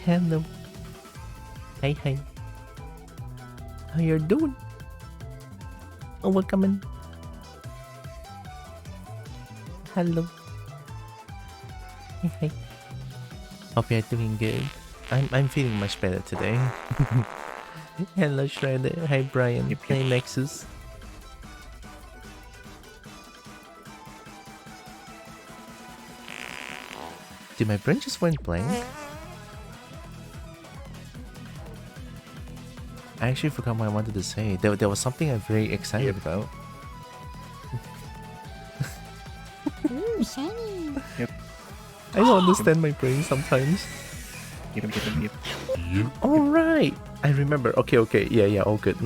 Hello. Hey, hey. How you doing? Oh, welcome in. Hello. Hey, hey. Hope you're doing good. I'm feeling much better today. Hello, Shredder. Hi, Brian. Hey, Nexus. Did my brain just went blank? I actually forgot what I wanted to say. There was something I'm very excited about. Ooh, shiny. I don't understand my brain sometimes. Alright! I remember. Okay. Yeah, all good.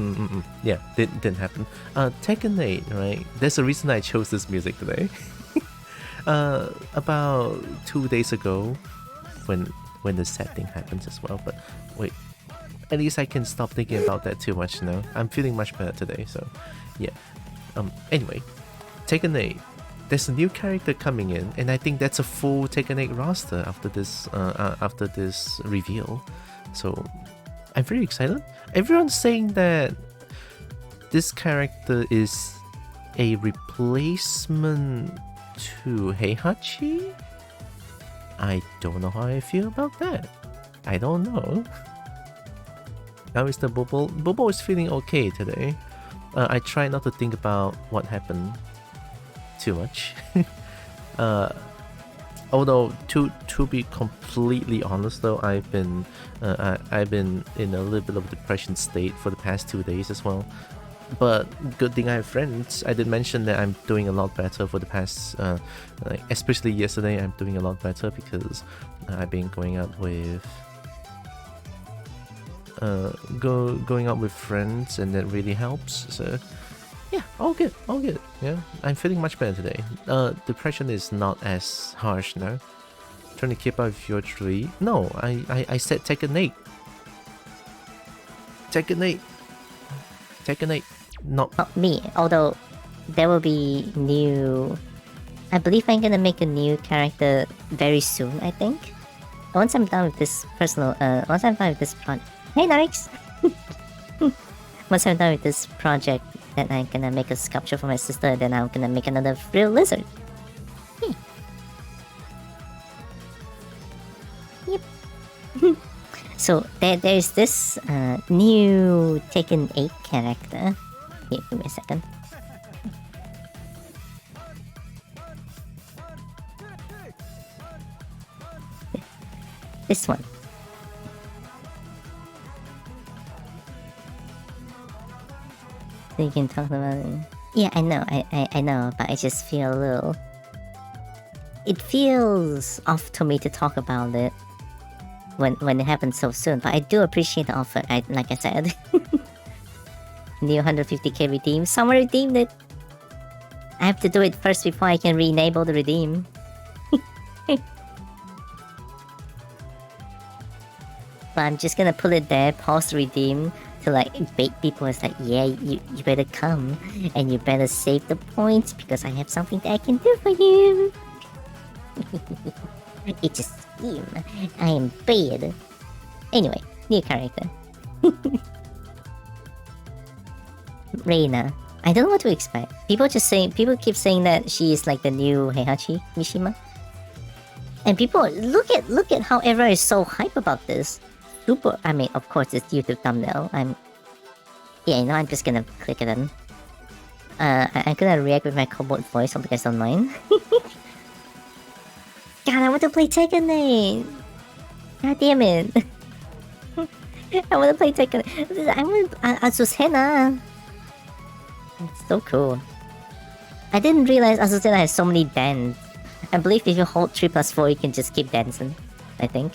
Yeah, didn't happen. Tekken 8, right? There's a reason I chose this music today. About 2 days ago, when the sad thing happens as well, but wait. At least I can stop thinking about that too much now. I'm feeling much better today, so yeah. Anyway, Tekken 8. There's a new character coming in, and I think that's a full Tekken 8 roster after this reveal. So I'm very excited. Everyone's saying that this character is a replacement to Heihachi. I don't know how I feel about that. I don't know. How is the Bobo? Bobo is feeling okay today. I try not to think about what happened too much. Although to be completely honest though, I've been in a little bit of a depression state for the past 2 days as well. But good thing I have friends. I did mention that I'm doing a lot better for the past, especially yesterday. I'm doing a lot better because I've been going out with going out with friends, and that really helps. So yeah, all good. Yeah, I'm feeling much better today. Depression is not as harsh now. Trying to keep up with your tree. No, I said Tekken 8. Tekken 8. Not me, although there will be new... I believe I'm gonna make a new character very soon, I think. Once I'm done with this once I'm done with this project... Hey, Narix! Once I'm done with this project, then I'm gonna make a sculpture for my sister, then I'm gonna make another real lizard. Yep. So, there's this new Tekken 8 character. Here, give me a second. This one. So you can talk about it. Yeah, I know, I know, but I just feel a little... It feels off to me to talk about it when it happens so soon, but I do appreciate the offer. Like I said. New 150k redeem. Someone redeemed it! I have to do it first before I can re-enable the redeem. But I'm just gonna put it there, pause the redeem, to like bait people. It's like, yeah, you better come, and you better save the points, because I have something that I can do for you. It's a scheme. I am bad. Anyway, new character. Reina. I don't know what to expect. People keep saying that she is like the new Heihachi Mishima. And people, look at how everyone is so hype about this. Super, I mean, of course it's YouTube thumbnail. Yeah, you know, I'm just gonna click it in. I'm gonna react with my keyboard voice, hope you guys don't mind. God, I want to play Tekken 8! God damn it. I want to play Tekken. I want Azucena. It's so cool. I didn't realize Azucena has so many dance. I believe if you hold 3+4, you can just keep dancing. I think.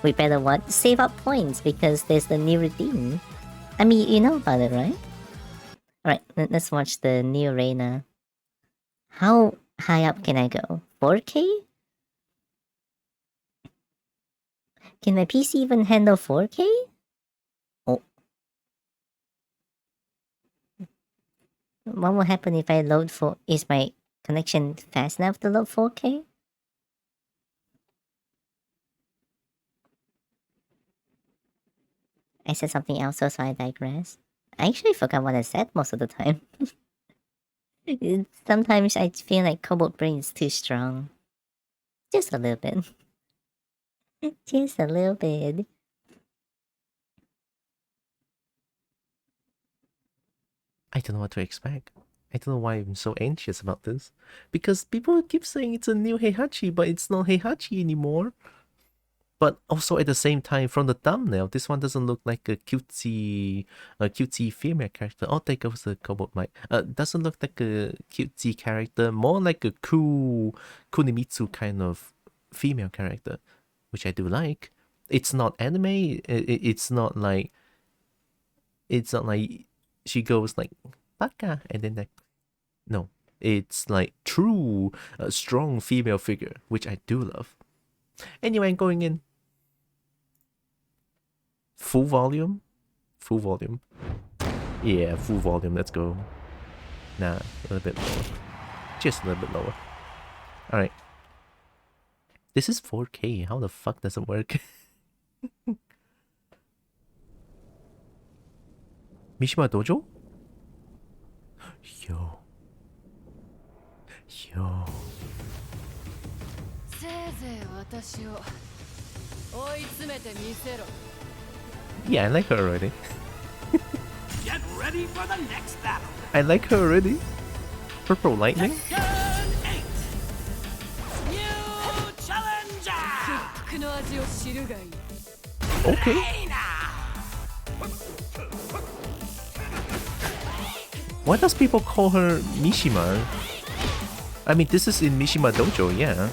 We better what? Save up points, because there's the new redeem. I mean, you know about it, right? Alright, let's watch the new Reina. How high up can I go? 4K? Can my PC even handle 4K? Oh. What will happen if I load is my connection fast enough to load 4K? I said something else, so I digress. I actually forgot what I said most of the time. Sometimes I feel like Cobalt Brain is too strong. Just a little bit. Just a little bit. I don't know what to expect. I don't know why I'm so anxious about this. Because people keep saying it's a new Heihachi, but it's not Heihachi anymore. But also at the same time, from the thumbnail, this one doesn't look like a cutesy female character. I'll take off the Cobalt mic. Doesn't look like a cutesy character, more like a cool Kunimitsu kind of female character, which I do like. It's not anime. It's not like she goes like baka and then like no. It's like true strong female figure, which I do love. Anyway, I'm going in. Full volume? Full volume. Yeah, full volume, let's go. Nah, a little bit lower. Just a little bit lower. Alright. This is 4K, how the fuck does it work? Mishima Dojo? Yo. Yo. Yeah, I like her already. Get ready for the next battle. I like her already. Purple lightning? Turn 8. New challenger. Okay. Why does people call her Mishima? I mean, this is in Mishima Dojo, yeah.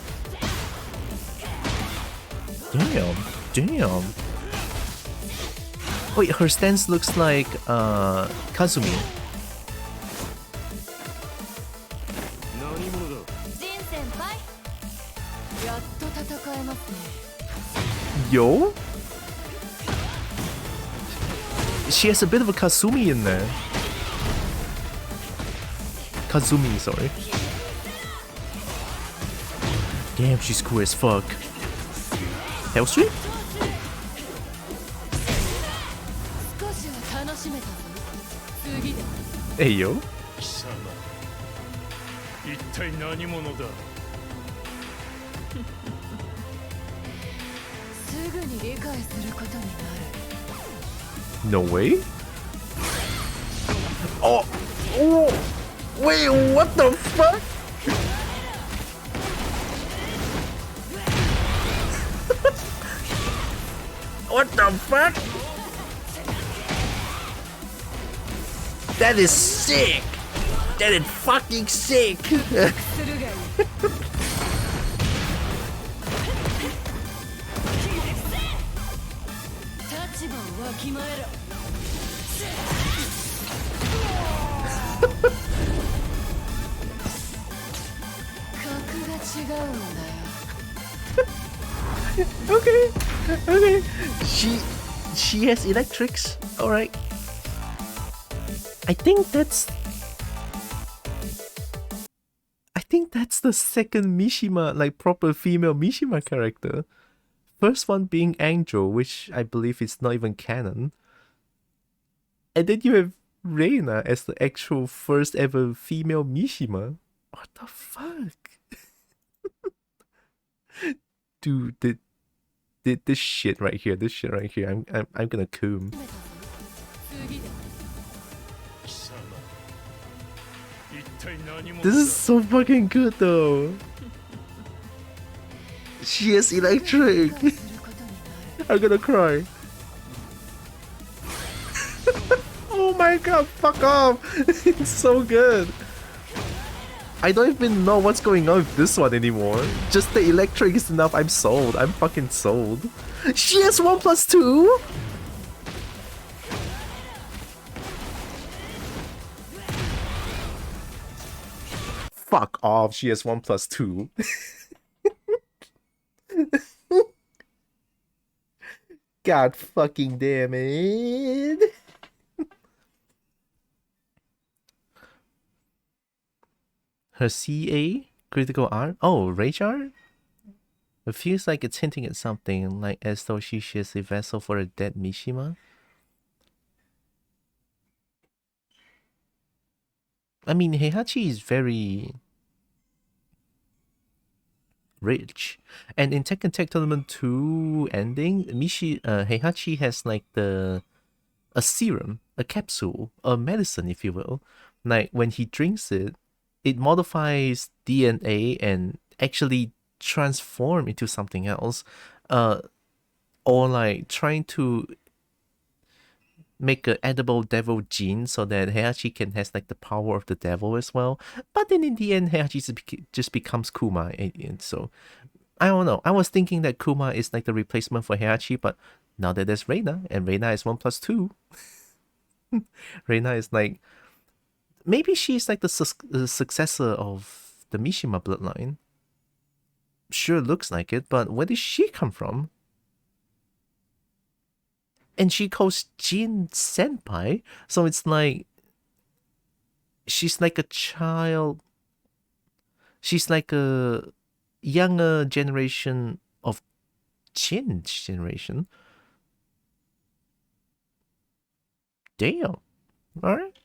Damn. Wait, her stance looks like Kazumi. Yo? She has a bit of a Kasumi in there. Kazumi, sorry. Damn, she's cool as fuck. Hell Street? Hey yo. No way? Oh! Wait, what the fuck? What the fuck? That is sick! That is fucking sick! Okay. She has electrics. Alright. I think that's the second Mishima, like proper female Mishima character. First one being Angel, which I believe is not even canon. And then you have Reina as the actual first ever female Mishima. What the fuck? Dude, this shit right here, I'm gonna coom. This is so fucking good though. She is electric. I'm gonna cry. Oh my god, fuck off. It's so good. I don't even know what's going on with this one anymore. Just the electric is enough. I'm sold. I'm fucking sold. She has 1+2? Fuck off. She has 1+2. God fucking damn it. Her CA? Critical art? Oh, rage art? It feels like it's hinting at something, like as though she shares a vessel for a dead Mishima. I mean, Heihachi is very rich, and in Tekken Tag Tournament 2 ending, Heihachi has like a serum, a capsule, a medicine, if you will. Like when he drinks it, it modifies DNA and actually transform into something else, or like trying to make an edible devil gene so that Heihachi can has like the power of the devil as well. But then in the end, Heihachi just becomes Kuma, and so I don't know. I was thinking that Kuma is like the replacement for Heihachi, but now that there's Reina, and Reina is 1+2, Reina is like, maybe she's like the successor of the Mishima bloodline. Sure looks like it, but where did she come from? And she calls Jin senpai, so it's like she's like a child. She's like a younger generation of Jin's generation. Damn. Alright.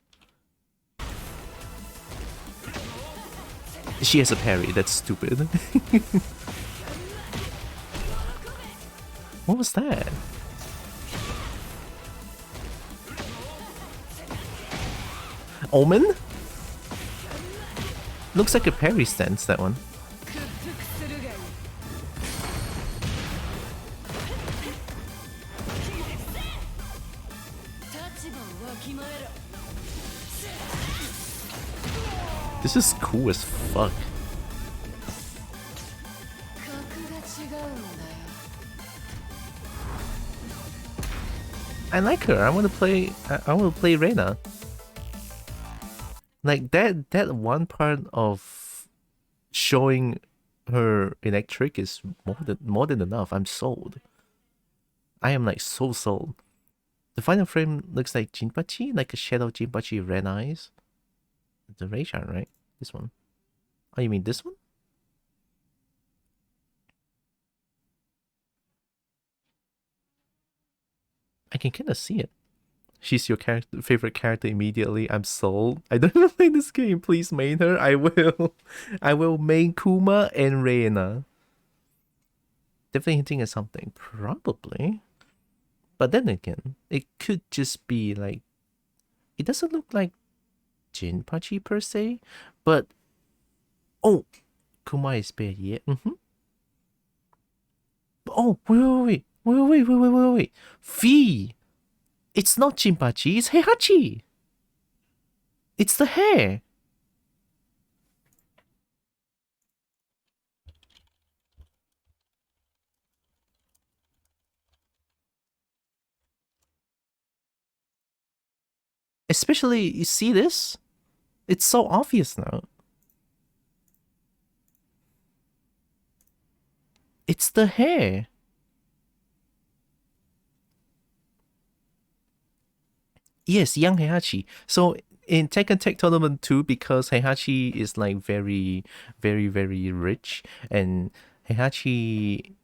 She has a parry, that's stupid. What was that? Omen? Looks like a parry stance, that one. This is cool as fuck. I like her. I want to play Reina. Like that one part of showing her electric is more than enough. I'm sold. I am like so sold. The final frame looks like Jinpachi, like a shadow Jinpachi red eyes. The Reishan, right? This one. Oh, you mean this one? I can kind of see it. She's your favorite character immediately. I'm sold. I don't even play this game. Please main her. I will. I will main Kuma and Reina. Definitely hinting at something. Probably. But then again, it could just be like... It doesn't look like Jinpachi per se. But... Oh! Kuma is bad, yeah. Oh, wait. Fee! It's not Jinpachi, it's Heihachi! It's the hair! Especially, you see this? It's so obvious now. It's the hair. Yes, young Heihachi. So in Tekken Tag Tournament 2, because Heihachi is like very, very, very rich, and Heihachi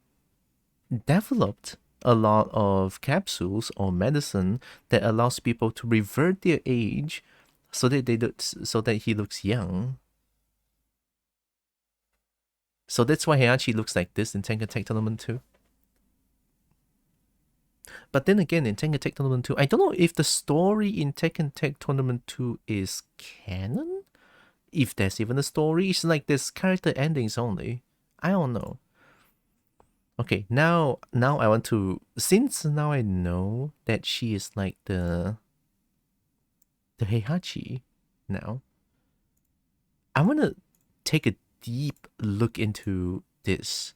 developed a lot of capsules or medicine that allows people to revert their age so that he looks young. So that's why Heihachi looks like this in Tekken Tag Tournament 2. But then again, in Tekken Tag Tournament 2, I don't know if the story in Tekken Tag Tournament 2 is canon? If there's even a story, it's like there's character endings only. I don't know. Okay, now I want to... Since now I know that she is like the Heihachi now, I want to take a deep look into this.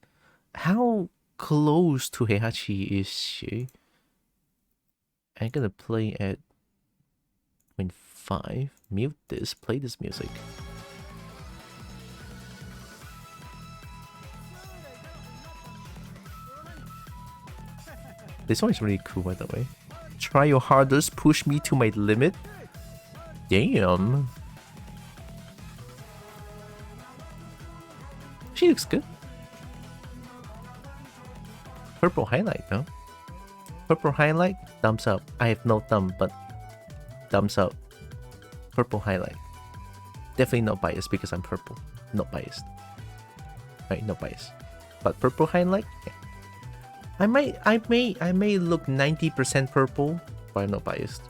How close to Heihachi is she? I'm gonna play at 0.5. Mute this. Play this music. This one is really cool, by the way. Try your hardest. Push me to my limit. Damn. She looks good. Purple highlight, though. Purple highlight, thumbs up. I have no thumb, but thumbs up. Purple highlight. Definitely not biased because I'm purple. Not biased. Right, not biased. But purple highlight? Yeah. I may look 90% purple, but I'm not biased.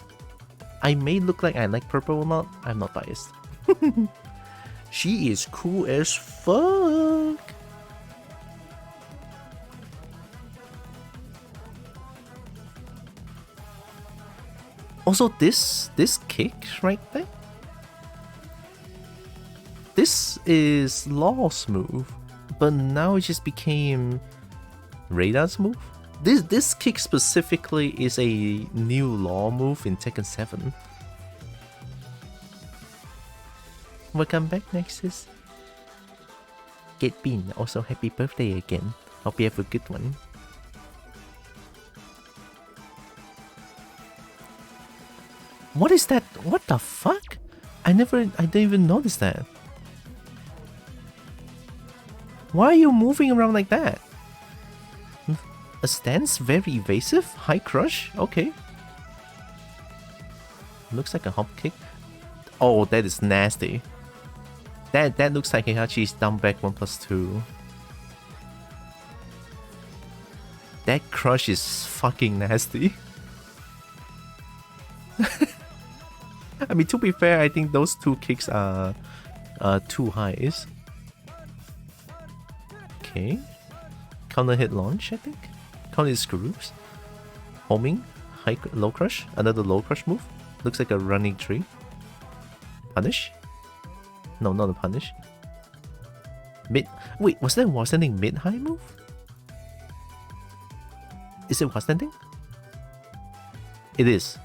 I may look like I like purple or not, I'm not biased. She is cool as fuck. Also, this kick right there, this is Law's move, but now it just became Rada's move. This kick specifically is a new Law move in Tekken 7. Welcome back, Nexus. Get Bean, also happy birthday again. Hope you have a good one. What is that? What the fuck? I didn't even notice that. Why are you moving around like that? A stance? Very evasive? High crush? Okay. Looks like a hop kick. Oh, that is nasty. That looks like Heihachi's down back 1+2. That crush is fucking nasty. I mean, to be fair, I think those two kicks are too highs. Okay. Counter hit launch, I think. Counter screws. Homing. Low crush. Another low crush move. Looks like a running tree. Punish. No, not a punish. Mid. Wait, was that wall standing mid high move? Is it wall standing? It is.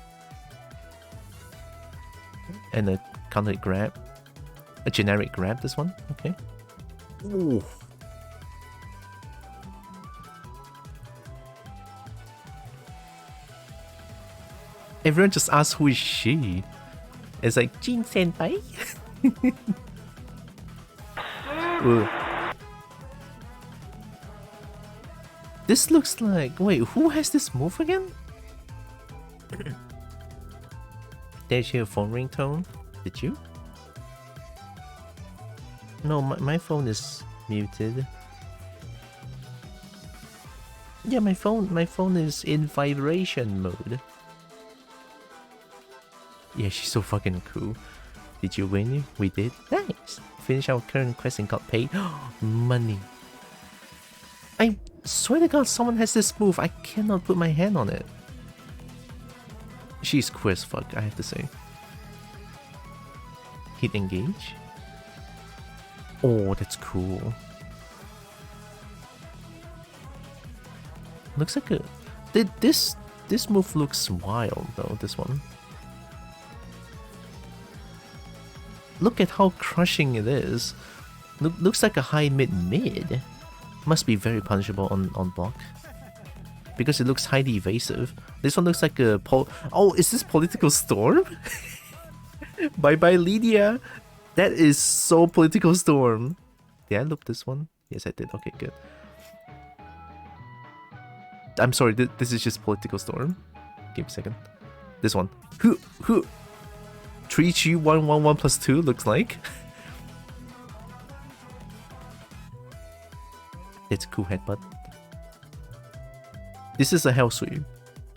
And a counter grab. A generic grab, this one. Okay. Ooh. Everyone just asks who is she. It's like Jin Senpai. Ooh. This looks like... Wait, who has this move again? Did you hear a phone ringtone? Did you? No, my phone is muted. Yeah, my phone is in vibration mode. Yeah, she's so fucking cool. Did you win? We did. Nice. Finish our current quest and got paid. Money. I swear to God, someone has this move. I cannot put my hand on it. She's cool as fuck, I have to say. Hit engage. Oh, that's cool. Looks like a... This move looks wild though, this one. Look at how crushing it is. Looks like a high mid. Must be very punishable on block. Because it looks highly evasive. This one looks like a Oh, is this Political Storm? Bye bye Lydia. That is so Political Storm. Did I loop this one? Yes, I did. Okay, good. I'm sorry, this is just Political Storm. Give me a second. This one. 3, 2, 1, 1, 1 plus 2 looks like. It's a cool headbutt. This is a hell sweep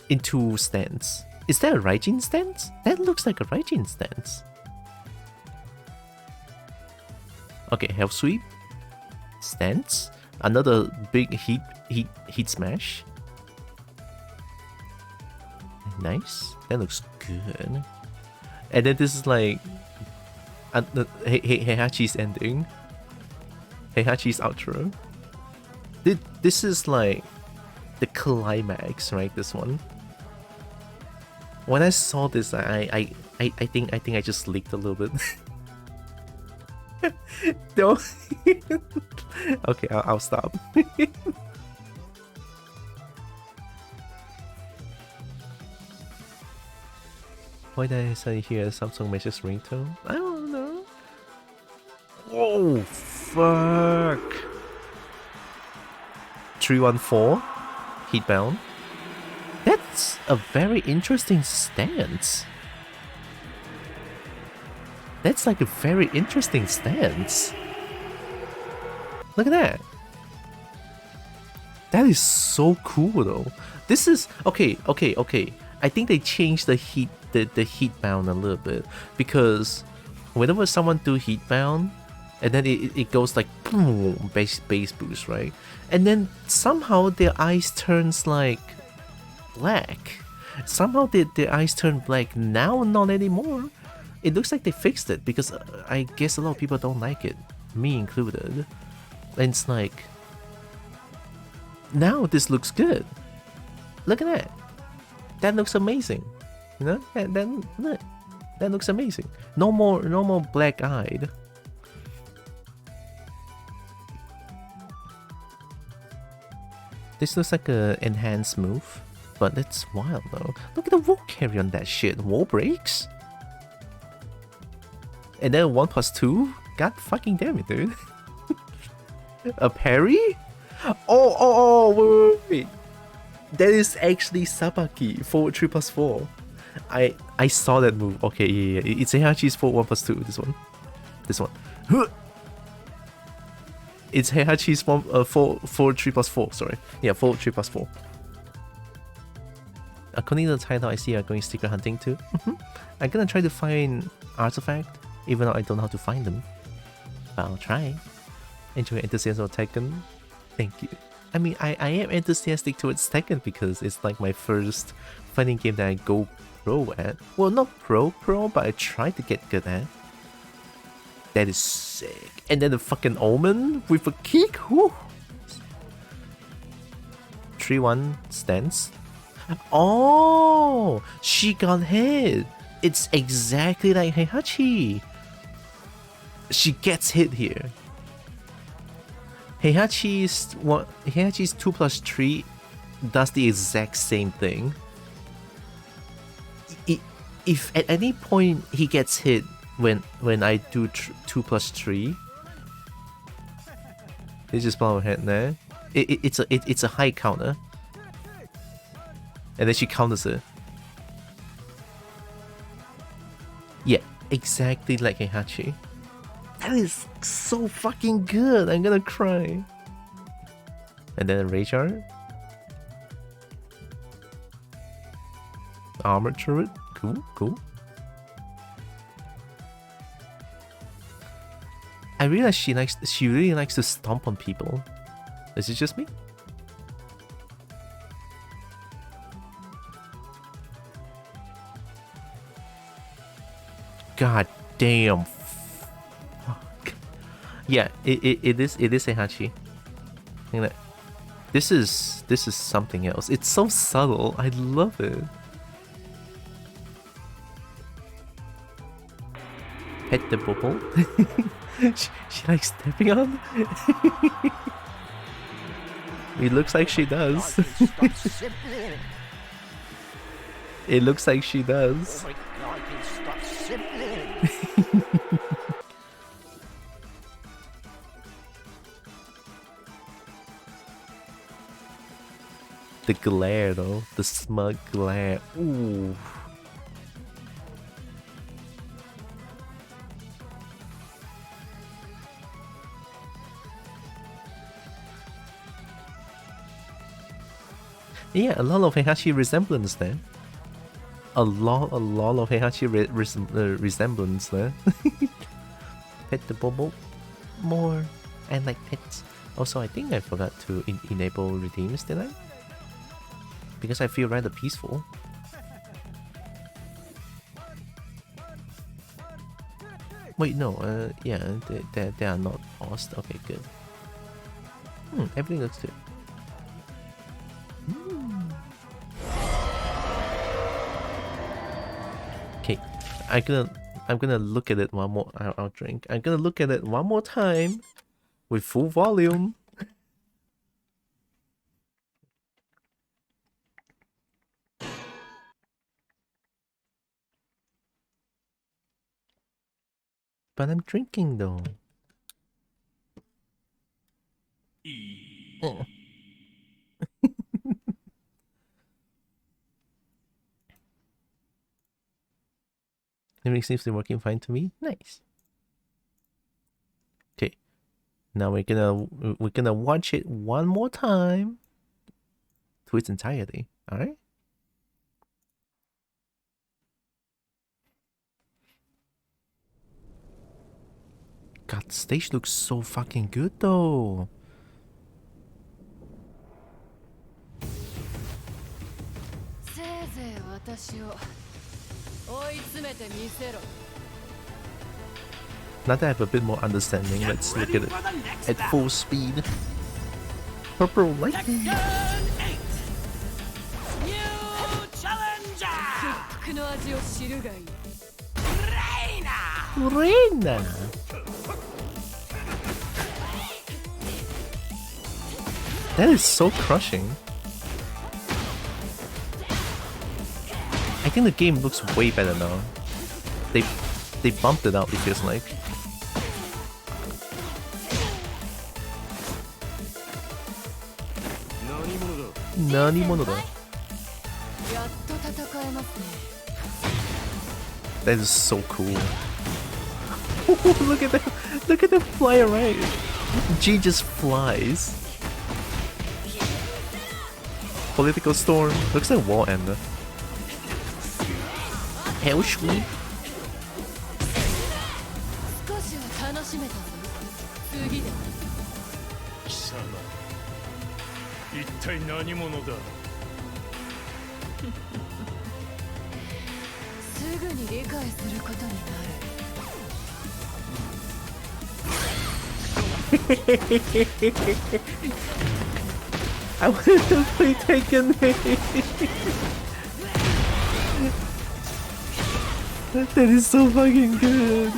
into stance. Is that a Raijin stance? That looks like a Raijin stance. Okay, hell sweep. Stance. Another big heat smash. Nice. That looks good. And then this is like Heihachi's ending. Heihachi's outro. This is like the climax, right? This one. When I saw this, I think I just leaked a little bit. No. Okay, I'll stop. Why did I suddenly hear a Samsung message ringtone? I don't know. Oh, fuck. 314. Heatbound. That's a very interesting stance. That's like a very interesting stance. Look at that. That is so cool though. This is okay. I think they changed the heat bound a little bit, because whenever someone do heat bound, and then it goes like boom, base boost, right? And then somehow their eyes turns like black. Somehow their eyes turn black. Now not anymore. It looks like they fixed it, because I guess a lot of people don't like it, me included. And it's like, now this looks good. Look at that. That looks amazing. You know, that looks amazing. No more black-eyed. This looks like a enhanced move, but it's wild though. Look at the wall carry on that shit. Wall breaks? And then 1+2? God fucking damn it, dude. A parry? Oh, wait. That is actually Sabaki, forward 3+4. I saw that move. Okay, yeah. It's Heihachi's forward 1+2, this one. It's Heihachi's forward 3+4, sorry. Yeah, forward 3+4. According to the title, I see you're going secret hunting too. I'm gonna try to find artifact, even though I don't know how to find them. But I'll try. Enjoy enthusiasm of Tekken. Thank you. I mean, I am enthusiastic towards Tekken because it's like my first fighting game that I go pro at. Well, not pro, but I try to get good at. That is sick. And then the fucking Omen with a kick. Whew. 3-1 stance. Oh, she got hit. It's exactly like Heihachi. She gets hit here. Heihachi's 2+3 does the exact same thing. If at any point he gets hit when I do 2+3, it's just blow head there. It's a high counter, and then she counters it. Yeah, exactly like Heihachi. That is so fucking good. I'm gonna cry. And then a rage art. Armor turret. Cool. I realize she really likes to stomp on people. Is it just me? God damn. Fuck. Yeah, it is Heihachi. This is something else. It's so subtle. I love it. Pet the bubble. she likes stepping on. It looks like she does. It looks like she does. The glare though, the smug glare. Ooh. Yeah, a lot of Heihachi resemblance there. A lot of Heihachi resemblance there. Pet the bubble more, and like pets. Also, I think I forgot to enable redeems, did I? Because I feel rather peaceful. Wait, no. Yeah, they are not paused. Okay, good. Everything looks good. Okay, I'm gonna look at it one more. I'll drink. I'm gonna look at it one more time with full volume. But I'm drinking though. Oh. Let Everything seems to be working fine to me. Nice. Okay. Now we're gonna watch it one more time to its entirety. Alright? God, the stage looks so fucking good though. せいぜい私を追い詰めてみせろ。 Now that I have a bit more understanding, let's look at it at full speed. Purple lightning. Tekken 8. New challenger. 屈服の味を知るがいい。 Reina. Reina. That is so crushing. I think the game looks way better now. They bumped it out, it feels like. Nani mono da? やっと戦えますね。 That is so cool. Look at that! Look at that fly around. G just flies. Political storm. Looks like War Ender. Hell sweep. 少しは楽しめたぞ。次で。貴様一体何者だ。すぐに理解することになる。 I want to play Tekken 8. That is so fucking good.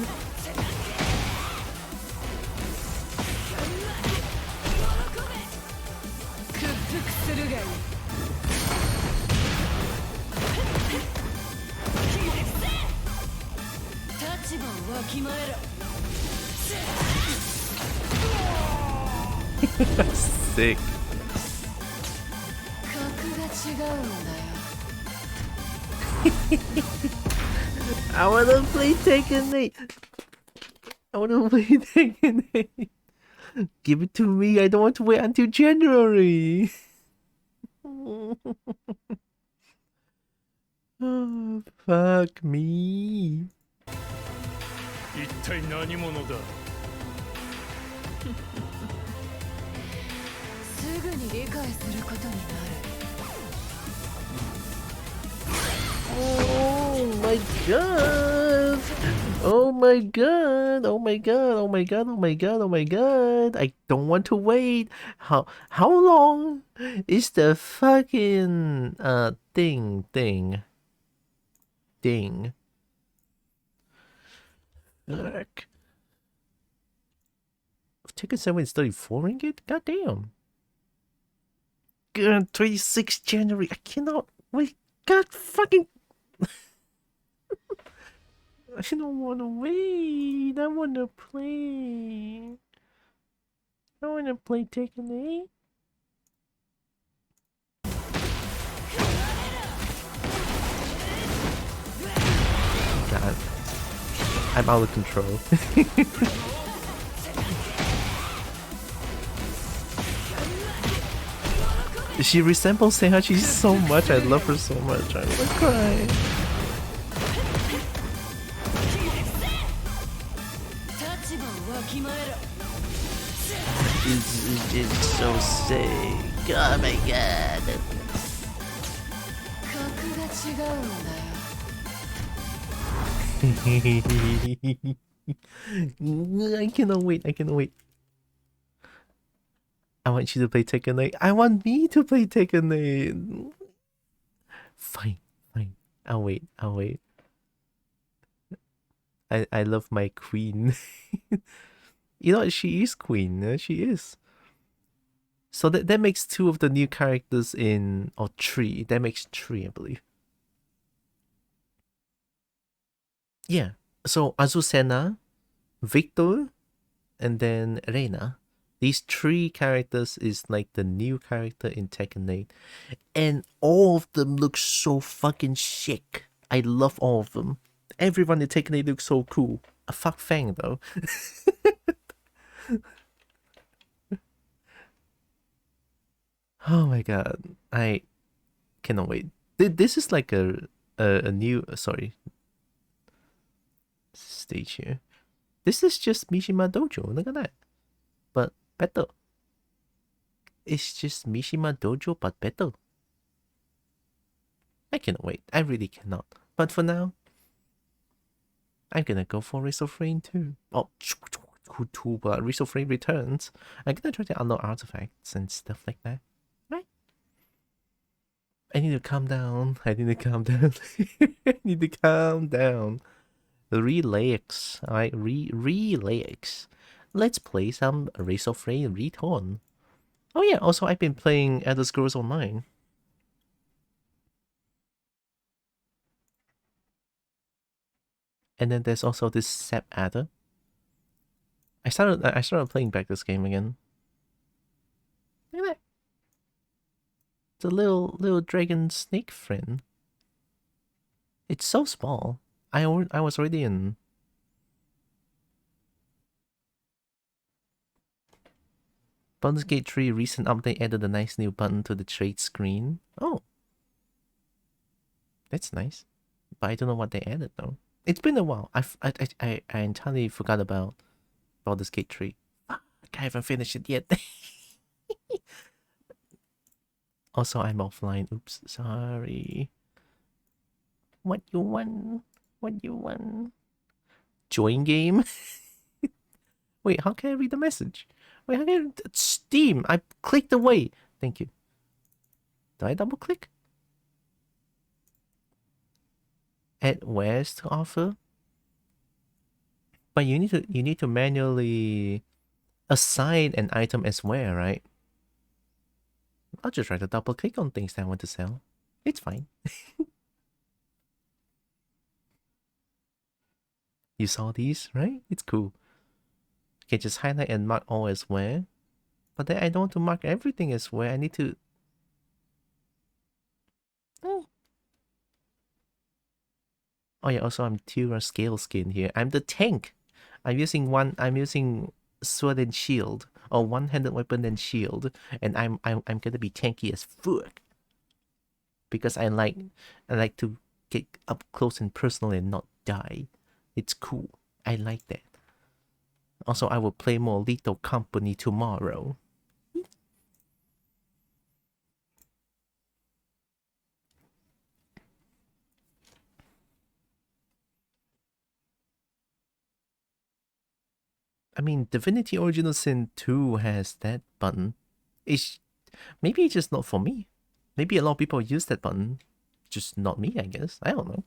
屈服するがいい。 立場をわきまえろ。 Sick. 格が違うんだよ。 I wanna play Tekken 8. I wanna play Tekken 8. Give it to me. I don't want to wait until January. Oh, fuck me. 一体何者だ。すぐに理解することになる。 Oh my god! Oh my god! Oh my god! Oh my god! Oh my god! Oh my god! I don't want to wait. How long is the fucking thing? Look. Ticket 7 is 34 ringgit? God damn. God, 26 January. I cannot wait. God fucking. I don't want to wait. I want to play. I want to play Tekken 8. God. I'm out of control. She resembles Seihachi so much. I love her so much. I'm gonna cry. 立場をわきまえろ。 It's so sick. Oh my god. 格が違うんだよ。 I cannot wait. I cannot wait. I want you to play Tekken 8. I want me to play Tekken 8. Fine. I'll wait. I love my queen. You know, she is queen. She is. So that makes 2 of the new characters in... Or 3. That makes 3, I believe. Yeah. So Azucena, Victor, and then Reina. These 3 characters is like the new character in Tekken 8. And all of them look so fucking sick. I love all of them. Everyone in Tekken 8 looks so cool. A fuck Fang though. Oh my god, I cannot wait. This is like a new stage here. This is just Mishima Dojo. Look at that, but better. It's just Mishima Dojo, but better. I cannot wait. I really cannot. But for now, I'm gonna go for Razor Frame too. Oh, cool, but Razor Frame returns. I'm gonna try to unlock artifacts and stuff like that. Right? I need to calm down. I need to calm down. I need to calm down. Relax. Alright, relax. Let's play some Razor Frame Return. Oh yeah, also I've been playing Elder Scrolls Online. And then there's also this Sep Adder. I started playing back this game again. Look at that. It's a little dragon snake friend. It's so small. I was already in. Baldur's Gate 3 recent update added a nice new button to the trade screen. Oh. That's nice. But I don't know what they added though. It's been a while. I entirely forgot about Baldur's Gate 3. I haven't finished it yet. Also, I'm offline. Oops, sorry. What you want? What you want? Join game? Wait, how can I read the message? Wait, how can I... Steam! I clicked away. Thank you. Do I double click? Add wares to offer? But you need to manually assign an item as where, right? I'll just try to double click on things that I want to sell. It's fine. You saw these, right? It's cool. Okay, just highlight and mark all as where. But then I don't want to mark everything as where. I need to... Oh yeah, also I'm Tylra scale skin here. I'm the tank. I'm using sword and shield. Or one-handed weapon and shield. And I'm gonna be tanky as fuck. Because I like to get up close and personal and not die. It's cool. I like that. Also, I will play more Lethal Company tomorrow. I mean, Divinity Original Sin 2 has that button. Maybe it's just not for me. Maybe a lot of people use that button. Just not me, I guess. I don't know.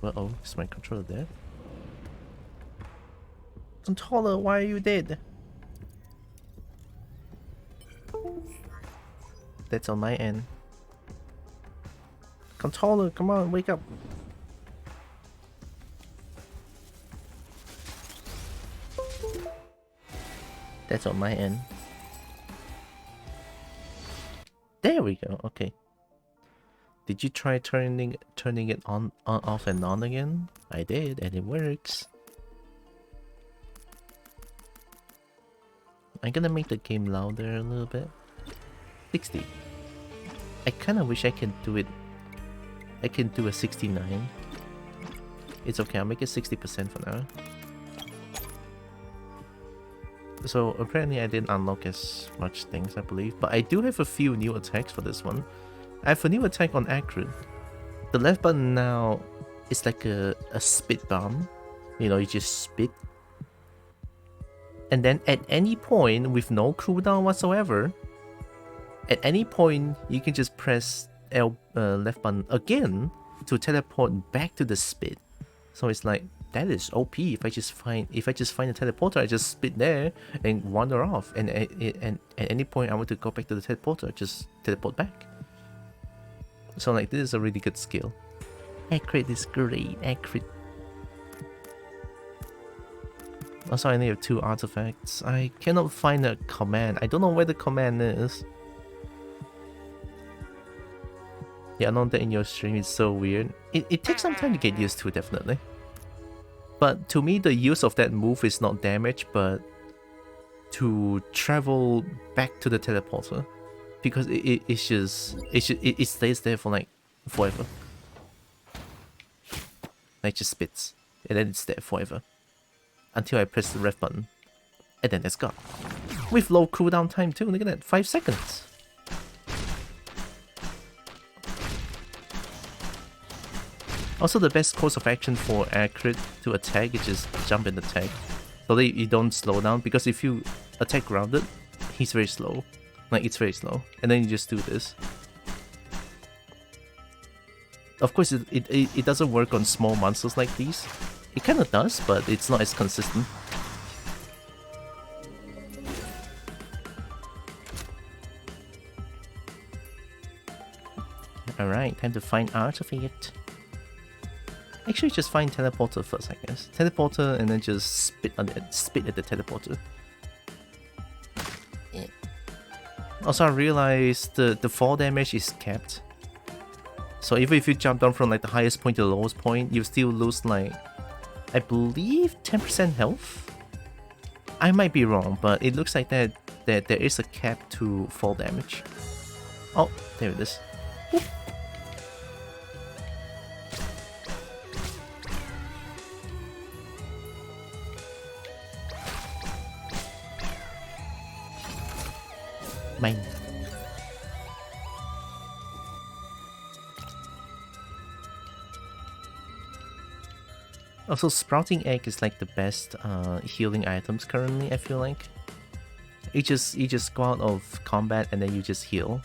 Uh-oh, is my controller dead? Controller, why are you dead? That's on my end. Controller, come on, wake up. That's on my end. There we go, okay. Did you try turning it on, off and on again? I did, and it works. I'm gonna make the game louder a little bit. 60. I kinda wish I can do it. I can do a 69. It's okay, I'll make it 60% for now. So apparently I didn't unlock as much things, I believe. But I do have a few new attacks for this one. I have a new attack on Acrid. The left button now is like a spit bomb. You know, you just spit. And then at any point, with no cooldown whatsoever, at any point, you can just press left button again to teleport back to the spit. So it's like, that is OP. If I just find a teleporter, I just spit there and wander off. And at any point I want to go back to the teleporter, I just teleport back. So like, this is a really good skill. Acrid is great. Acrid. Also, I need 2 artifacts. I cannot find a command. I don't know where the command is. Yeah, I know that in your stream is so weird. It takes some time to get used to, definitely. But to me, the use of that move is not damage, but to travel back to the teleporter, because it stays there for like forever. Like, just spits, and then it's there forever until I press the ref button, and then it's gone. With low cooldown time too. Look at that, 5 seconds. Also, the best course of action for Acrid to attack is just jump and attack, so that you don't slow down, because if you attack grounded, he's very slow. Like, it's very slow. And then you just do this. Of course, it doesn't work on small monsters like these. It kind of does, but it's not as consistent. Alright, time to find Artifact. Actually, just find Teleporter first, I guess. Teleporter, and then just spit at the Teleporter. Yeah. Also, I realized the fall damage is capped. So even if you jump down from like the highest point to the lowest point, you still lose like, I believe 10% health? I might be wrong, but it looks like that there is a cap to fall damage. Oh, there it is. Whoop. Mine. Also, Sprouting Egg is like the best healing items currently, I feel like. You just go out of combat and then you just heal.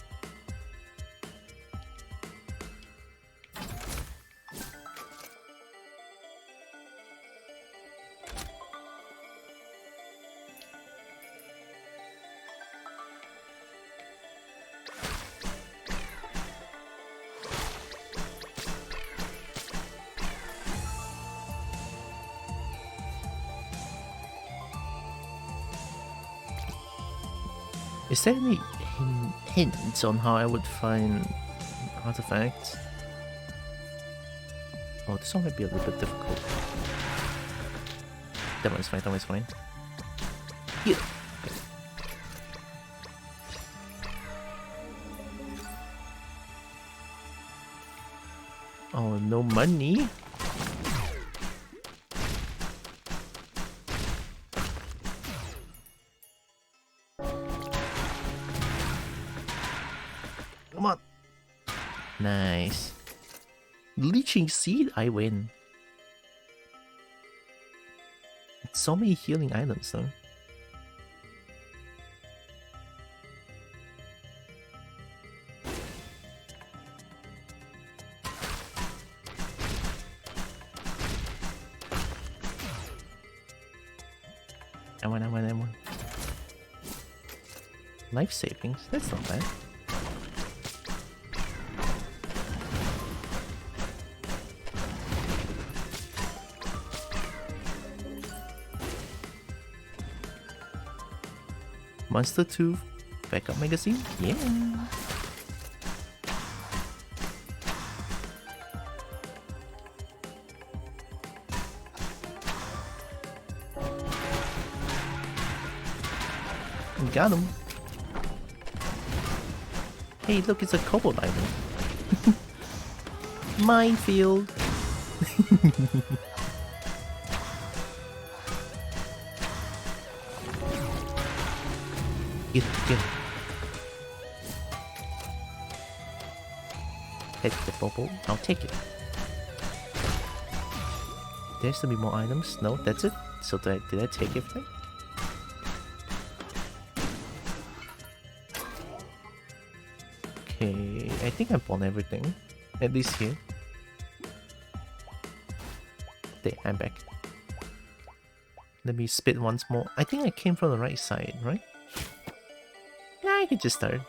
Is there any hints on how I would find artifacts? Oh, this one might be a little bit difficult. That one's fine, that one's fine. Here! Okay. Oh, no money? Come on. Nice. Leeching Seed, I win. So many healing items though. I won. Life savings, that's not bad. Monster 2 backup magazine? Yeah. Got him. Hey, look, it's a kobold island. Minefield. Get it. Take the bubble. I'll take it. There's to be more items. No, that's it. So did I take everything? Okay, I think I bought everything. At least here. There, I'm back. Let me spit once more. I think I came from the right side, right? I could just start.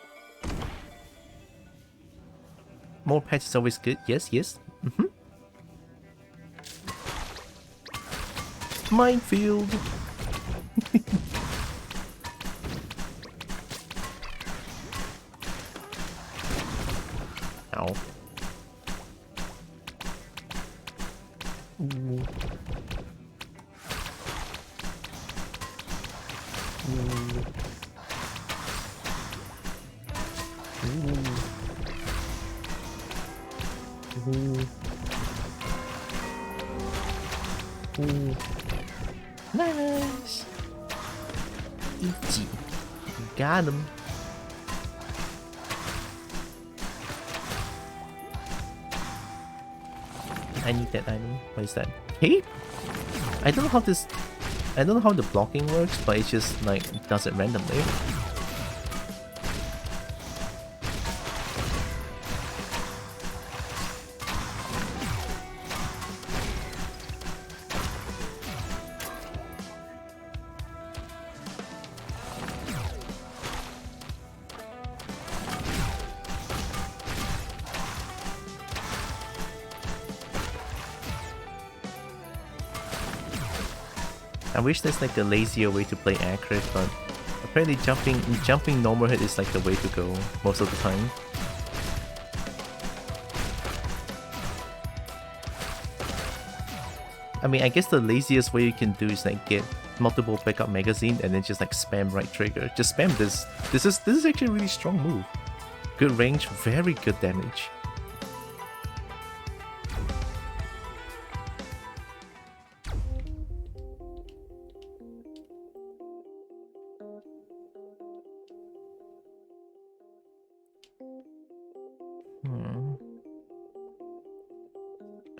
More pets is always good. Yes. Minefield. Ow. Nice. Easy. Got him. I need that item. What is that? Hey? I don't know how this... I don't know how the blocking works, but it just like does it randomly. I wish there's like a lazier way to play Acrid, but apparently jumping normal hit is like the way to go most of the time. I mean, I guess the laziest way you can do is like get multiple backup magazine and then just like spam right trigger. Just spam this. This is actually a really strong move. Good range, very good damage.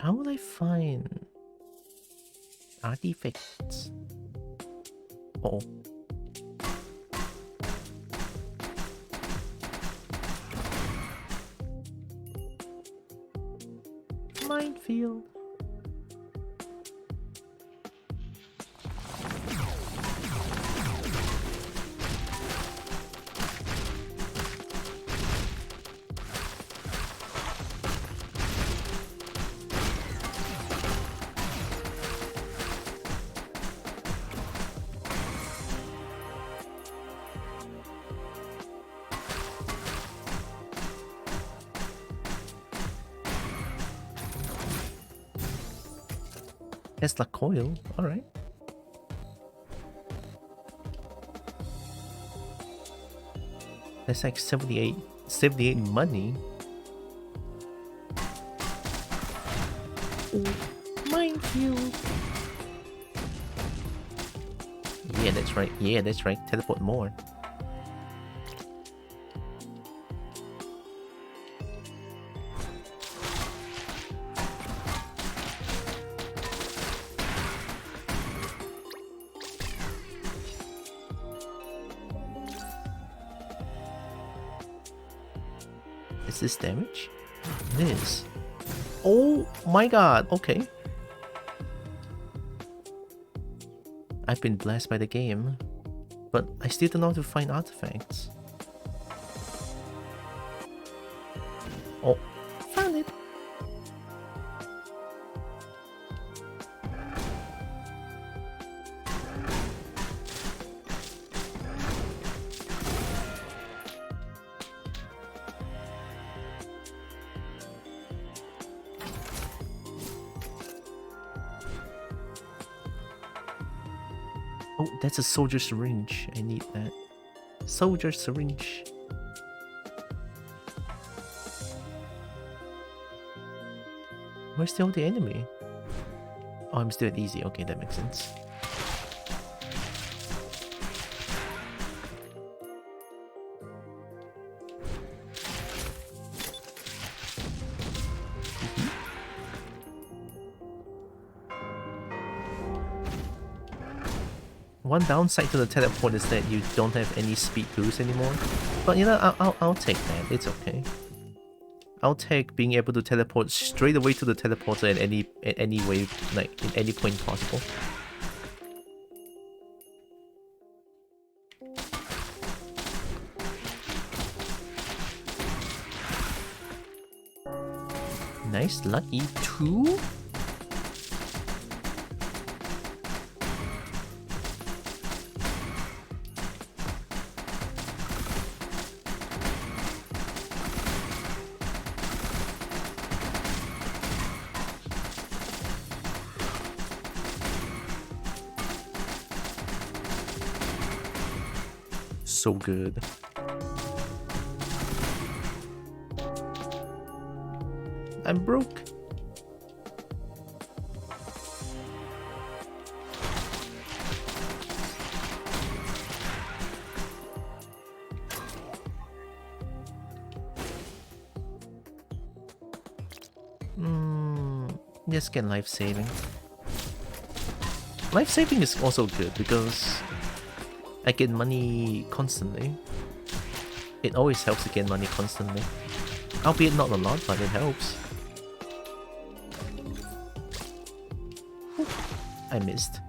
How would I find artifacts? Oh. Minefield. Tesla coil, alright. That's like 78 money. Minefield. Yeah, that's right. Yeah, that's right. Teleport more. Is this damage? It is. Oh my god, okay. I've been blessed by the game, but I still don't know how to find artifacts. Oh, found it. Oh, that's a soldier syringe. I need that. Soldier syringe. Where's the other enemy? Oh, I'm still at easy. Okay, that makes sense. One downside to the teleport is that you don't have any speed boost anymore. But you know, I'll take that. It's okay. I'll take being able to teleport straight away to the teleporter at any way, like in any point possible. Nice, lucky 2. So good. I'm broke. Just get life saving. Life saving is also good because I get money constantly. It always helps to get money constantly. Albeit not a lot, but it helps. I missed.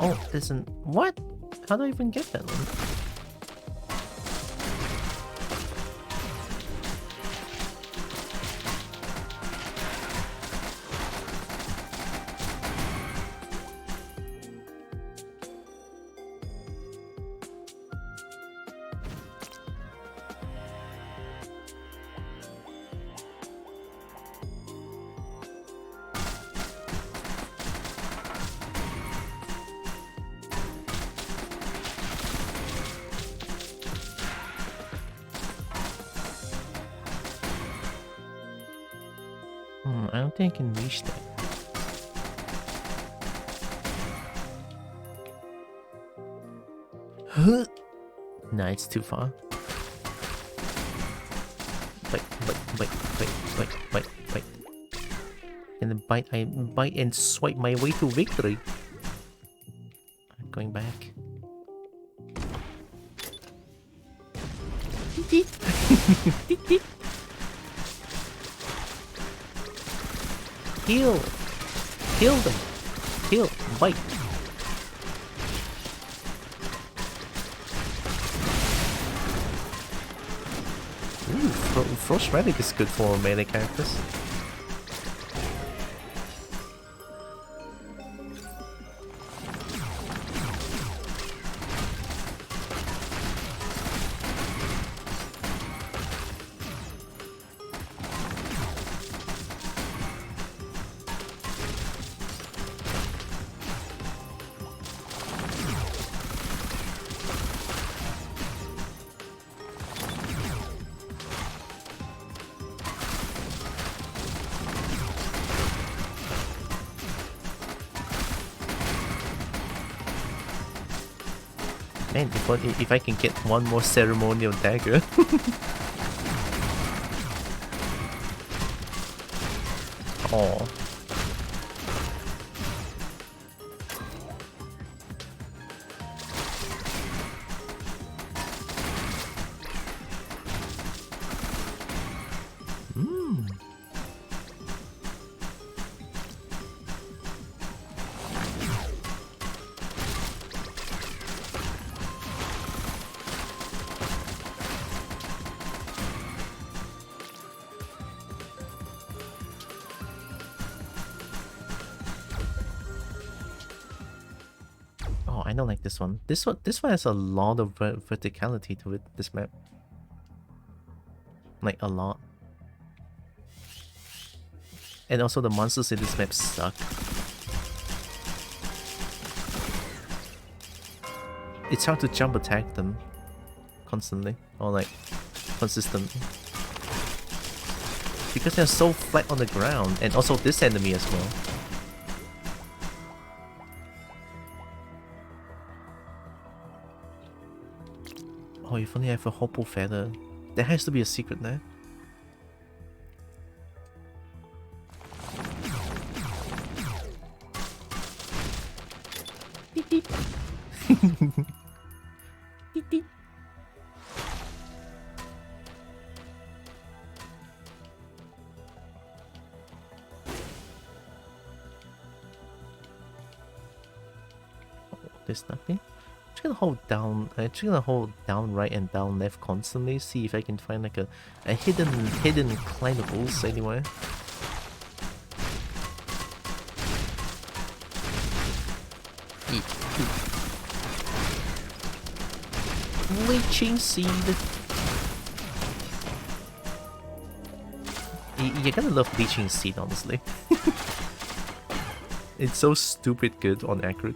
Oh, there's an... What? How do I even get that one? I don't think I can reach that. Nah, it's too far. Wait. And then I bite and swipe my way to victory. I'm going back. Heal! Heal them! Heal! Bite! Ooh, Frost Relic is good for melee characters. Man, if I can get one more ceremonial dagger. Oh. I don't like this one. This one has a lot of verticality to it, this map. Like, a lot. And also the monsters in this map suck. It's hard to jump attack them constantly, or like, consistently. Because they're so flat on the ground, and also this enemy as well. Oh, if only I have a Hoppo feather. There has to be a secret there. There's nothing. just gonna hold down. I'm just gonna hold down right and down left constantly. See if I can find like a hidden climables anywhere. Leeching seed. You're gonna love leeching seed, honestly. It's so stupid good on Acrid.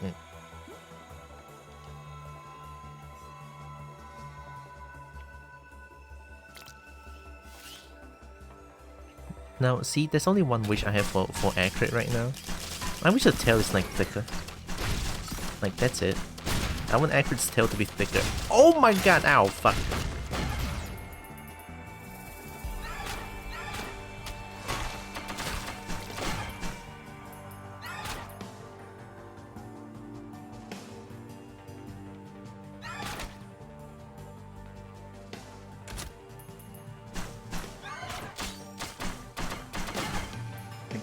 Yeah. Now, see, there's only one wish I have for Acrid right now. I wish the tail is like thicker. Like, that's it. I want Acrid's tail to be thicker. Oh my god, ow, fuck.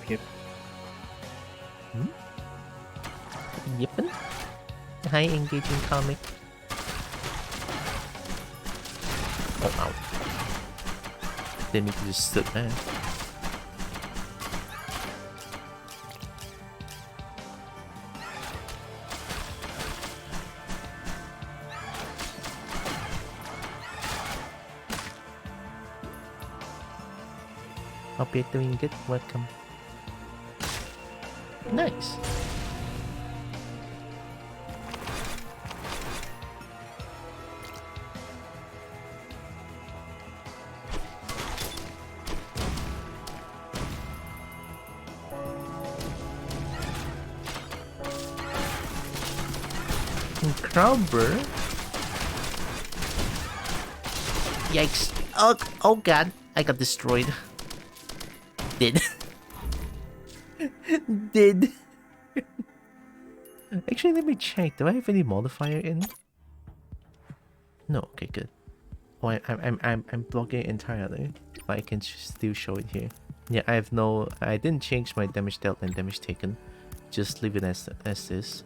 Yep. Yippin'? Hi, engaging comic. Oh, ow. Didn't mean to just slip back. Hope you're doing good. Welcome. Nice. Crowber. Yikes. Oh god. I got destroyed. Did. Did. Actually, let me check. Do I have any modifier in? No. Okay, good. Oh, I'm blocking it entirely, but I can still show it here. Yeah, I have no. I didn't change my damage dealt and damage taken. Just leave it as this.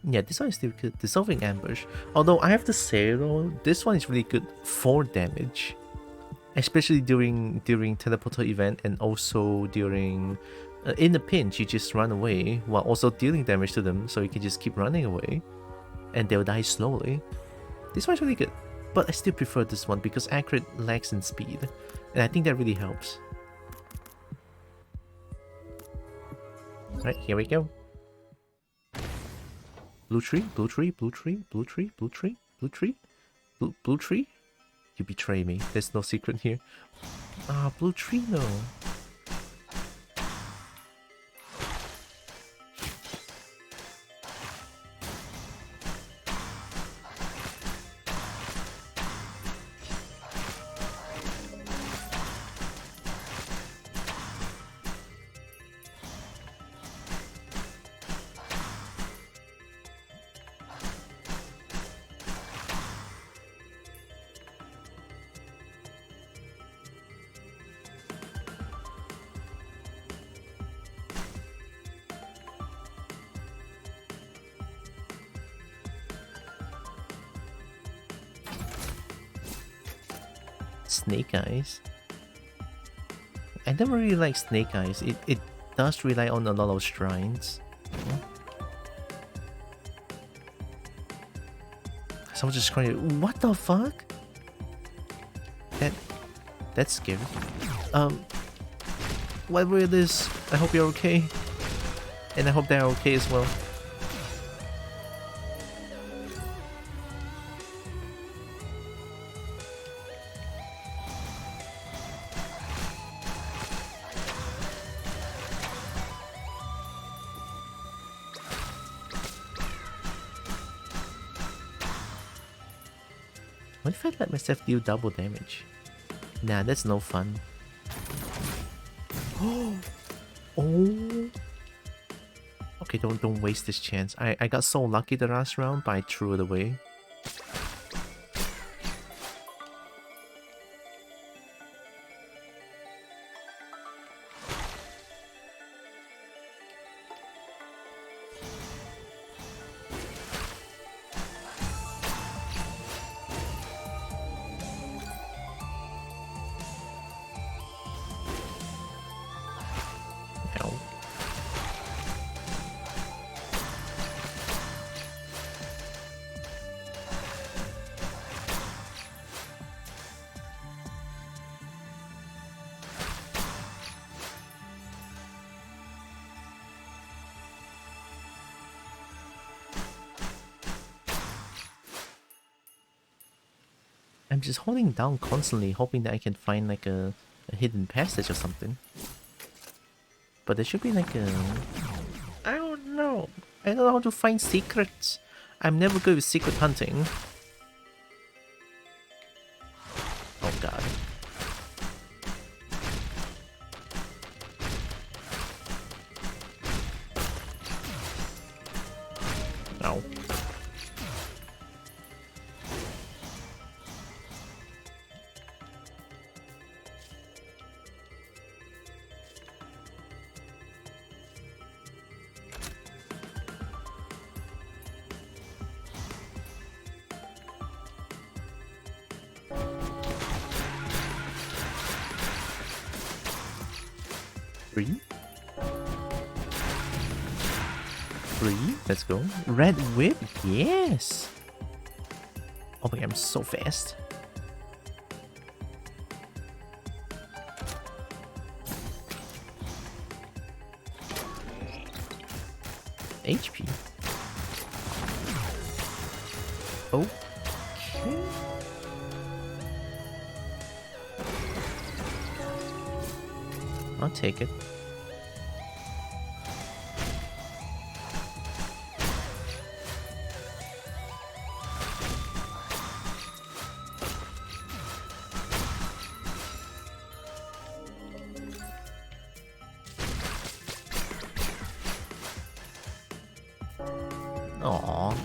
Yeah, this one is still good. Dissolving Ambush. Although I have to say though, this one is really good for damage. Especially during teleporter event and also during in a pinch you just run away while also dealing damage to them, so you can just keep running away and they'll die slowly. This one's really good, but I still prefer this one because Acrid lacks in speed, and I think that really helps. Right, here we go. Blue tree, blue tree, blue tree, blue tree, blue tree, blue tree, blue tree. You betray me. There's no secret here. Ah, blue tree, no. Snake Eyes. I never really like Snake Eyes. It does rely on a lot of shrines. Someone just crying. What the fuck? That's scary. Whatever it is, I hope you're okay. And I hope they're okay as well. What if I let myself deal double damage? Nah, that's no fun. Oh! Okay, don't waste this chance. I got so lucky the last round, but I threw it away. I'm just holding down constantly, hoping that I can find like a hidden passage or something. But there should be like a... I don't know. I don't know how to find secrets. I'm never good with secret hunting. Oh god. No. Three. Let's go. Red whip. Yes. Oh my god, I'm so fast. HP. Okay. I'll take it. Aww.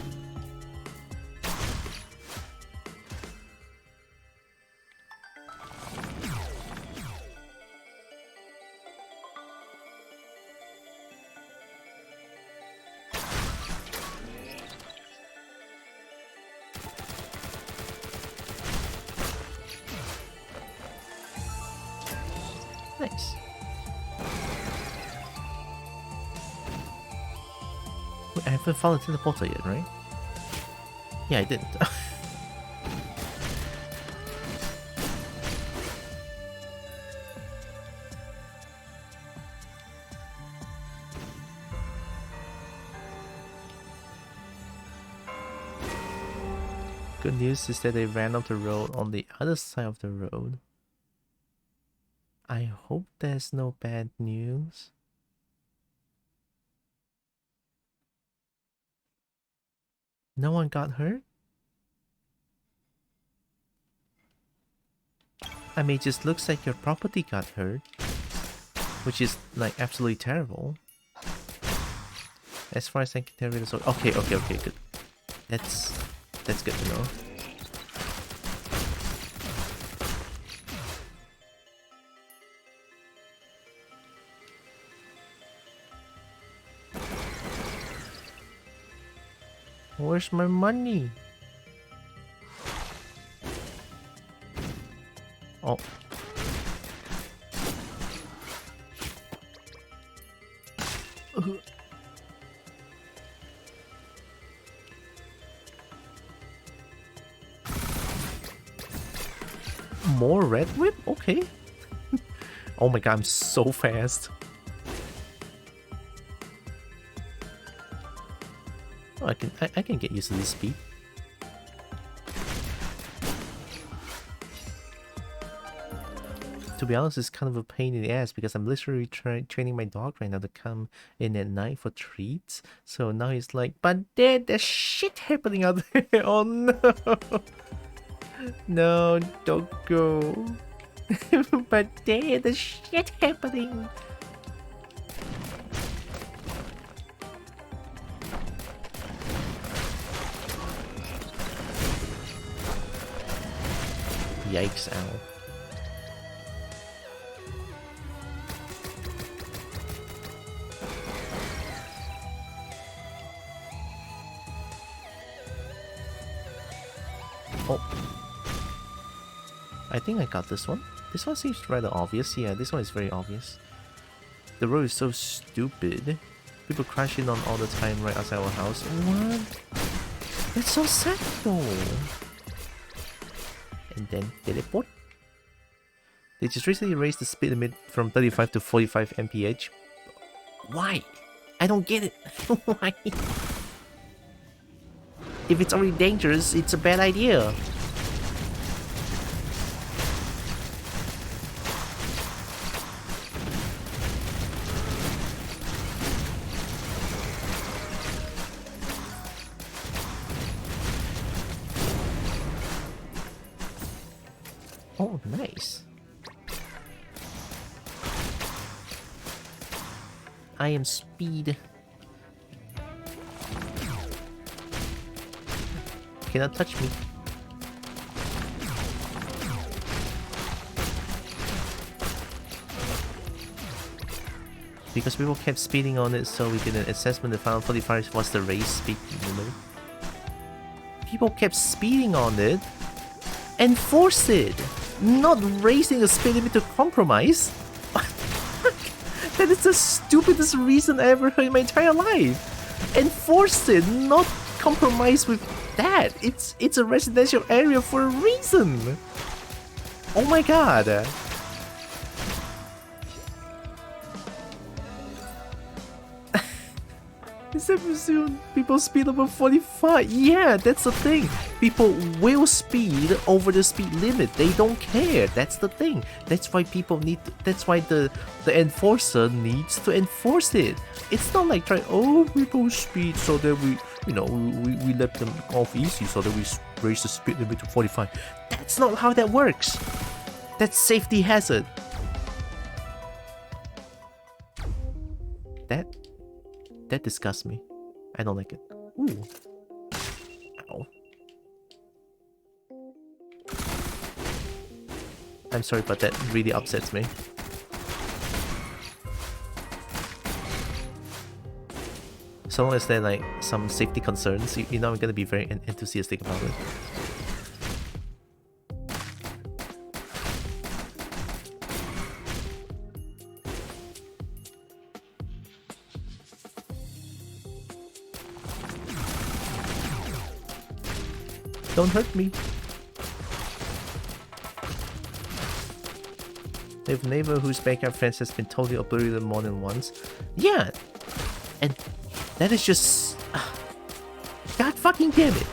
Nice. Wait, I haven't fallen to the portal yet, right? Yeah, I didn't. Good news is that they ran up the road on the other side of the road. I hope there's no bad news. No one got hurt? I mean, it just looks like your property got hurt. Which is, like, absolutely terrible. As far as I can tell, really, so okay, good. That's good to know. Where's my money? Oh. More red whip? Okay. Oh my god, I'm so fast. Oh, I can get used to this speed. To be honest, it's kind of a pain in the ass because I'm literally training my dog right now to come in at night for treats. So now he's like, but there's shit happening out there. Oh no. No, don't go. But there's shit happening. Yikes, ow. Oh. I think I got this one. This one seems rather obvious. Yeah, this one is very obvious. The road is so stupid. People crash in on all the time right outside our house. What? That's so sad though. And then teleport. They just recently raised the speed limit from 35 to 45 mph. Why? I don't get it. Why? If it's already dangerous, it's a bad idea. Oh, nice. I am speed. Cannot touch me. Because people kept speeding on it, so we did an assessment. The final 45 was the race speed limit. People kept speeding on it. Enforce it! Not raising the speed limit to compromise. That is the stupidest reason I ever heard in my entire life. Enforce it, not compromise with that. It's a residential area for a reason. Oh my god. People speed over 45. Yeah, that's the thing. People will speed over the speed limit. They don't care. That's the thing. That's why people need to, that's why the enforcer needs to enforce it. It's not like trying, oh, people speed so that we let them off easy so that we raise the speed limit to 45. That's not how that works. That's safety hazard. That disgusts me. I don't like it. Ooh. Ow. I'm sorry, but that really upsets me. So long as there are like some safety concerns, you know I'm gonna be very enthusiastic about it. Don't hurt me. If neighbor whose backyard fence has been totally obliterated more than once. Yeah! And that is just... God fucking damn it!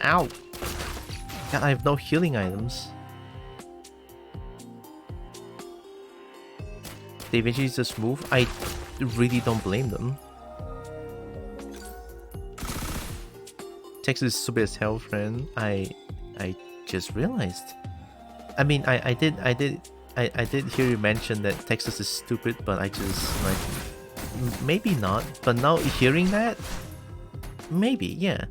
Ow! God, I have no healing items. They eventually just move. I really don't blame them. Texas is stupid as hell, friend. I just realized. I mean, I did hear you mention that Texas is stupid, but I just like maybe not. But now hearing that, maybe yeah.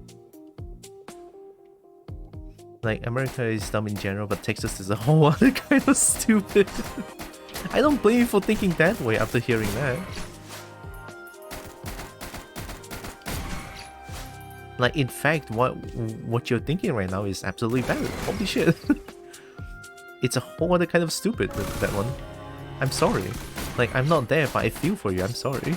Like, America is dumb in general, but Texas is a whole other kind of stupid. I don't blame you for thinking that way after hearing that. Like, in fact, what you're thinking right now is absolutely valid. Holy shit. It's a whole other kind of stupid, that one. I'm sorry. Like, I'm not there, but I feel for you. I'm sorry.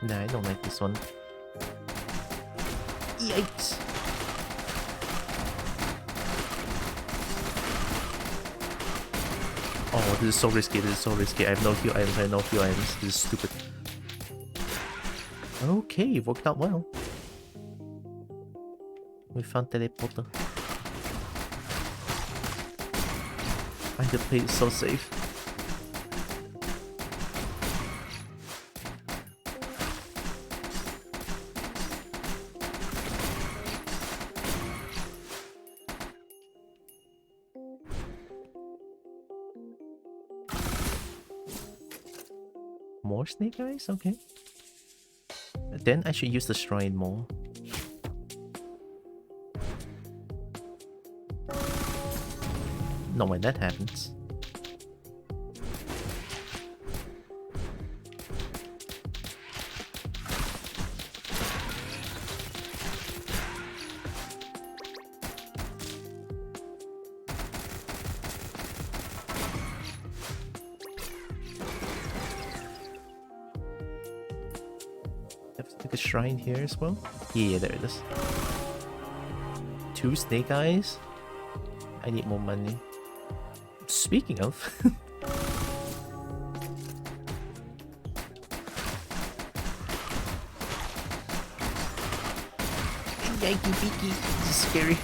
Nah, I don't like this one. Yikes! Oh, this is so risky, this is so risky. I have no heal items, I have no heal items. This is stupid. Okay, worked out well. We found teleporter. And the play is so safe. More snake eyes? Okay. Then I should use the shrine more. Not when that happens. to the shrine here as well? Yeah, there it is. 2 snake eyes? I need more money. Speaking of... Yikey beaky, this is scary.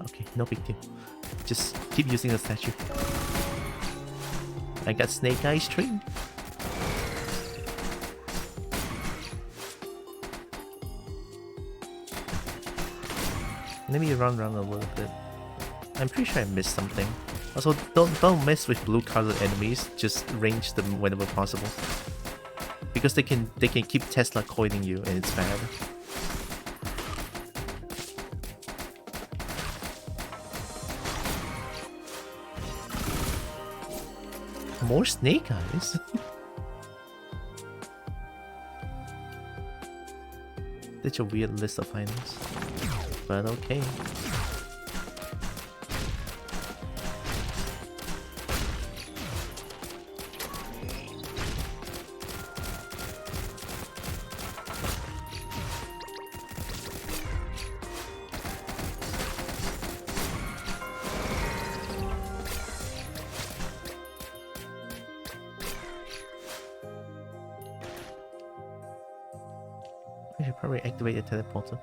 Okay, no big deal. Just keep using the statue. I got snake eyes trained. Let me run around a little bit. I'm pretty sure I missed something. Also, don't mess with blue colored enemies. Just range them whenever possible, because they can keep Tesla coining you, and it's bad. More snake eyes. Such a weird list of items. But okay. I should probably activate the teleporter.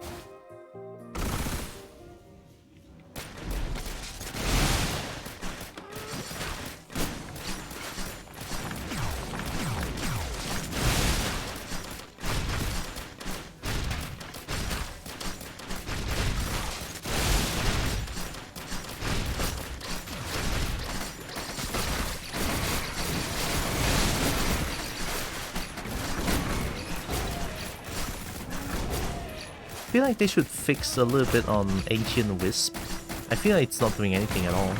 I feel like they should fix a little bit on Ancient Wisp. I feel like it's not doing anything at all.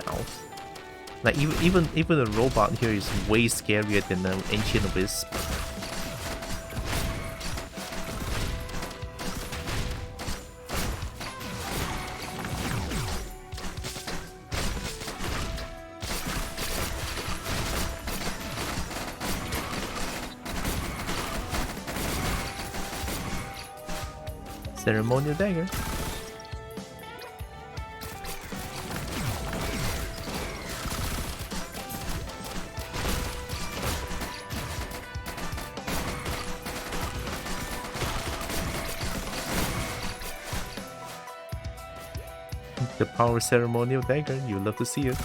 Ow. Like even the robot here is way scarier than the Ancient Wisp. Ceremonial dagger. The power ceremonial dagger, you love to see it.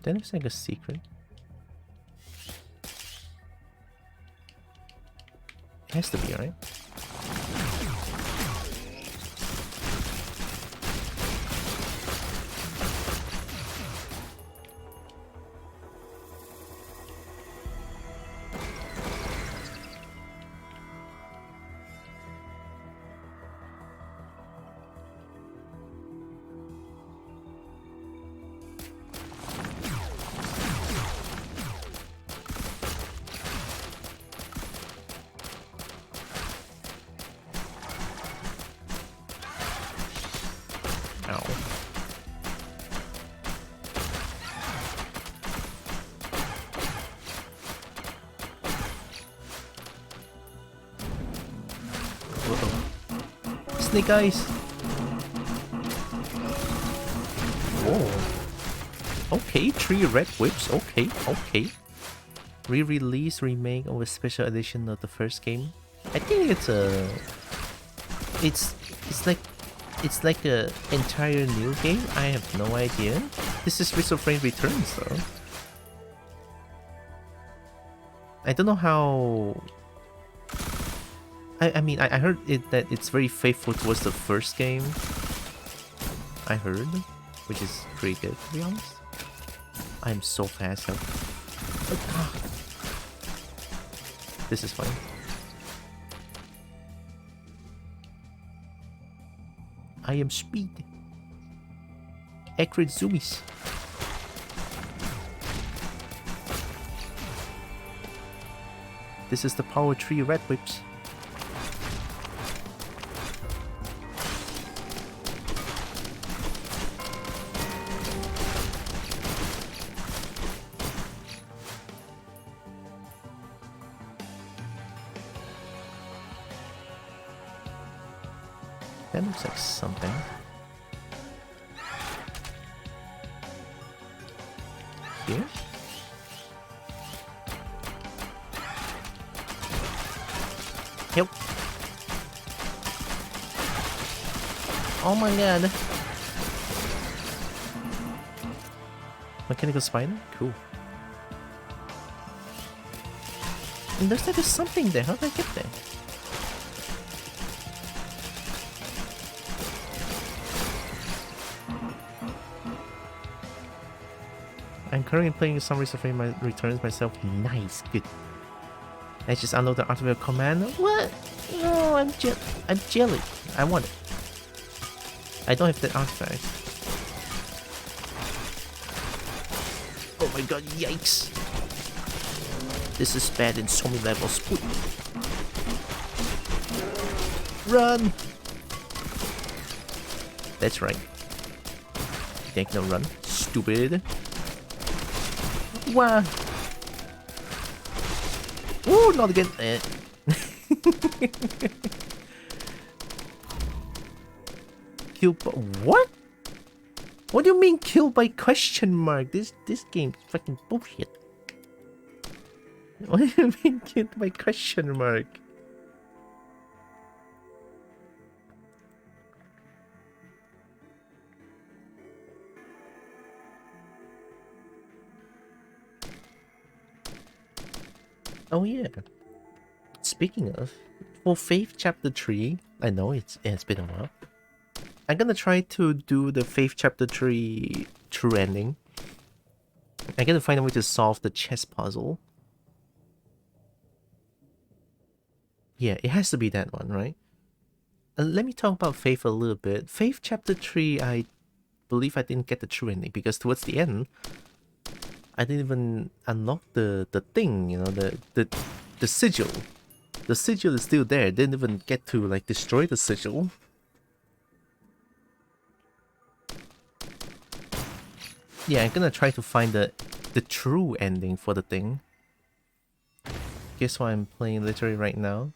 That looks like a secret. It has to be, right? Snake eyes. Whoa. Okay, 3 red whips. Okay, okay. Re-release, remake, or a special edition of the first game. I think it's a. It's like a entire new game. I have no idea. This is Frame Returns though. I don't know I mean, I heard that it's very faithful towards the first game. I heard, which is pretty good, to be honest. I'm so fast. This is fine. I am speed. Acrid zoomies. This is the power tree red whips. That looks like something. Here? Help! Oh my god! Mechanical spider? Cool. And there's like something there. How did I get there? I'm currently playing Summary Suffering my returns myself. Nice, good. I just unload the artificial command. What? No, I'm jelly. I want it. I don't have that artifact. Oh my god, yikes. This is bad in so many levels. Run! That's right. Take no run. Stupid. Wow. Ooh, not again. Kill by what? What do you mean kill by question mark? This game's fucking bullshit. What do you mean kill by question mark? Oh yeah. Speaking of, for Faith Chapter 3, I know it's been a while. I'm gonna try to do the Faith Chapter 3 true ending. I'm gonna find a way to solve the chess puzzle. Yeah, it has to be that one, right? Let me talk about Faith a little bit. Faith Chapter 3, I believe I didn't get the true ending because towards the end, I didn't even unlock the thing, you know, the sigil. The sigil is still there. Didn't even get to like destroy the sigil. Yeah, I'm gonna try to find the true ending for the thing. Guess what I'm playing literally right now?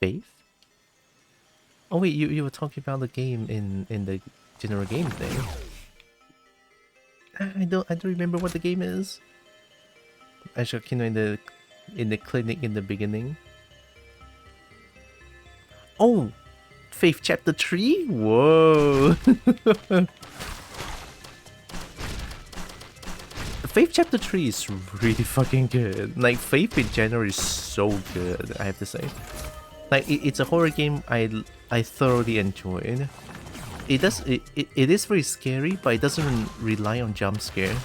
Faith? Oh wait, you were talking about the game in the general game thing. I don't remember what the game is. I shall in the clinic in the beginning. Oh, Faith Chapter 3? Whoa. Faith Chapter 3 is really fucking good. Like Faith in general is so good, I have to say. Like it's a horror game I thoroughly enjoyed. It is very scary, but it doesn't rely on jump scare.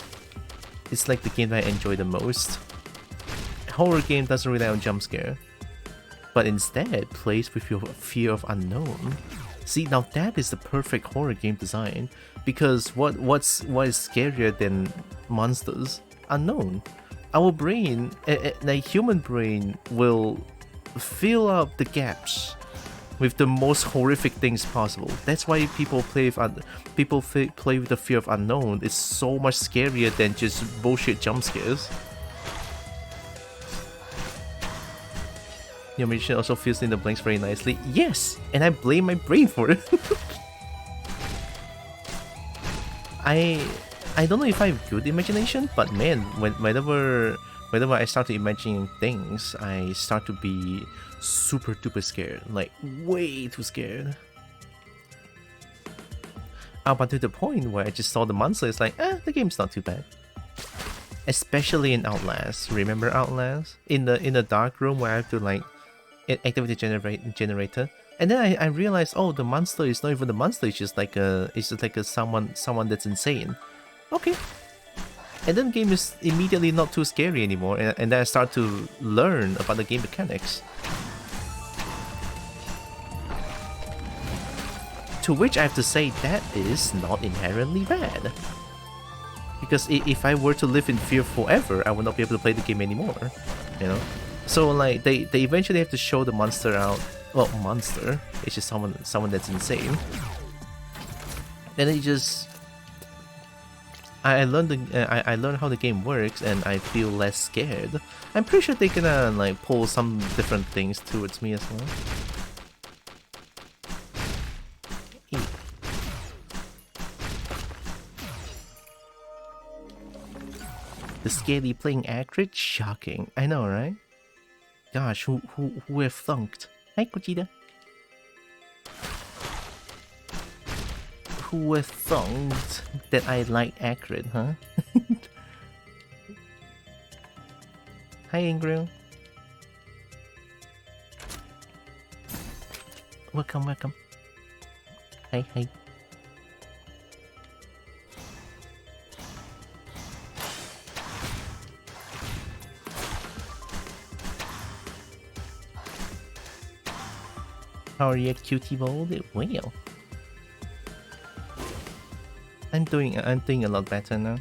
It's like the game that I enjoy the most. Horror game doesn't rely on jump scare, but instead plays with your fear of unknown. See, now that is the perfect horror game design, because what is scarier than monsters? Unknown. Our brain, like human brain, will fill up the gaps with the most horrific things possible. That's why people play with the fear of unknown. It's so much scarier than just bullshit jump scares. Your magician also fills in the blanks very nicely. Yes, and I blame my brain for it. I don't know if I have good imagination, but man, whenever I start to imagining things, I start to be super duper scared, like way too scared. Up until the point where I just saw the monster, it's like, the game's not too bad. Especially in Outlast. Remember Outlast? In the dark room where I have to like activity generator, and then I realized, oh, the monster is not even the monster. It's just like a someone that's insane. Okay. And then the game is immediately not too scary anymore, and then I start to learn about the game mechanics. To which I have to say that is not inherently bad. Because if I were to live in fear forever, I would not be able to play the game anymore, you know? So like, they eventually have to show the monster out. Well, monster, it's just someone that's insane. And it just... I learned I learned how the game works, and I feel less scared. I'm pretty sure they're gonna like pull some different things towards me as well. The scaly playing Acrid? Shocking. I know, right? Gosh, who would have thunked? Hi, Gogeta. Who would have thunked that I like Acrid, huh? Hi, Ingrid. Welcome, welcome. Hi, hi. How are you, cutie bold? Well, I'm doing a lot better now.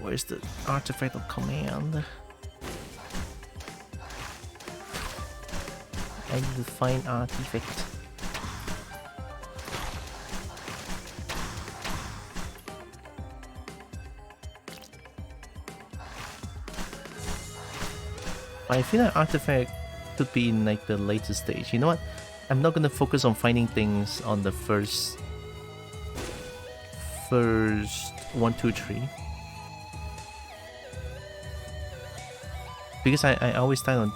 Where's the artifact of command? I need to find artifact. I feel like artifact could be in like the later stage. You know what? I'm not gonna focus on finding things on the first 1, 2, 3. Because I always start on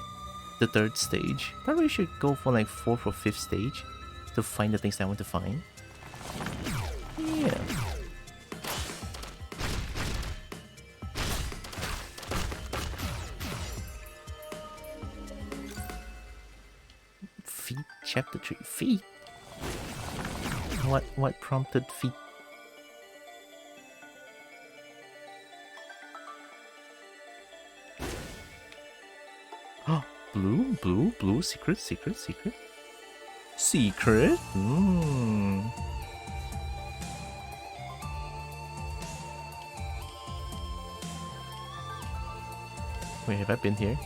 the 3rd stage. Probably should go for like 4th or 5th stage to find the things that I want to find. Yeah. Feet, chapter 3. Feet? What prompted feet? Oh, blue, secret. Secret? Wait, have I been here?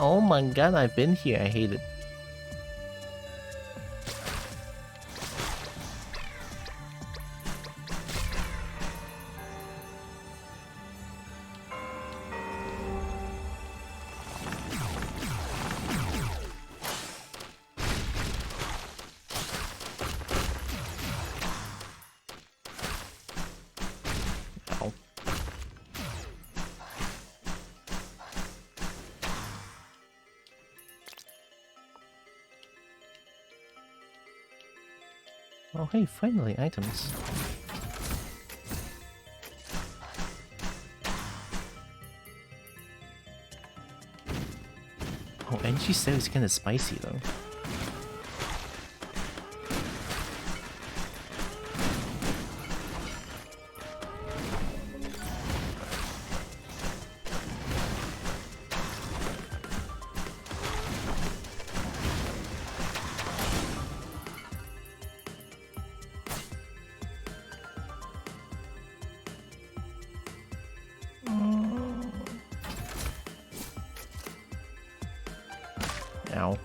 Oh my god, I've been here. I hate it. Ow. Oh hey, finally, items. Oh, and she said it's kinda spicy though. Ow.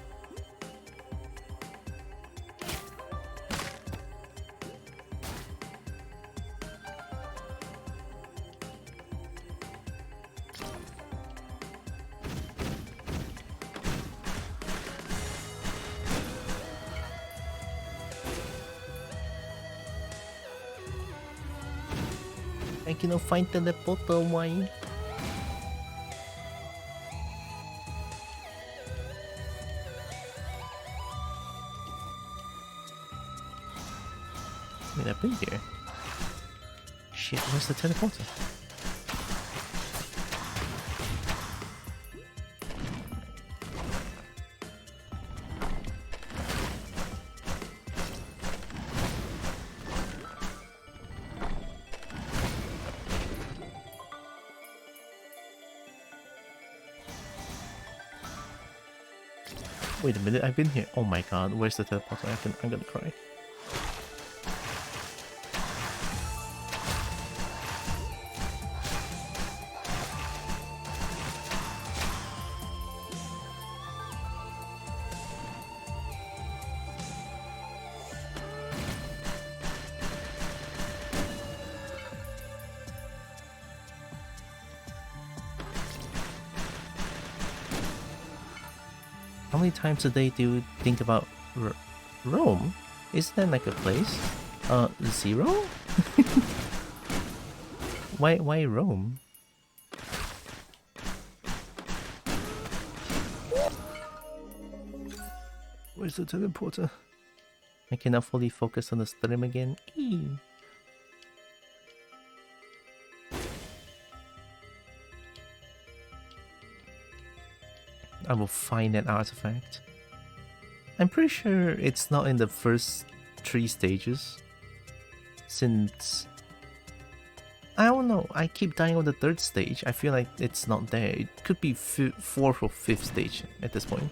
I cannot find the teleporter, why? I mean, I've been here. Shit, where's the teleporter? Wait a minute, I've been here. Oh my god, where's the teleporter? I'm gonna cry. How many times a day do you think about Rome? Isn't that like a place? 0? Why Rome? Where's the teleporter? I cannot fully focus on the stream again. Eee. I will find that artifact. I'm pretty sure it's not in the first 3 stages. Since... I don't know, I keep dying on the 3rd stage. I feel like it's not there. It could be 4th or 5th stage at this point.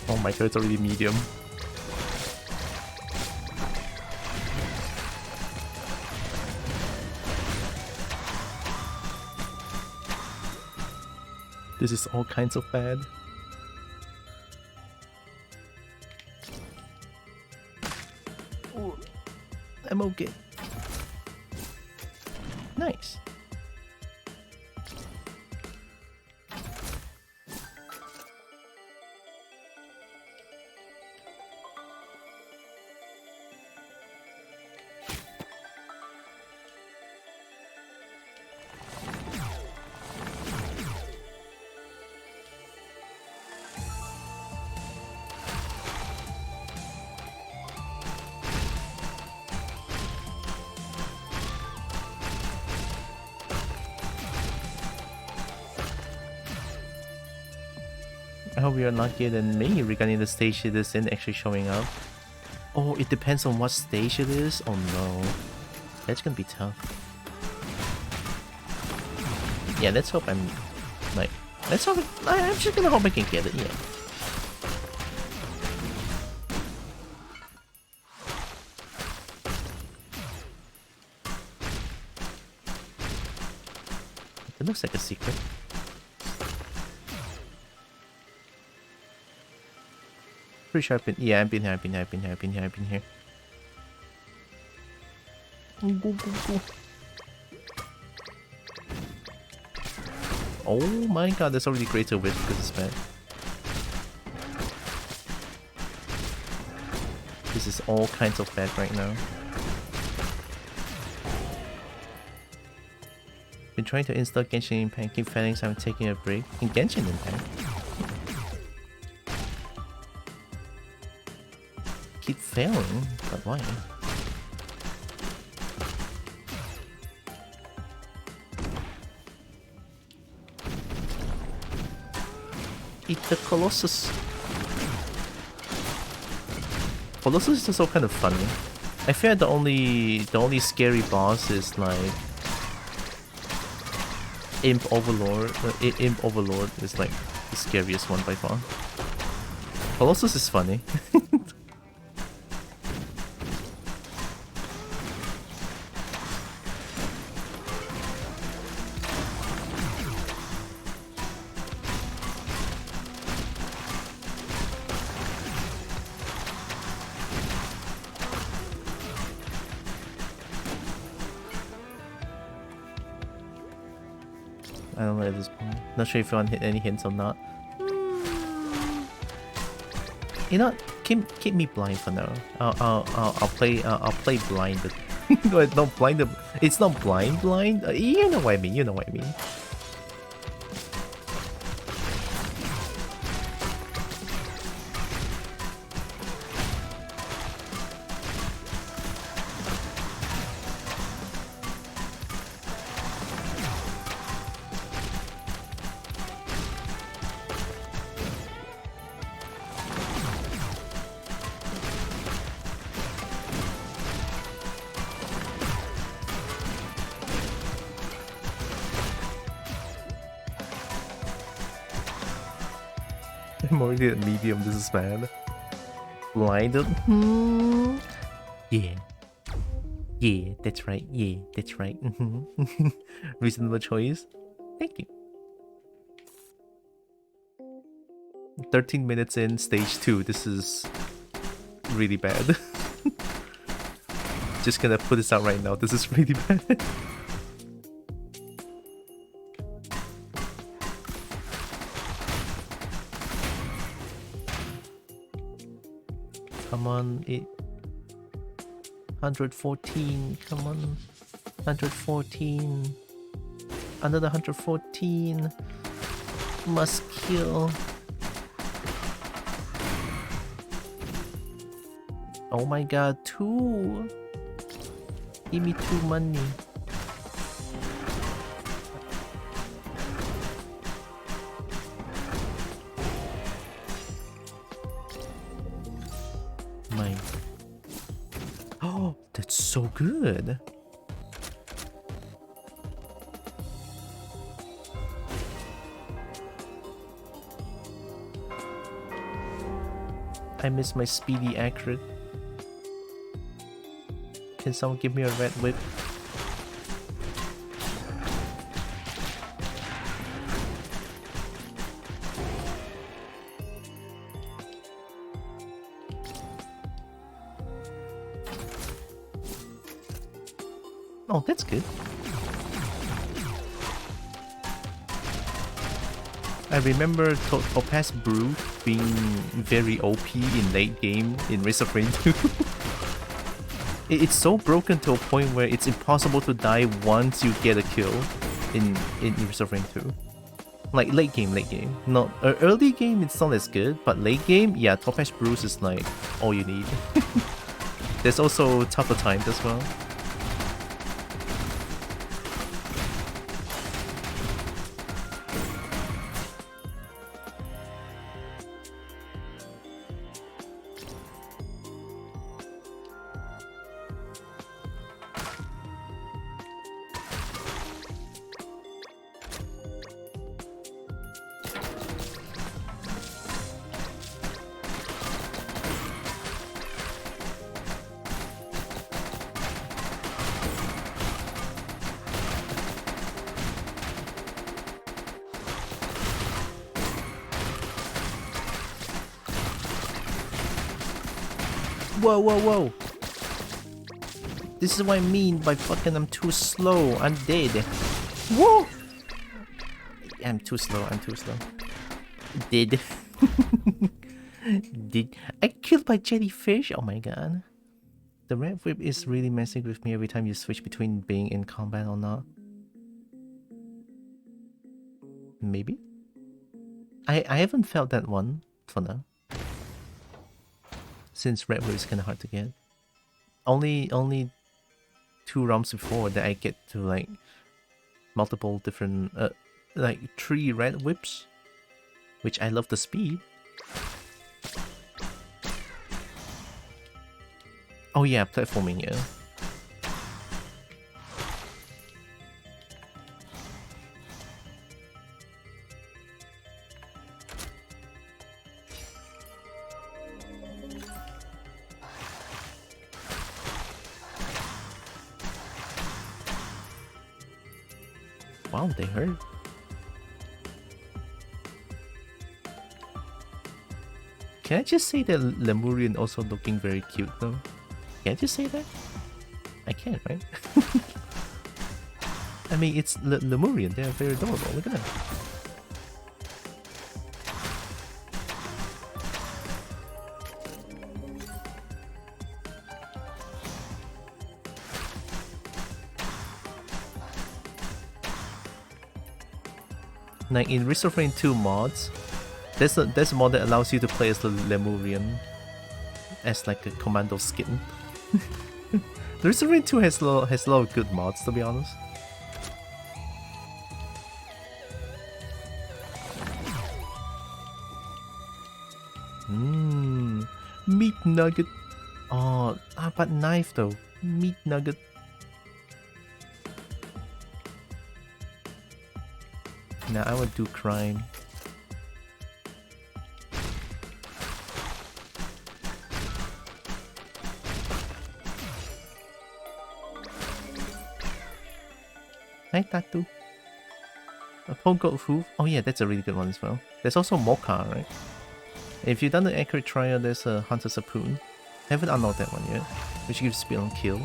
Oh my god, it's already medium. This is all kinds of bad. Ooh, I'm okay. Nice. I hope you're luckier than me regarding the stage it is in actually showing up. Oh, it depends on what stage it is? Oh no. That's gonna be tough. Yeah, let's hope I'm... like... let's hope... I'm just gonna hope I can get it, yeah. It looks like a secret. Pretty sure I've been... yeah, I've been here. Oh my god, there's already greater width because it's bad. This is all kinds of bad right now. Been trying to install Genshin Impact, keep failing, so I'm taking a break. In Genshin Impact? Keep failing? But why? Eat the Colossus. Colossus is also kind of funny. I fear the only scary boss is like Imp Overlord. Imp Overlord is like the scariest one by far. Colossus is funny. I don't know at this point. Not sure if you want to hit any hints or not. You know, keep me blind for now. I'll play blinded. No, it's not blinded. It's not blind. You know what I mean. You know what I mean. I'm already at medium, this is bad. Blinded? Yeah. Yeah, that's right. Yeah, that's right. Reasonable choice. Thank you. 13 minutes in, stage 2. This is really bad. Just gonna put this out right now. This is really bad. Come on, 114, come on, 114, another 114, must kill. Oh my god, 2, give me 2 money. Oh, that's so good. I miss my speedy Acrid. Can someone give me a red whip? Oh, that's good. I remember Topaz Brew being very OP in late game in Race of Rain 2. It's so broken to a point where it's impossible to die once you get a kill in Race of Rain 2. Like late game. Not early game, it's not as good, but late game, yeah, Topaz Brews is like all you need. There's also tougher times as well. Whoa. This is what I mean by fucking I'm too slow. I'm dead. Whoa! I'm too slow. Dead. Dead. I killed by jellyfish? Oh my god. The red whip is really messing with me every time you switch between being in combat or not. Maybe? I haven't felt that one for now. Since red whip is kinda hard to get. Only 2 rounds before that I get to like multiple different like 3 red whips, which I love the speed. Oh yeah, platforming, yeah. Wow, they hurt. Can I just say that Lemurian also looking very cute though? Can I just say that? I can, right? I mean, it's Lemurian, they're very adorable, look at them. Like in Resurfing 2 mods, there's a mod that allows you to play as the Lemurian as like a commando skin. The Resurfing 2 has a lot of good mods, to be honest. Meat nugget. Oh, but knife though. Meat nugget. Nah, I would do crime. Hi, Tatu. A Pogo Hoof. Oh yeah, that's a really good one as well. There's also Mocha, right? If you've done the Acrid trial, there's a Hunter's Harpoon. Haven't unlocked that one yet, which gives speed on kill.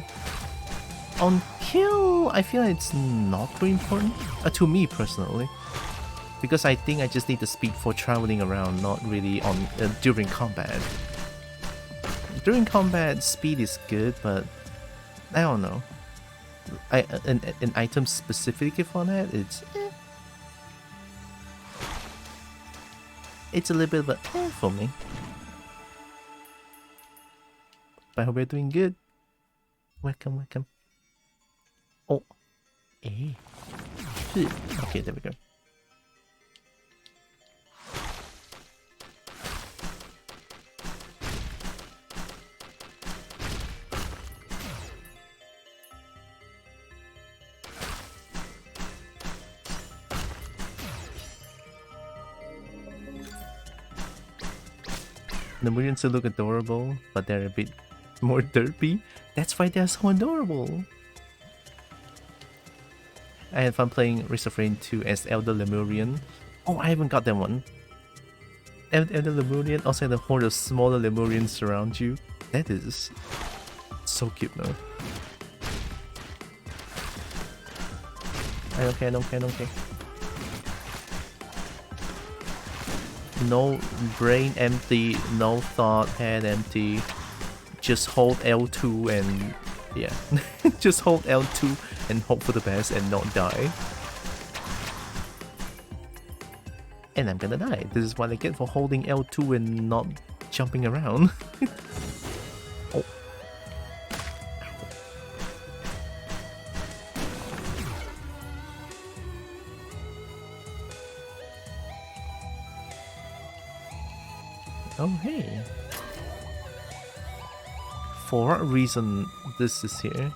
On kill, I feel like it's not very important, to me personally, because I think I just need the speed for traveling around, not really on during combat. During combat, speed is good, but I don't know. An item specifically for that, it's a little bit of a for me. But I hope you're doing good. Welcome, welcome. Oh, eh. Okay, there we go. The Murians still look adorable, but they're a bit more derpy. That's why they're so adorable. I had fun playing Risk of Rain 2 as Elder Lemurian. Oh, I haven't got that one. Elder Lemurian also had a horde of smaller Lemurians around you. That is so cute now. I don't care, I don't care, I don't care. No brain empty, no thought, head empty. Just hold L2 and yeah. Just hold L2 and hope for the best and not die. And I'm gonna die. This is what I get for holding L2 and not jumping around. Oh. Oh, hey. For what reason this is here?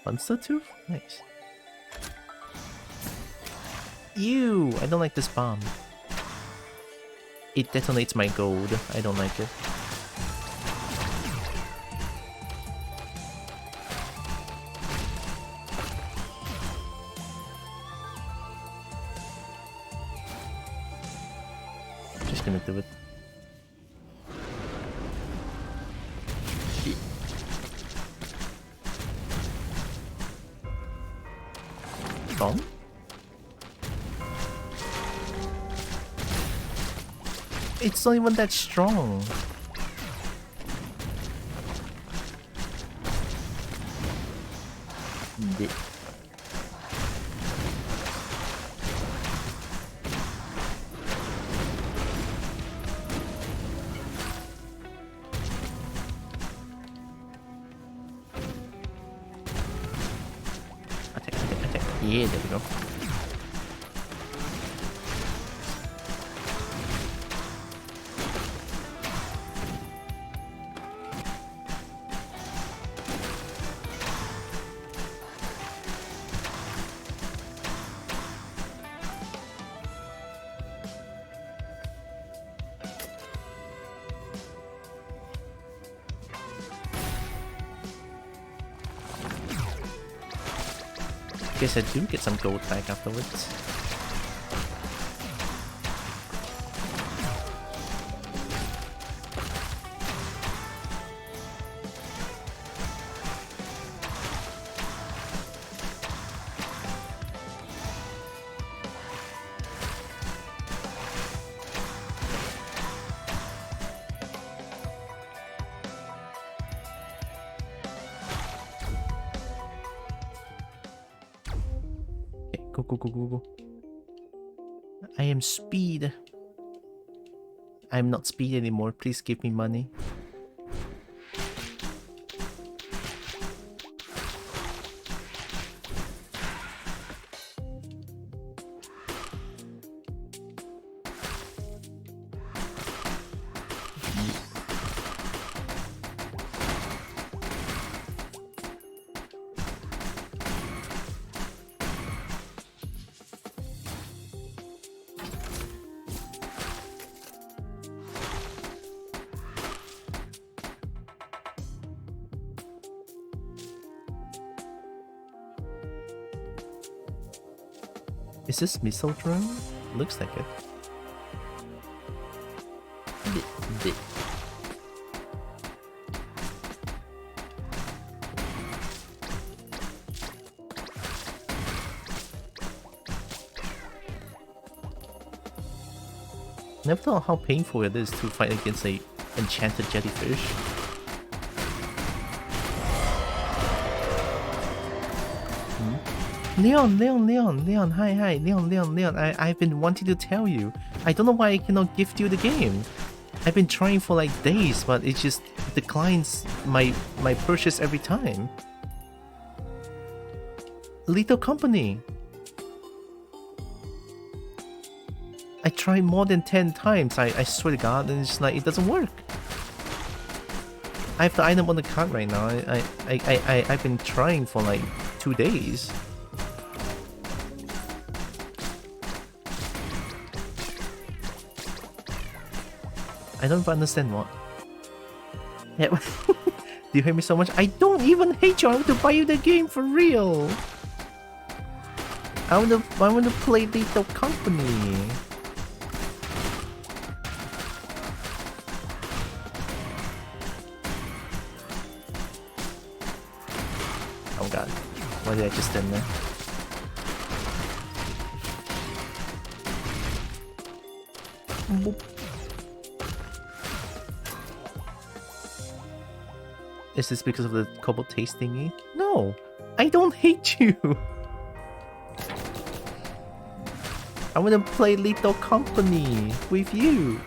Monster tooth? Nice. Ew, I don't like this bomb. It detonates my gold. I don't like it. Just gonna do it. Bomb? It's not even that strong. Attack, attack, attack. Yeah, there we go. Guess I do get some gold back afterwards. Go, go, go, go, go. I am speed. I'm not speed anymore. Please give me money. Is this missile drone? Looks like it. Never thought how painful it is to fight against a enchanted jellyfish. Leon, hi, Leon, I've been wanting to tell you. I don't know why I cannot gift you the game. I've been trying for like days, but it just declines my purchase every time. Little company. I tried more than 10 times, I swear to God, and it's like, it doesn't work. I have the item on the cart right now. I've been trying for like 2 days. I don't understand what. Yeah. Do you hate me so much? I don't even hate you. I want to buy you the game for real. I want to play Little Company. Oh god, why did I just stand there? Boop. Is this because of the cobalt taste thingy? No! I don't hate you! I wanna play Little Company with you!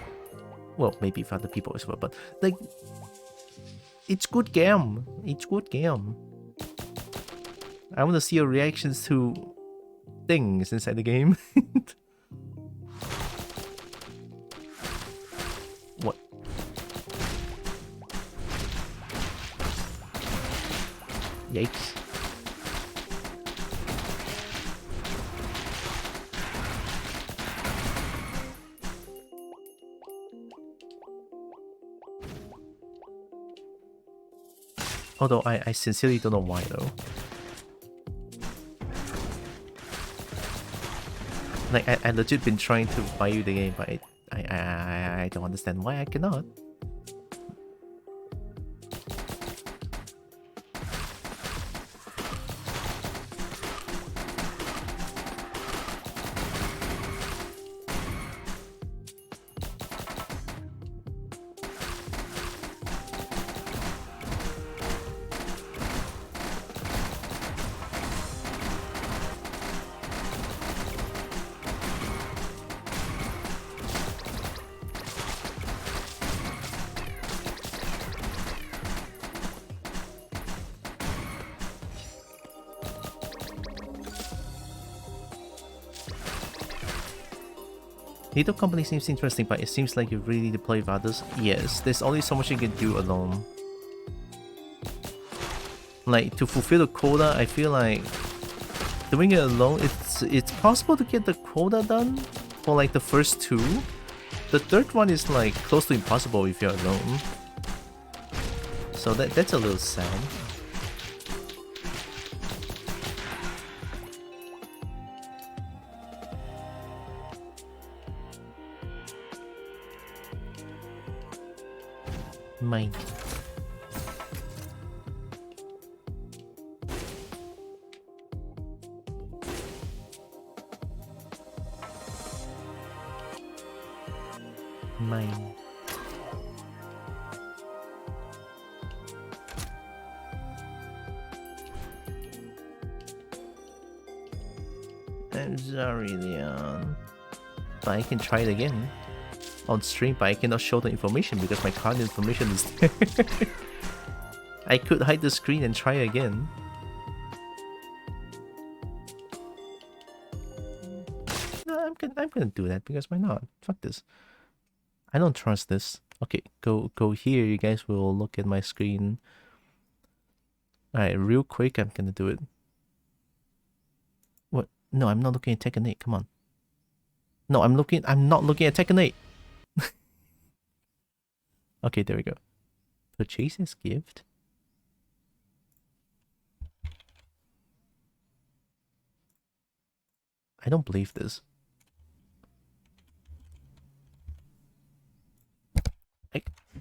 Well, maybe with other people as well, but like... It's good game! It's good game. I wanna see your reactions to... things inside the game. What? Yikes. Although I sincerely don't know why though. Like I legit been trying to buy you the game, but I don't understand why I cannot. Little Company seems interesting, but it seems like you really need to play with others. Yes, there's only so much you can do alone. Like, to fulfill the quota, I feel like doing it alone, it's possible to get the quota done for like the first 2. The third one is like close to impossible if you're alone. So that's a little sad. Mine. Mine. I'm sorry, Leon. But I can try it again on stream, but I cannot show the information because my card information is there. I could hide the screen and try again. No, I'm gonna do that because why not? Fuck this. I don't trust this. Okay, go here. You guys will look at my screen. Alright, real quick, I'm gonna do it. What? No, I'm not looking at Tekken 8. Come on. No, I'm not looking at Tekken 8. Okay, there we go. Purchase as gift. I don't believe this.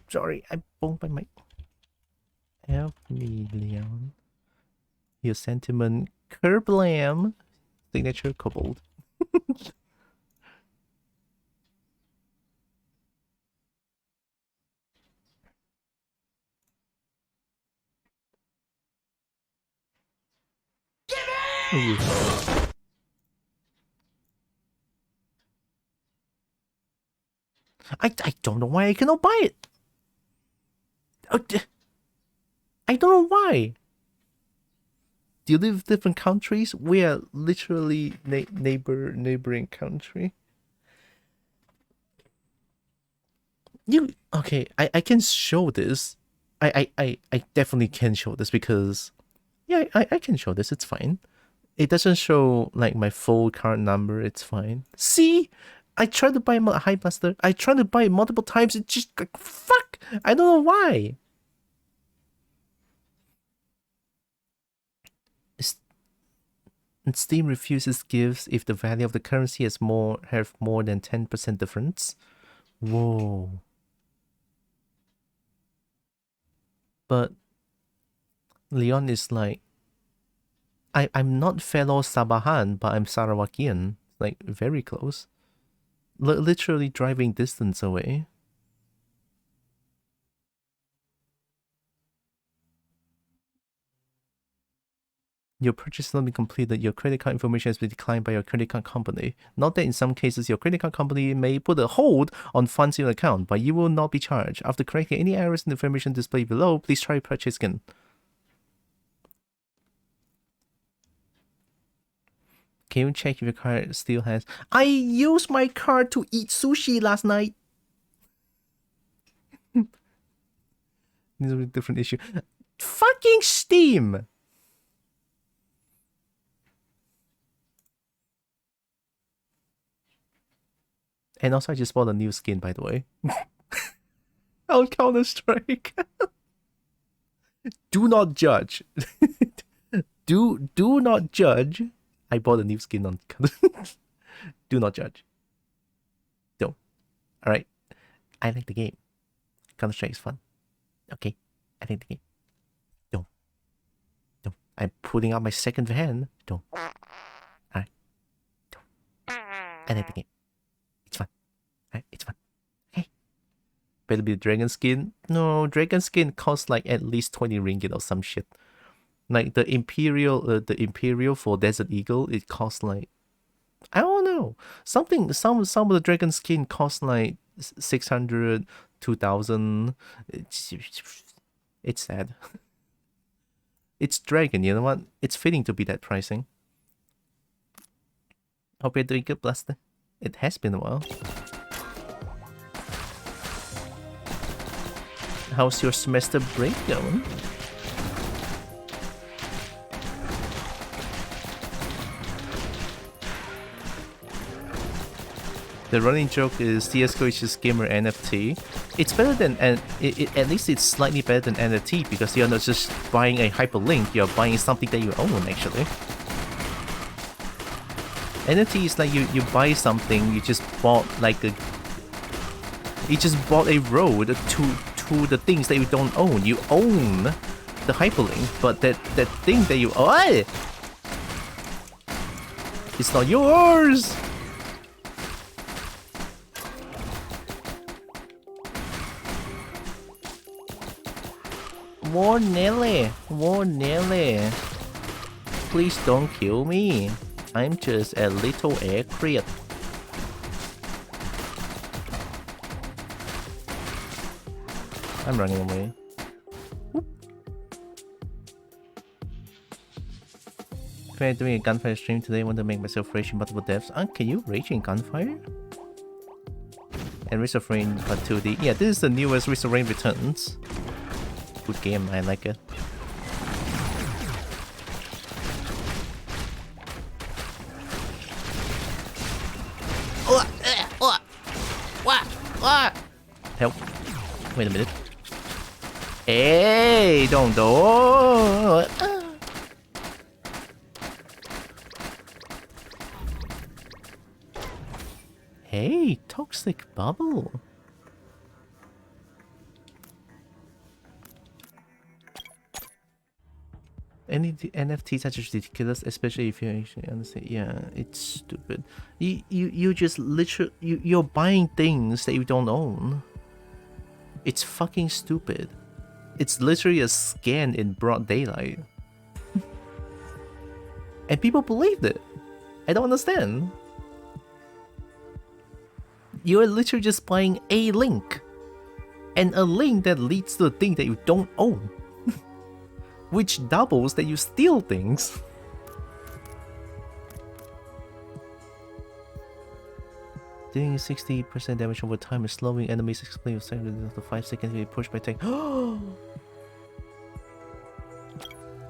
Sorry, I bumped my mic. Help me, Leon. Your sentiment, Kerblam. Signature Kobold. I don't know why I cannot buy it. I don't know why. Do you live in different countries? We are literally neighboring country. Okay? I can show this. I definitely can show this because yeah, I can show this. It's fine. It doesn't show like my full card number. It's fine. See, I tried to buy High Master. I tried to buy it multiple times. It just like fuck. I don't know why. And Steam refuses gifts if the value of the currency have more than 10% difference. Whoa. But Leon is like, I'm not fellow Sabahan, but I'm Sarawakian. Like very close. Literally driving distance away. Your purchase has not been completed. Your credit card information has been declined by your credit card company. Note that in some cases, your credit card company may put a hold on funds in your account, but you will not be charged. After correcting any errors in the information displayed below, please try purchase again. Can you check if your card still has... I used my card to eat sushi last night! This is a different issue. Fucking Steam! And also I just bought a new skin, by the way. On Counter-Strike. Do not judge. Do not judge. I bought a new skin on Do not judge. Don't. Alright. I like the game. Counter-Strike is fun. Okay. I like the game. Don't. I'm putting out my second hand. Don't. Alright. Don't. I like the game. It's fun. Alright, it's fun. Hey. Better be the dragon skin. No, dragon skin costs like at least 20 ringgit or some shit. Like the Imperial for Desert Eagle, it costs like, I don't know. Some of the dragon skin cost like 600, 2000. It's sad. It's dragon, you know what? It's fitting to be that pricing. Hope you're doing good, Blaster. It has been a while. How's your semester break going? The running joke is CSGO is just gamer NFT. It's better than, at least it's slightly better than NFT because you're not just buying a hyperlink, you're buying something that you own actually. NFT is like you buy something, you just bought like a road to the things that you don't own. You own the hyperlink, but that thing that you own, it's not yours. War Nelly. Please don't kill me. I'm just a little Acrid. I'm running away. I'm doing a gunfire stream today. I want to make myself rage in multiple deaths. Can you rage in gunfire? And Risk of Rain but 2D. Yeah, this is the newest Risk of Rain Returns. Good game, I like it. Help. Wait a minute. Hey, don't do. Hey, toxic bubble. Any NFTs are just ridiculous, especially if you actually understand. Yeah, it's stupid. You just literally you're buying things that you don't own. It's fucking stupid. It's literally a scam in broad daylight. And people believed it. I don't understand. You're literally just buying a link. And a link that leads to a thing that you don't own. Which doubles that you steal things. Doing 60% damage over time is slowing enemies explosive seconds after 5 seconds to be pushed by tank.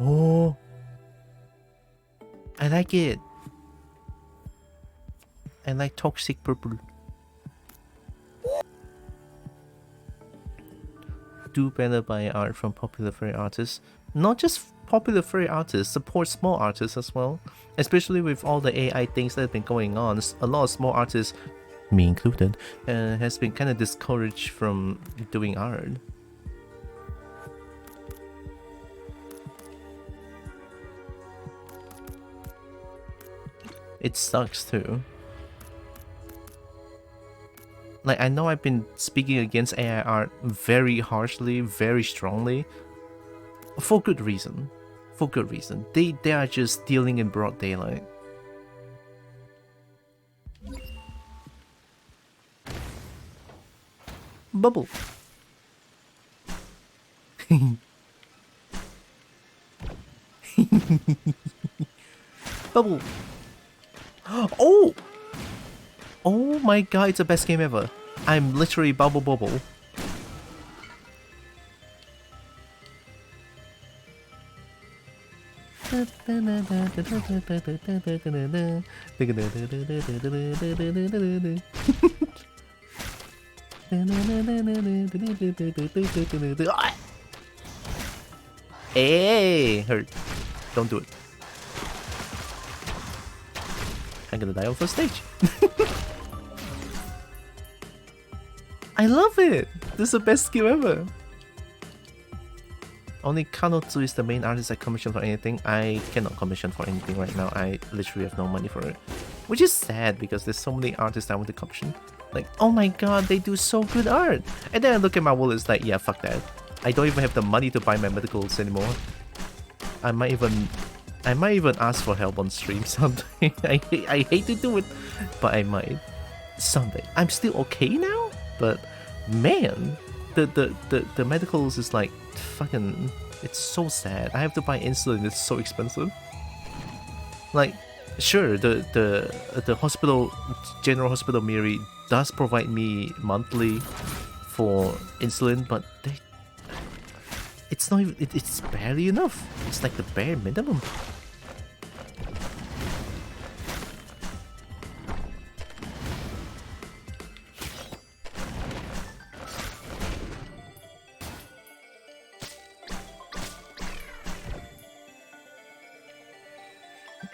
Oh, I like it. I like toxic purple. Do better by art from popular fairy artists. Not just popular fairy artists, support small artists as well. Especially with all the AI things that have been going on, a lot of small artists, me included, has been kind of discouraged from doing art. It sucks too. Like, I know I've been speaking against AI art very harshly, very strongly, for good reason. For good reason. They are just stealing in broad daylight. Bubble. Bubble. Oh! Oh my god, it's the best game ever. I'm literally bubble bubble. Hey, hurt. Don't do it. I'm gonna die on first stage. I love it! This is the best skill ever. Only Kanotsu is the main artist I commission for anything. I cannot commission for anything right now. I literally have no money for it. Which is sad because there's so many artists I want to commission. Like, oh my god, they do so good art! And then I look at my wallet, it's like, yeah, fuck that. I don't even have the money to buy my medicals anymore. I might even ask for help on stream someday. I hate to do it, but I might. Someday. I'm still okay now, but man, the medicals is like fucking, it's so sad. I have to buy insulin, it's so expensive. Like, sure, the hospital, General Hospital Miri does provide me monthly for insulin, but it's not even, it's barely enough. It's like the bare minimum.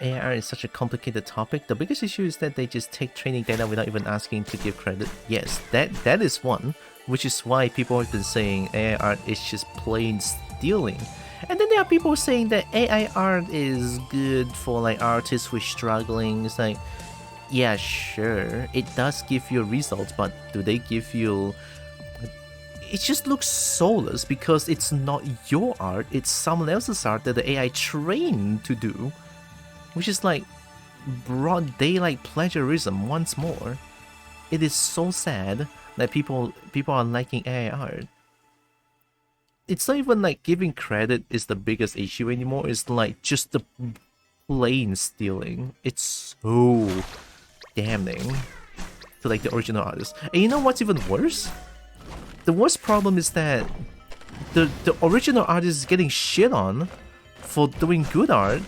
AR is such a complicated topic. The biggest issue is that they just take training data without even asking to give credit. Yes, that is one, which is why people have been saying AI art is just plain stealing. And then there are people saying that AI art is good for like artists who are struggling. It's like, yeah, sure, it does give you results, but do they give you... It just looks soulless because it's not your art, it's someone else's art that the AI trained to do. Which is like, broad daylight plagiarism once more. It is so sad that people are liking AI art. It's not even like giving credit is the biggest issue anymore. It's like just the plain stealing. It's so damning to like the original artist. And you know what's even worse? The worst problem is that the original artist is getting shit on for doing good art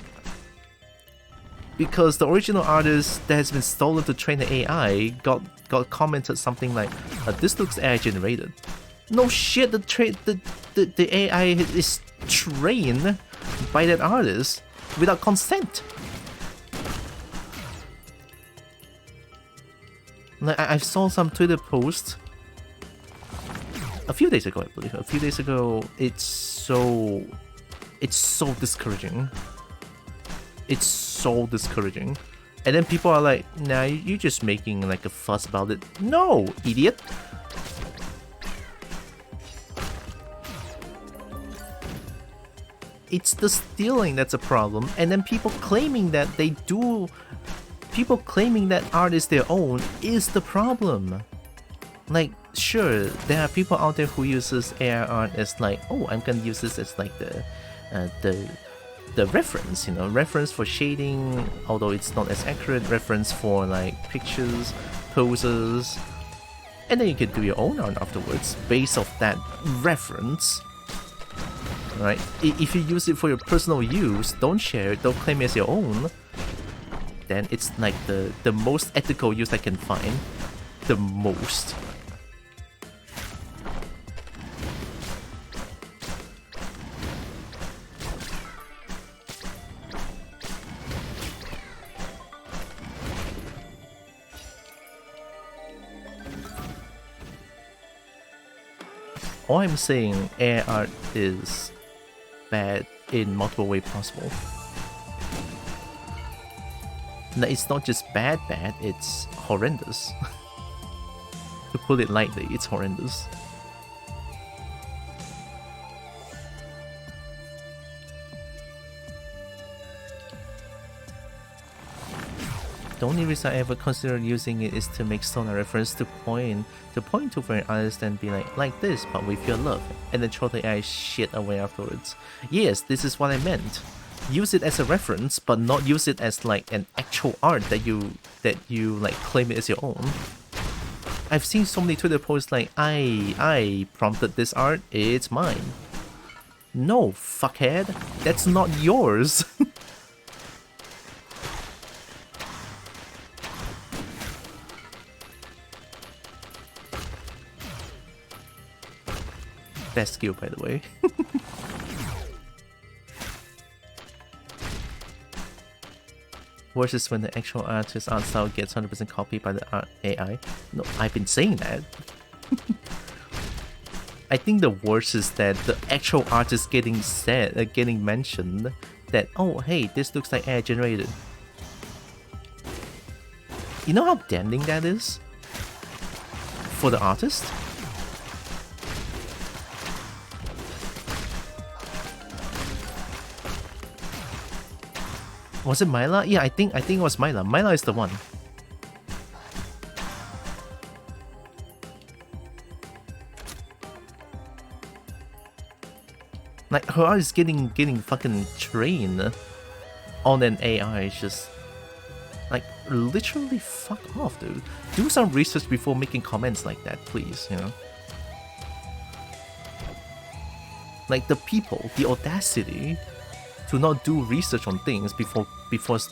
because the original artist that has been stolen to train the AI got commented something like, "This looks AI generated." No shit, the AI is trained by that artist without consent. Like, I saw some Twitter post a few days ago, I believe. A few days ago, it's so discouraging. It's so discouraging. And then people are like, "Nah, you're just making like a fuss about it." No, idiot. It's the stealing that's a problem, and then people claiming that art is their own is the problem. Like, sure, there are people out there who uses AI art as like, "Oh, I'm gonna use this as like the reference, you know, reference for shading, although it's not as accurate, reference for like pictures, poses," and then you can do your own art afterwards based off that reference. Right? If you use it for your personal use, don't share it, don't claim it as your own, then it's like the most ethical use I can find. The most. All I'm saying, AI art is bad in multiple ways possible. It's not just bad, it's horrendous. To put it lightly, it's horrendous. The only reason I ever considered using it is to make Sona reference to point to for an artist and be like this, but with your love, and then throw the AI shit away afterwards. Yes, this is what I meant. Use it as a reference, but not use it as like an actual art that you like claim it as your own. I've seen so many Twitter posts like, I prompted this art, it's mine. No, fuckhead, that's not yours. Best skill, by the way. Worse is when the actual artist's art style gets 100% copied by the AI. No, I've been saying that. I think the worst is that the actual artist getting mentioned that, "Oh, hey, this looks like AI generated." You know how damning that is for the artist? Was it Myla? Yeah, I think it was Myla. Myla is the one. Like, her art is getting fucking trained on an AI. It's just like, literally fuck off, dude. Do some research before making comments like that, please, you know? Like, the audacity to not do research on things before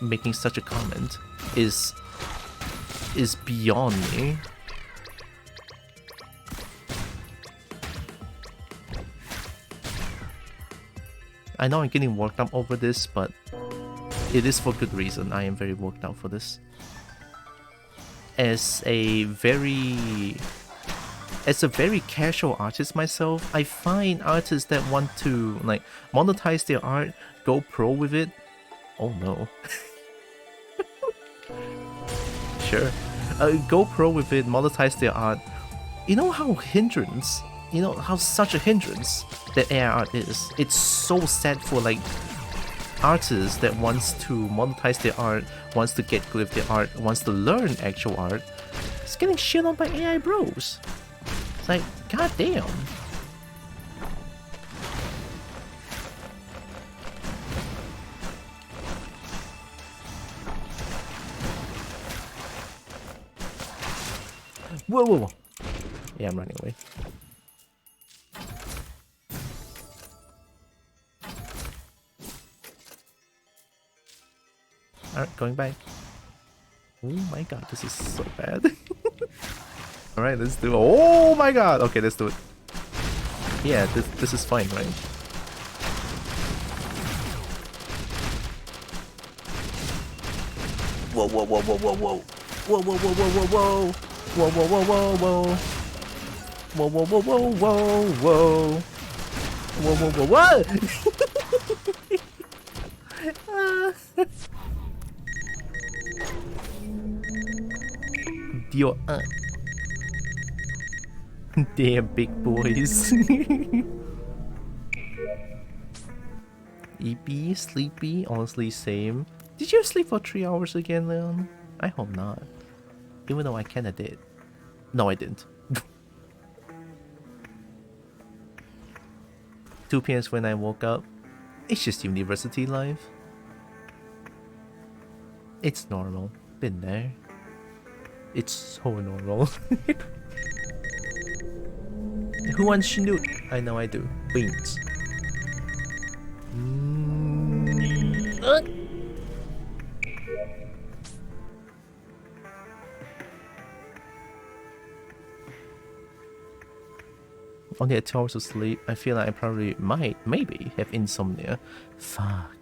making such a comment is beyond me. I know I'm getting worked up over this, but it is for good reason. I am very worked out for this. As a very casual artist myself, I find artists that want to like monetize their art, go pro with it. Oh no. Sure. Go pro with it, monetize their art. You know how such a hindrance that AI art is. It's so sad for like artist that wants to monetize their art, wants to get good with their art, wants to learn actual art, is getting shit on by AI bros. It's like, goddamn. Whoa, whoa, whoa. Yeah, I'm running away. Alright, going back. Oh my god, this is so bad. Alright, let's do it. Oh my god! Okay, let's do it. Yeah, this is fine, right? Whoa, whoa, whoa, whoa, whoa, whoa. Whoa, whoa, whoa, whoa, whoa, whoa. Whoa, whoa, whoa, whoa, whoa. Whoa, whoa, whoa, whoa, whoa, whoa. Whoa, whoa, whoa, what? Dio, Damn big boys. EP, sleepy, honestly same. Did you sleep for 3 hours again, Leon? I hope not. Even though I kinda did. No, I didn't. 2 p.m. is when I woke up. It's just university life. It's normal. Been there. It's so normal. Who wants Chinook? I know I do. Beans. Only 2 hours of sleep. I feel like I probably maybe have insomnia. Fuck.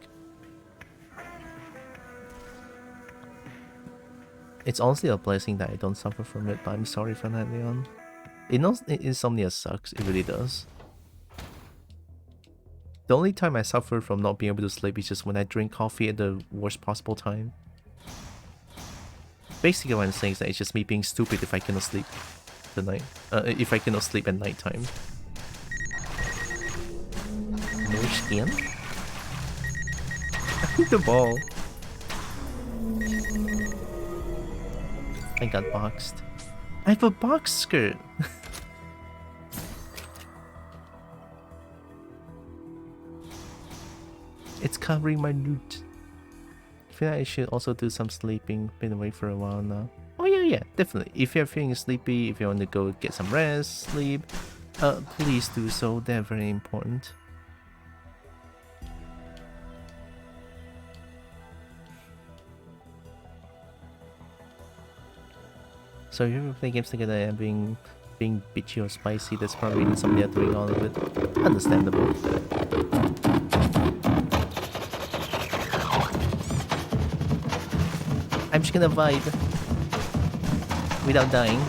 It's honestly a blessing that I don't suffer from it, but I'm sorry for that, Leon. Insomnia sucks, it really does. The only time I suffer from not being able to sleep is just when I drink coffee at the worst possible time. Basically what I'm saying is that it's just me being stupid if I cannot sleep if I cannot sleep at night time. No skin? The ball. I got boxed. I have a box skirt. It's covering my loot. I feel like I should also do some sleeping. Been away for a while now. Oh yeah, definitely. If you're feeling sleepy, if you want to go get some rest, sleep, please do so. They're very important. So if you ever play games together and being bitchy or spicy, that's probably insomnia doing all of it. Understandable. I'm just gonna vibe without dying.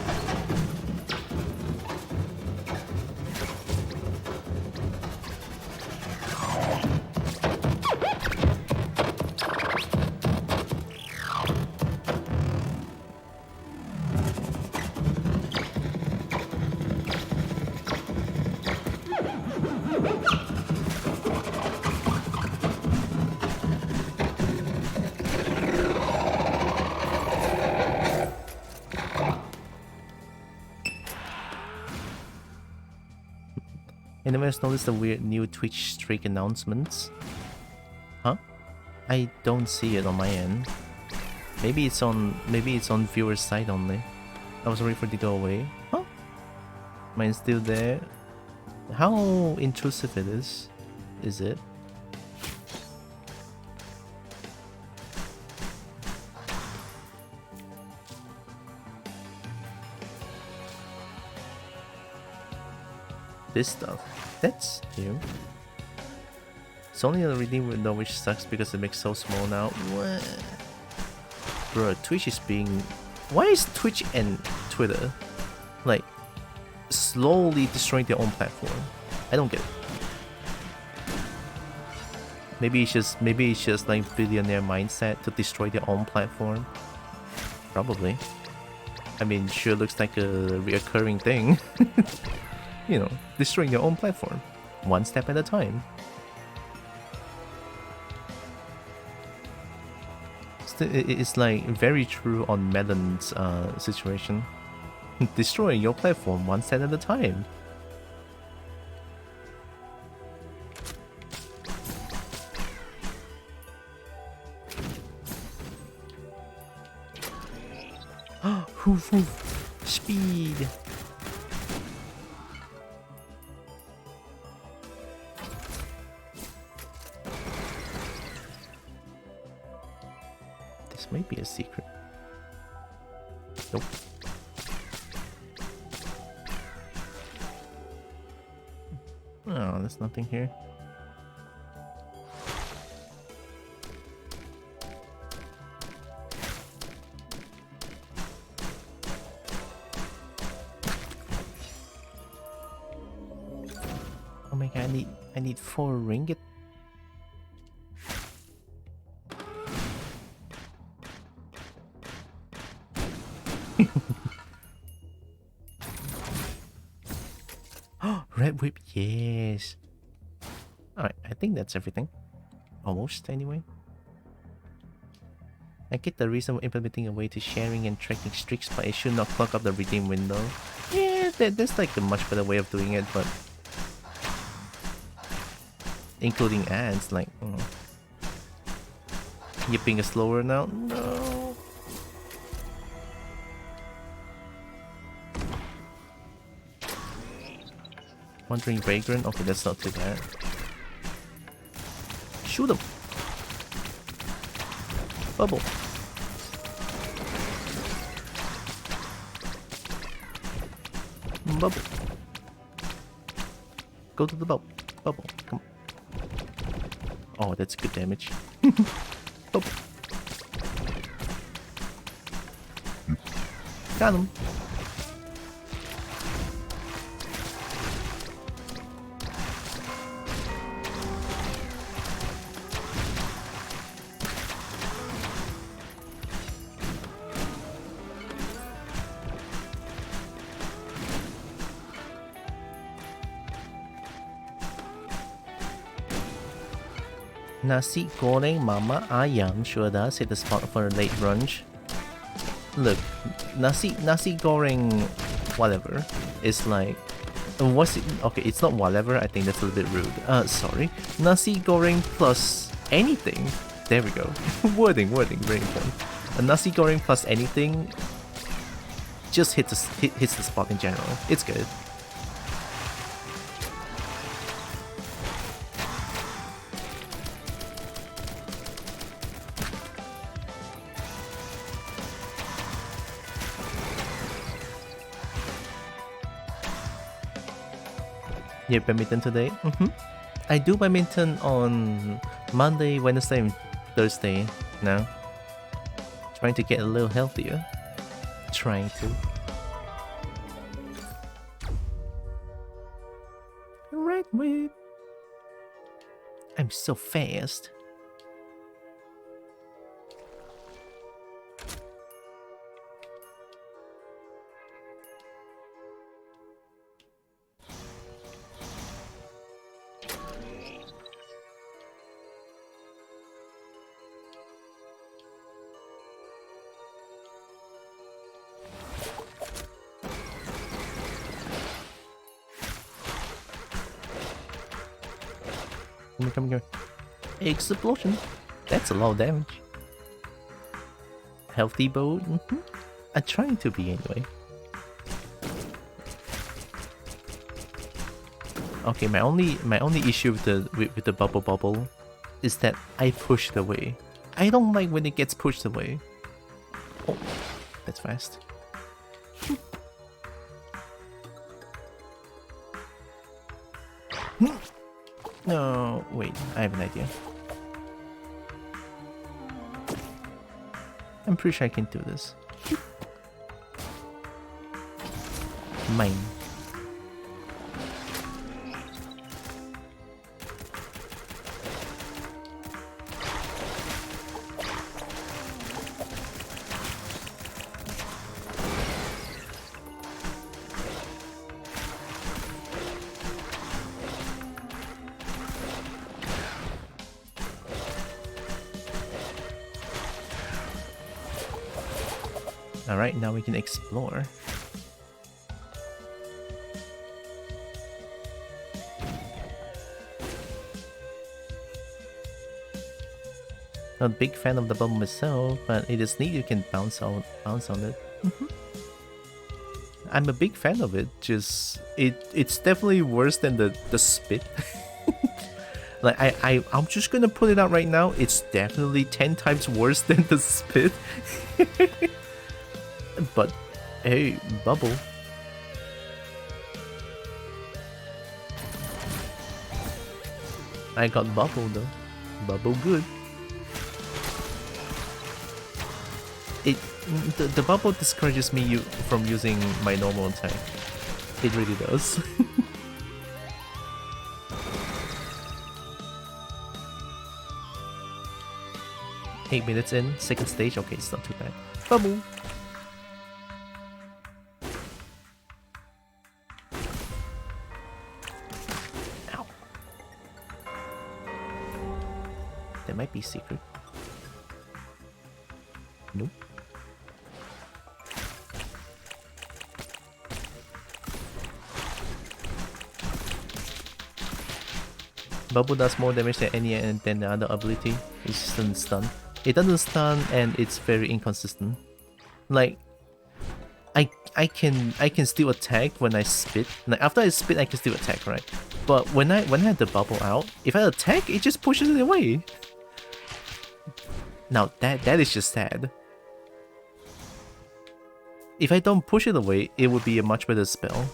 Anyone else notice the weird new Twitch streak announcements? Huh? I don't see it on my end. Maybe it's on viewer's side only. I was waiting for it to go away. Huh? Mine's still there. How intrusive it is it? This stuff. That's new. It's only a redeem window, which sucks because it makes so small now. What? Bro, Twitch is being... Why is Twitch and Twitter like slowly destroying their own platform? I don't get it. Maybe it's just like billionaire mindset to destroy their own platform. Probably. I mean, sure looks like a reoccurring thing. You know, destroying your own platform, one step at a time. it's like very true on Melon's situation. Destroying your platform one set at a time. Hoof hoof. Speed. This might be a secret. Nope. Oh, there's nothing here. Oh my god, I need 4 ringgit. Red whip, yes. Alright, I think that's everything. Almost, anyway. I get the reason we're implementing a way to sharing and tracking streaks, but it should not clog up the redeem window. Yeah, that's like a much better way of doing it, but... including ads, like... Yipping is slower now? No! Wandering Vagrant? Okay, that's not too bad. Shoot him! Bubble! Bubble! Go to the bubble. Bubble, come on. Oh, that's good damage. Bubble! Got him! Nasi goreng mama ayam sure does hit the spot for a late brunch. Look, nasi goreng whatever is like what's it? Okay, it's not whatever. I think that's a little bit rude. Sorry. Nasi goreng plus anything. There we go. wording, very important. A nasi goreng plus anything just hits the spot in general. It's good. Yeah, badminton today. I do badminton on Monday, Wednesday, and Thursday now. Trying to get a little healthier. Trying to. Red whip. I'm so fast. Come here. Explosion. That's a lot of damage. Healthy boat. I'm trying to be anyway. Okay, my only issue with the bubble is that I push it away. I don't like when it gets pushed away. Oh, that's fast. No, wait, I have an idea. I'm pretty sure I can do this. Mine. Alright, now we can explore. Not a big fan of the bubble myself, but it is neat you can bounce on it. I'm a big fan of it, just it's definitely worse than the spit. Like I'm just gonna put it out right now, it's definitely 10 times worse than the spit. But hey, bubble. I got bubble though. Bubble good. The bubble discourages me from using my normal attack. It really does. 8 minutes in, second stage. Okay, it's not too bad. Bubble. Ow. There might be secret. Nope. Bubble does more damage than any than the other ability. It just doesn't stun. It doesn't stun and it's very inconsistent. Like I can still attack when I spit. Like after I spit I can still attack, right? But when I have the bubble out, if I attack it just pushes it away. Now that is just sad. If I don't push it away, it would be a much better spell.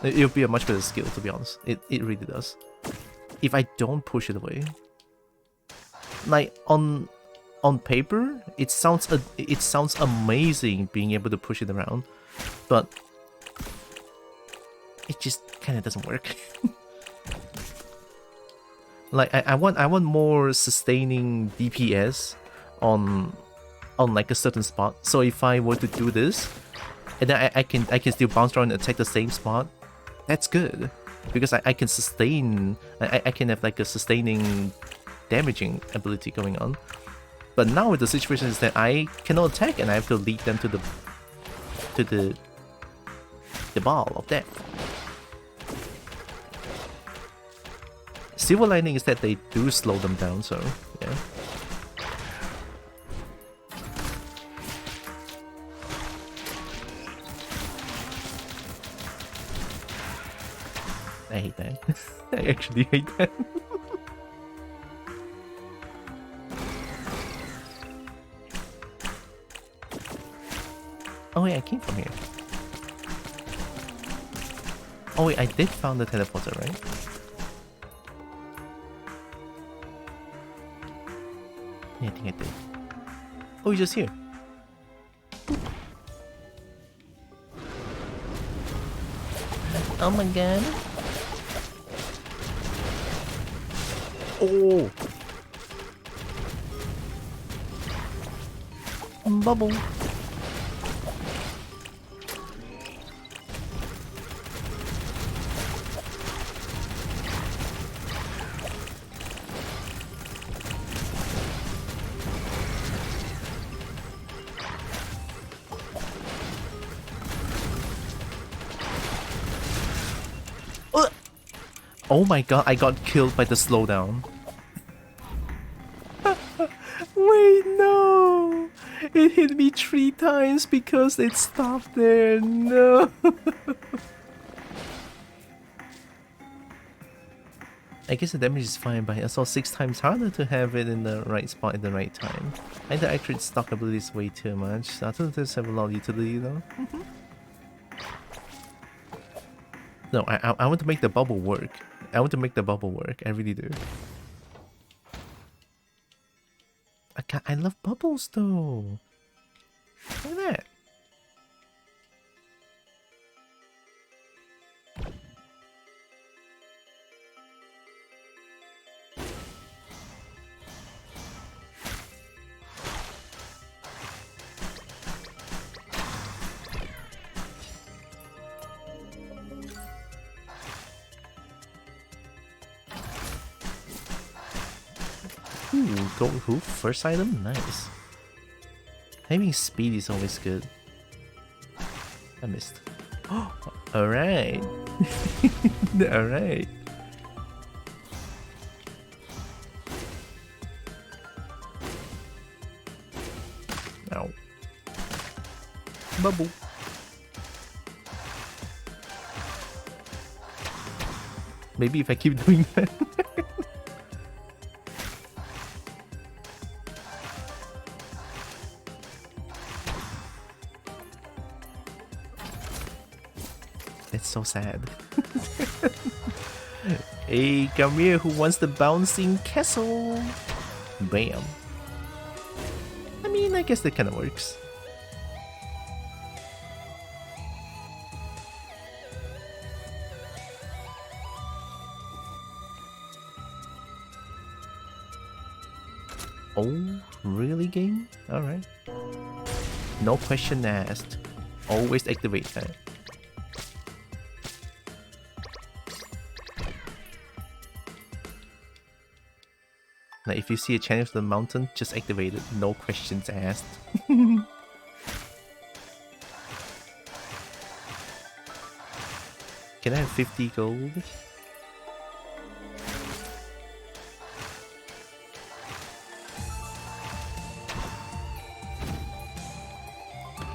It would be a much better skill, to be honest. It really does. If I don't push it away, like on paper, it sounds amazing being able to push it around, but it just kind of doesn't work. Like I want more sustaining DPS on like a certain spot. So if I were to do this, and then I can still bounce around and attack the same spot, that's good. Because I can sustain, I can have like a sustaining damaging ability going on. But now the situation is that I cannot attack and I have to lead them to the ball of death. Silver lining is that they do slow them down, so yeah. I hate that. I actually hate that. Oh wait, I came from here. Oh wait, I did found the teleporter, right? Yeah, I think I did. Oh, he's just here. Oh my god. Oh! Bubble. Oh my god, I got killed by the slowdown. Wait, no! It hit me 3 times because it stopped there. No! I guess the damage is fine, but it's also 6 times harder to have it in the right spot at the right time. And the Acrid stock ability is way too much. Alternatives have a lot of utility though. No, I want to make the bubble work. I want to make the bubble work. I really do. I love bubbles though. Look at that. Ooh, gold hoof, first item, nice. Having speed is always good. I missed. Alright. Alright. Ow. Bubble. Maybe if I keep doing that. It's so sad. Hey, come here, who wants the bouncing castle? Bam. I mean, I guess that kind of works. Oh, really, game? Alright. No question asked. Always activate that. Now, if you see a channel to the mountain, just activate it. No questions asked. Can I have 50 gold?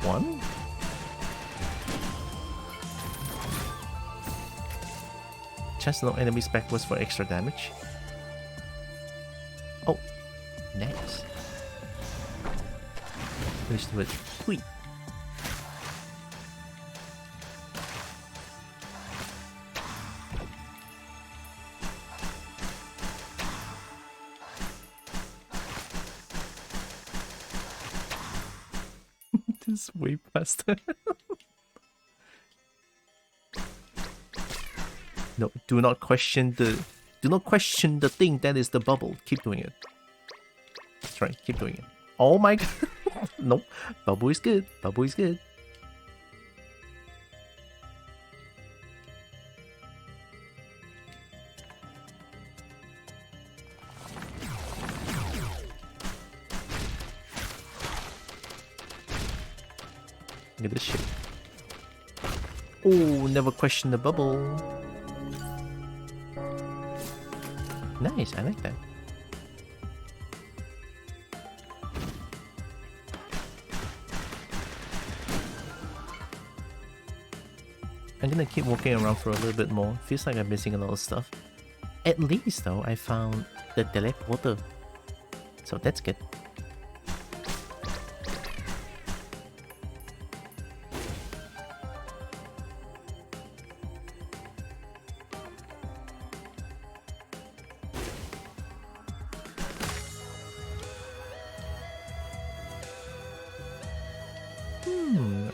One? Chance to knock enemies backwards for extra damage. Oh, nice. Finish with tweet. This is way faster. No, do not question the thing that is the bubble. Keep doing it. That's right, keep doing it. Oh my god. Nope. Bubble is good. Bubble is good. Look at this shit. Oh, never question the bubble. Nice, I like that. I'm gonna keep walking around for a little bit more. Feels like I'm missing a lot of stuff. At least though, I found the teleporter. So that's good.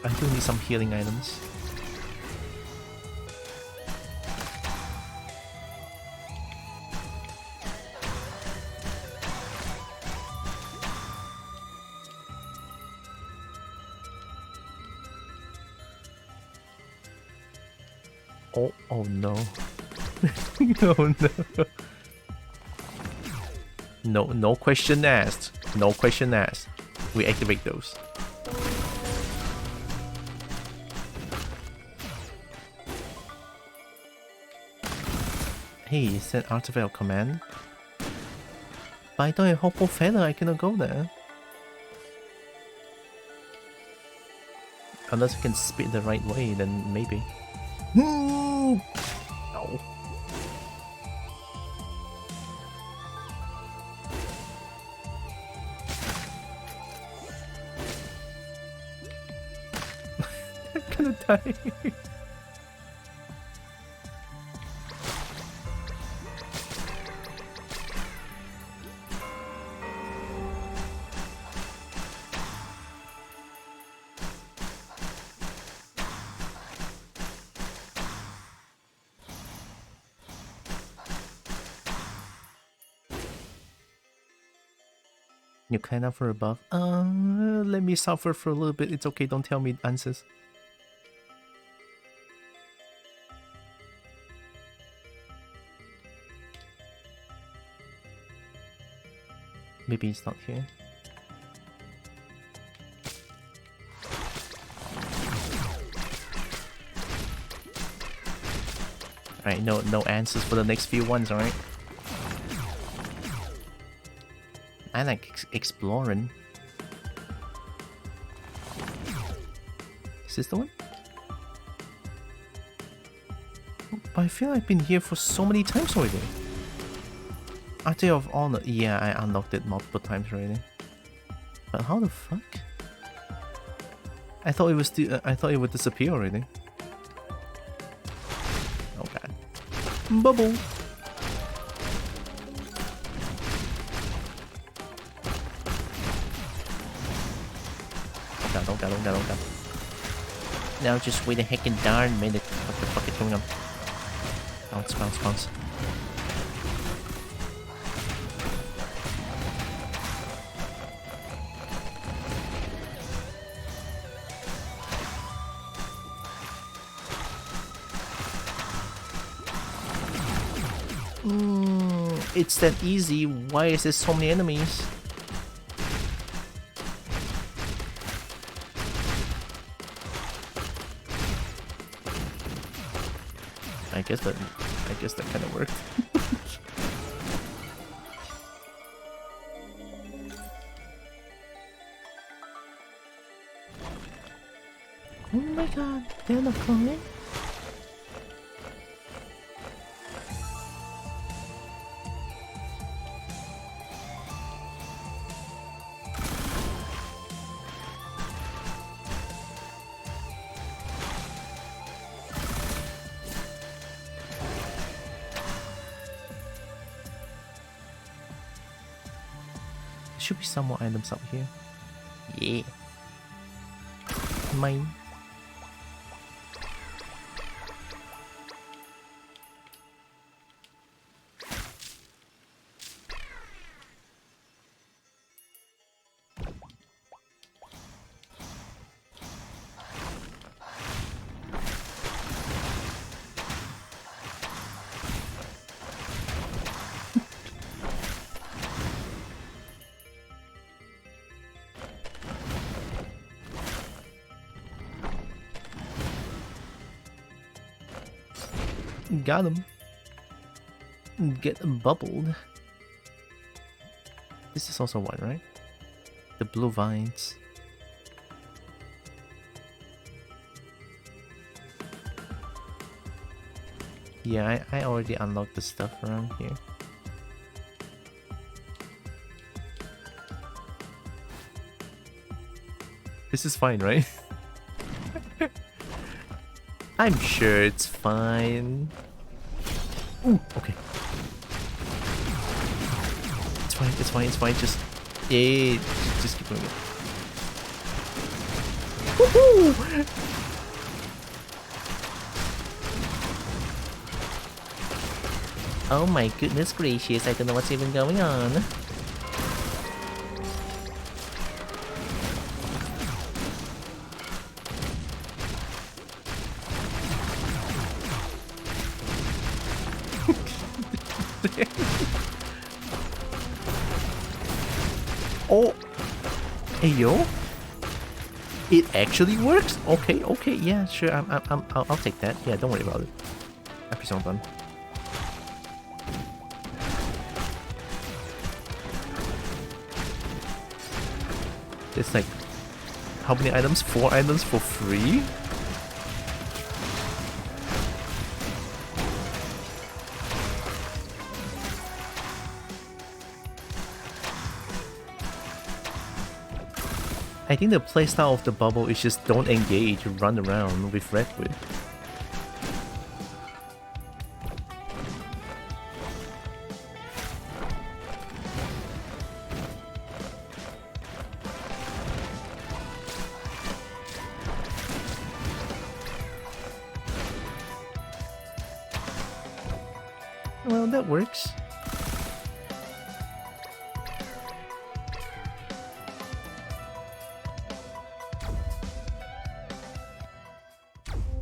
I do need some healing items. Oh no. Oh no. No question asked. No question asked. We activate those. Hey, send artifact command. But I don't have Hopeful Feather, I cannot go there. Unless I can spit the right way, then maybe. No. I'm gonna die. You kind of for above. Let me suffer for a little bit. It's okay. Don't tell me answers. Maybe it's not here. Alright, no answers for the next few ones, alright? I like exploring. Is this the one? But I feel I've been here for so many times already. Artay of Honor. Yeah, I unlocked it multiple times already. But how the fuck? I thought it was I thought it would disappear already. Oh god. Bubble. Oh god. Now just wait a heckin' darn minute. What the fuck is going on? Bounce. It's that easy. Why is there so many enemies? I guess that kind of worked. Oh my god, they're not coming. Should be some more items up here. Yeah. Mine. Got him. Get bubbled. This is also one, right? The blue vines. Yeah, I already unlocked the stuff around here. This is fine, right? I'm sure it's fine. Ooh, okay. It's fine. Just, yeah, just keep doing it. Woohoo! Oh my goodness gracious! I don't know what's even going on. Oh, hey yo! It actually works. Okay, yeah, sure. I'll take that. Yeah, don't worry about it. Episode done. It's like, how many items? 4 items for free? I think the playstyle of the bubble is just don't engage, run around with Redwood. Well, that works.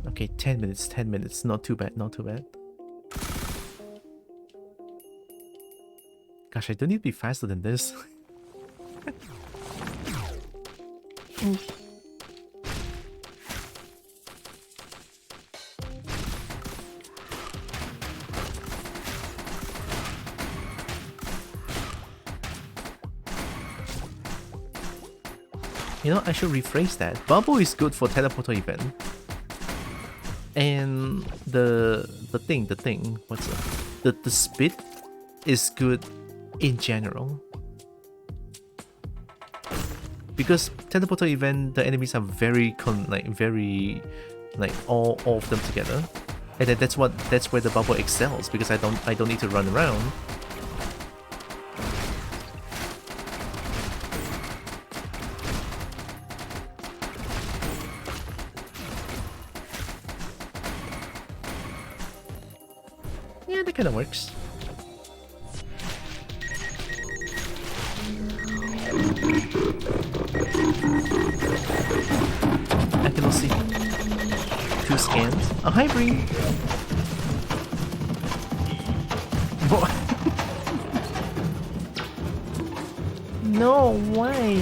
Okay, 10 minutes, not too bad. Gosh, I don't need to be faster than this. You know, I should rephrase that. Bubble is good for teleporter event. And the thing, what's it? The spit is good in general. Because teleporter event, the enemies are very all of them together. And then that's where the bubble excels, because I don't need to run around. Yeah, that kind of works. I can also see 2 scans. Oh, hi, Bree! What? No, why?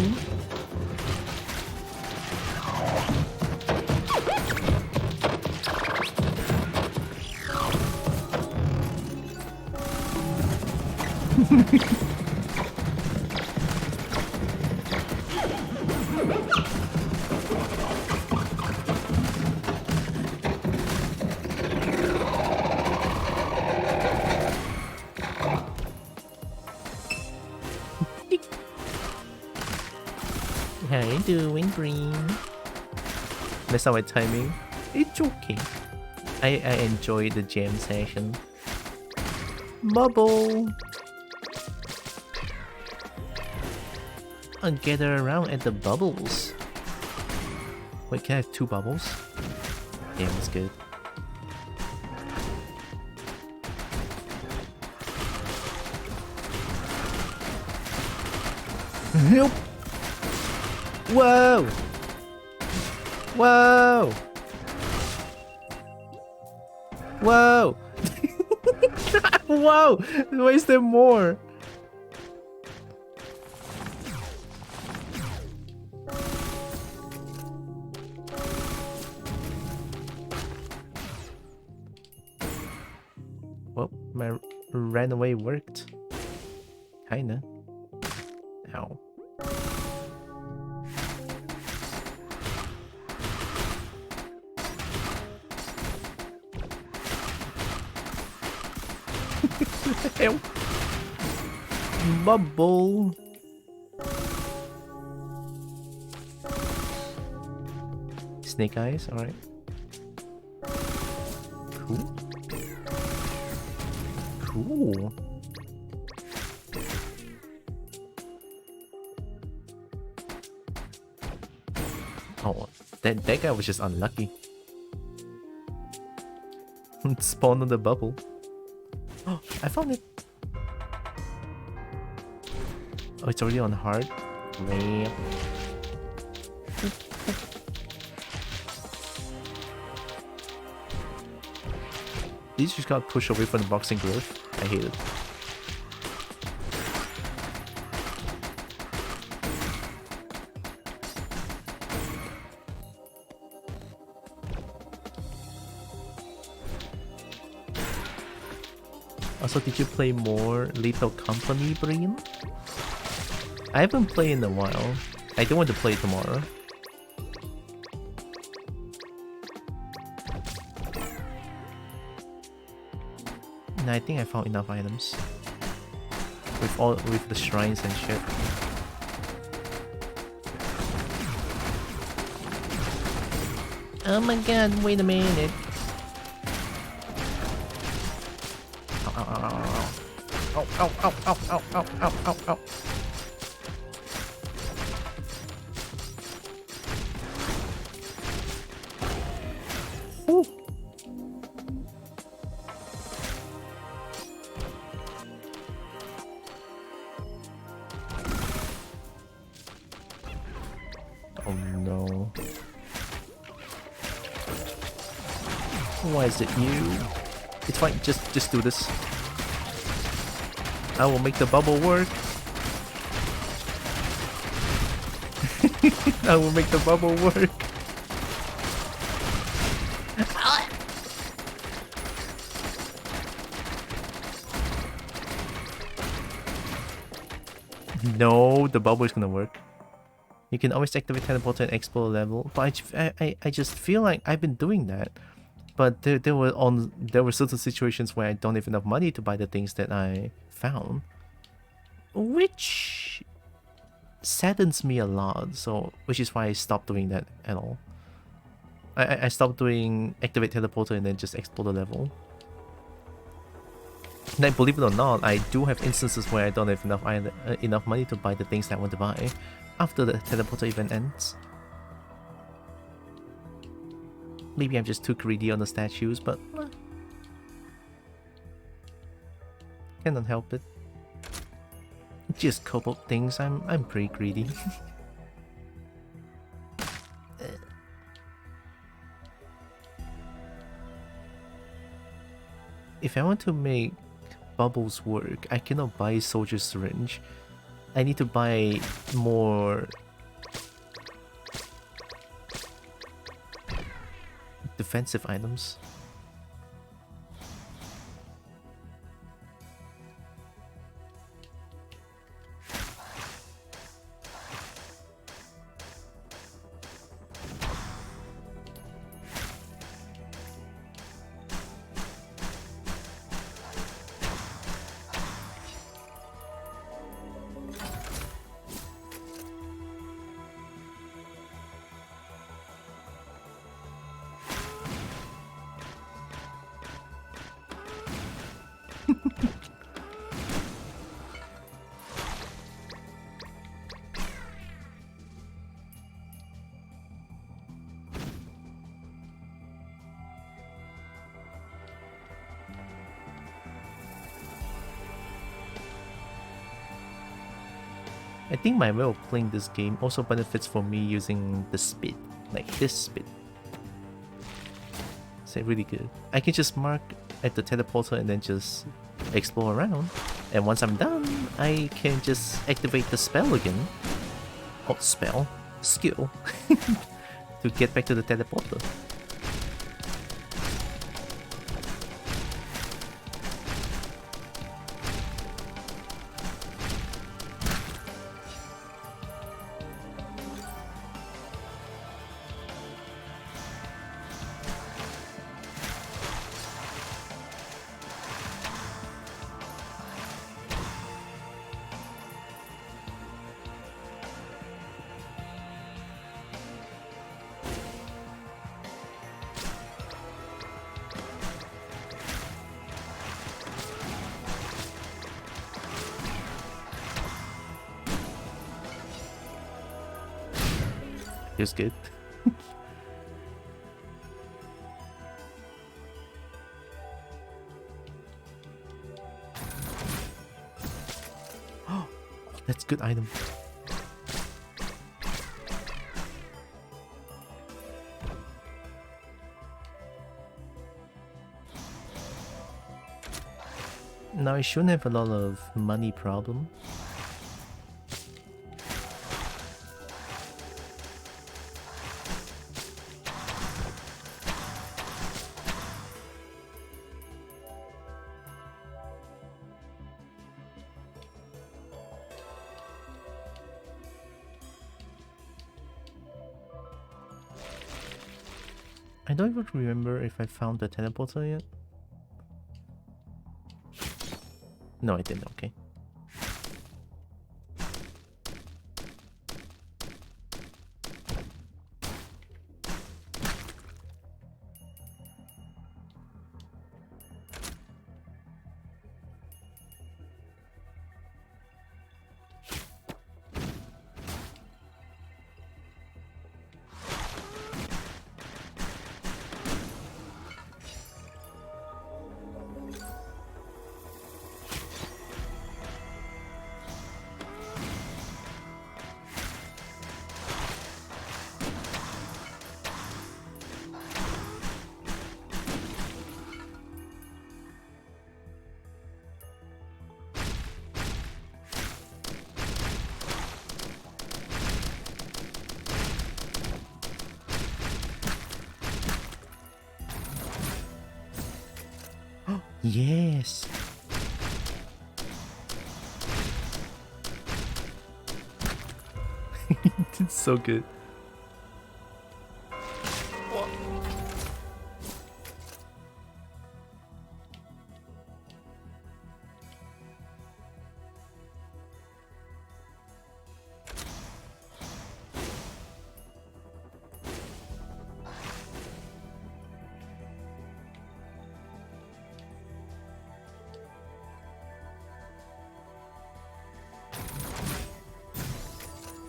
How you doing, Green? Messed up my timing. It's okay. I enjoy the jam session. Bubble! And gather around at the bubbles. Wait, can I have 2 bubbles? Yeah, that's good. Nope. Whoa! Whoa! Whoa! Whoa! Why is there more? Well, my ran away worked. Kinda. Ow. Help. Bubble. Snake eyes, alright. Cool. Cool. Oh, that guy was just unlucky. Spawned on the bubble. Oh, I found it. Oh, it's already on hard. Great. These just got pushed away from the boxing growth. I hate it. Also, did you play more Lethal Company, Breen? I haven't played in a while. I do want to play tomorrow. And I think I found enough items. With the shrines and shit. Oh my god, wait a minute. Ow, ow, ow, ow, ow, ow, ow, ow, ow. Ooh. Oh no. Why is it you? It's fine, just do this. I will make the bubble work. I will make the bubble work. No, the bubble is gonna work. You can always activate teleporter and explore a level, but I just feel like I've been doing that. But there were certain situations where I don't have enough money to buy the things that I found, which saddens me a lot. So which is why I stopped doing that at all. I stopped doing activate teleporter and then just explore the level. Now, believe it or not, I do have instances where I don't have enough money to buy the things that I want to buy after the teleporter event ends. Maybe I'm just too greedy on the statues, but cannot help it. Just cobalt things, I'm pretty greedy. If I want to make bubbles work, I cannot buy soldier syringe. I need to buy more defensive items. I think my way of playing this game also benefits from me using the speed, like this speed. It's really good. I can just mark at the teleporter and then just explore around. And once I'm done, I can just activate the spell again. Or skill. To get back to the teleporter. Feels good. Oh, that's good item. Now I shouldn't have a lot of money problem. I don't even remember if I found the teleporter yet. No, I didn't. Okay. Yes. It's so good.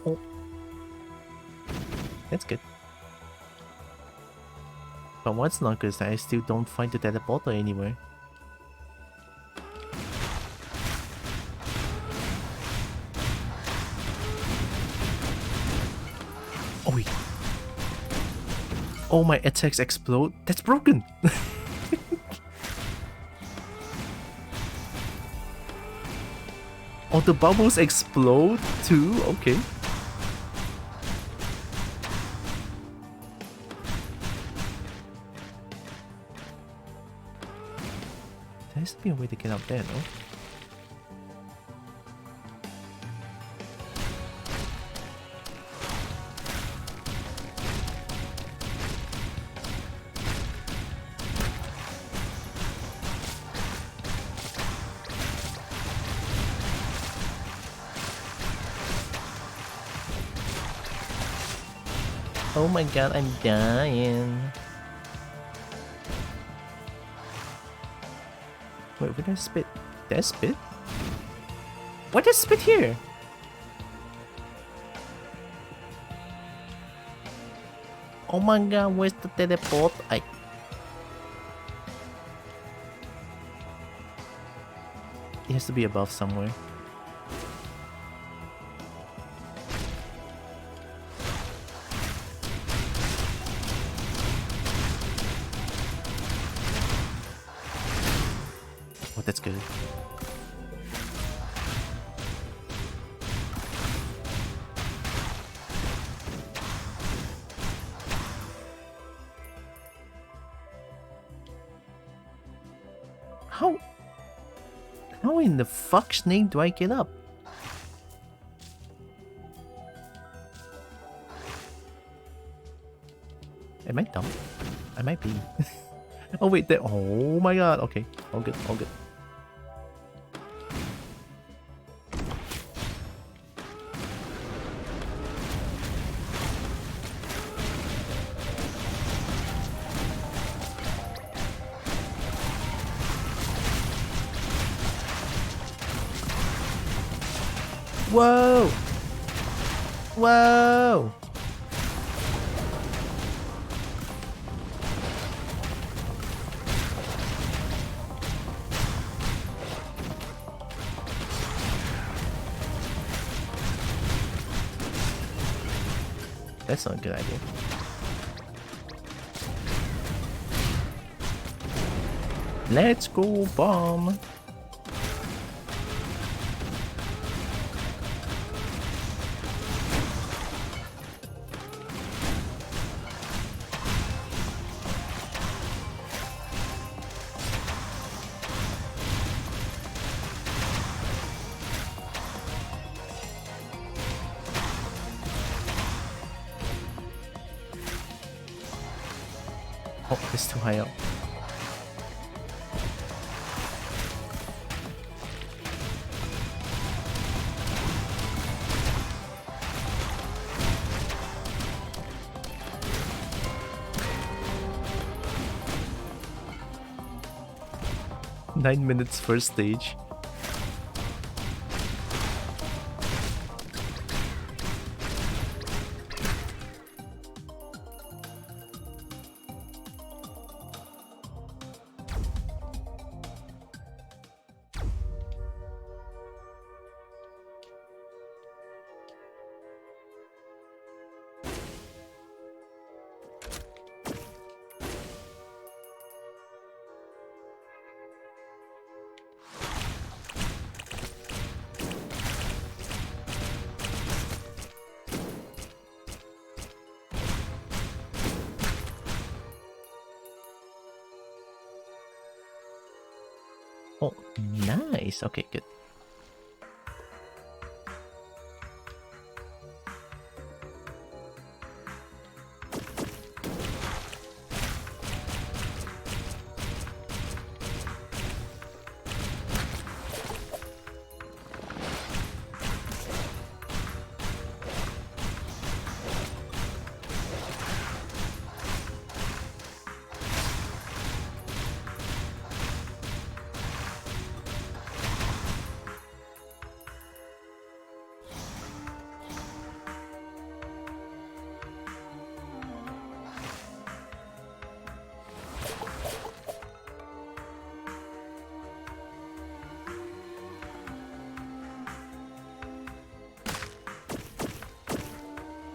Oh. That's good. But what's not good is that I still don't find the teleporter anywhere. Oh wait. Oh, my attacks explode? That's broken! Oh, the bubbles explode too? Okay. There has to be a way to get up there, no? Oh my god, I'm dying. Wait, where did I spit? Did I spit? Why did I spit here? Oh my god, where's the teleport? It has to be above somewhere. Oh, that's good. How in the fuck's name do I get up? Am I dumb? I might be. Oh wait, there. Oh my god. Okay, all good, all good. Whoa! Whoa! That's not a good idea. Let's go bomb! Oh, it's too high up. Nine minutes first stage. Oh, nice. Okay, good.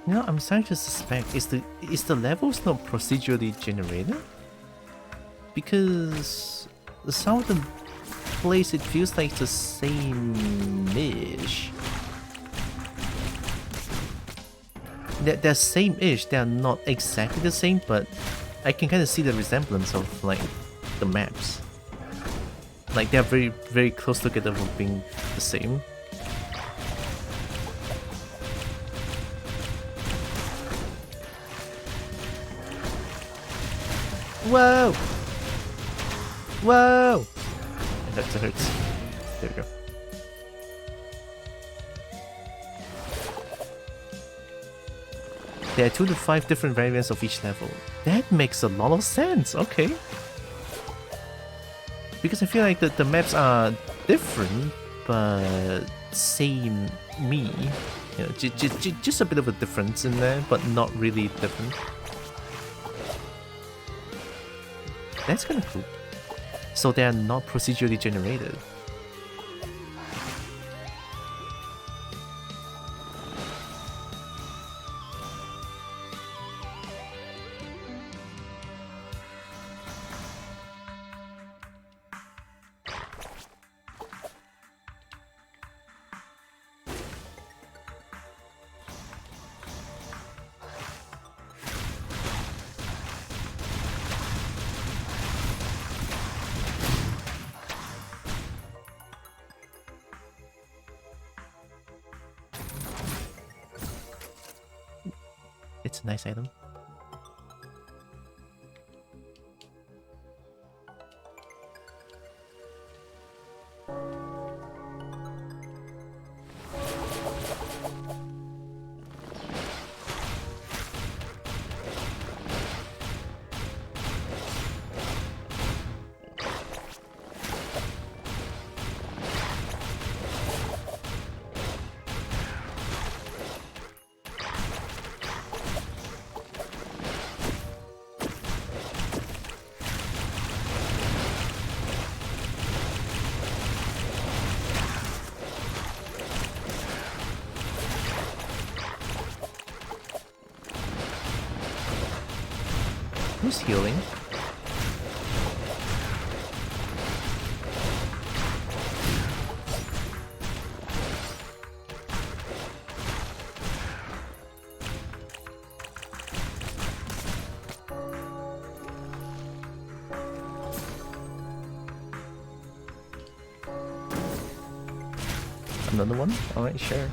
You know, I'm starting to suspect, is the levels not procedurally generated? Because some of the place it feels like the same-ish. They're same-ish, they're not exactly the same, but I can kind of see the resemblance of like the maps. Like they're very, very close together for being the same. Whoa! Whoa! That hurts. There we go. There are 2 to 5 different variants of each level. That makes a lot of sense, okay. Because I feel like the maps are different, but same me. You know, just a bit of a difference in there, but not really different. That's kind of cool. So they are not procedurally generated. It's a nice item. Who's healing? Another one? Alright, sure.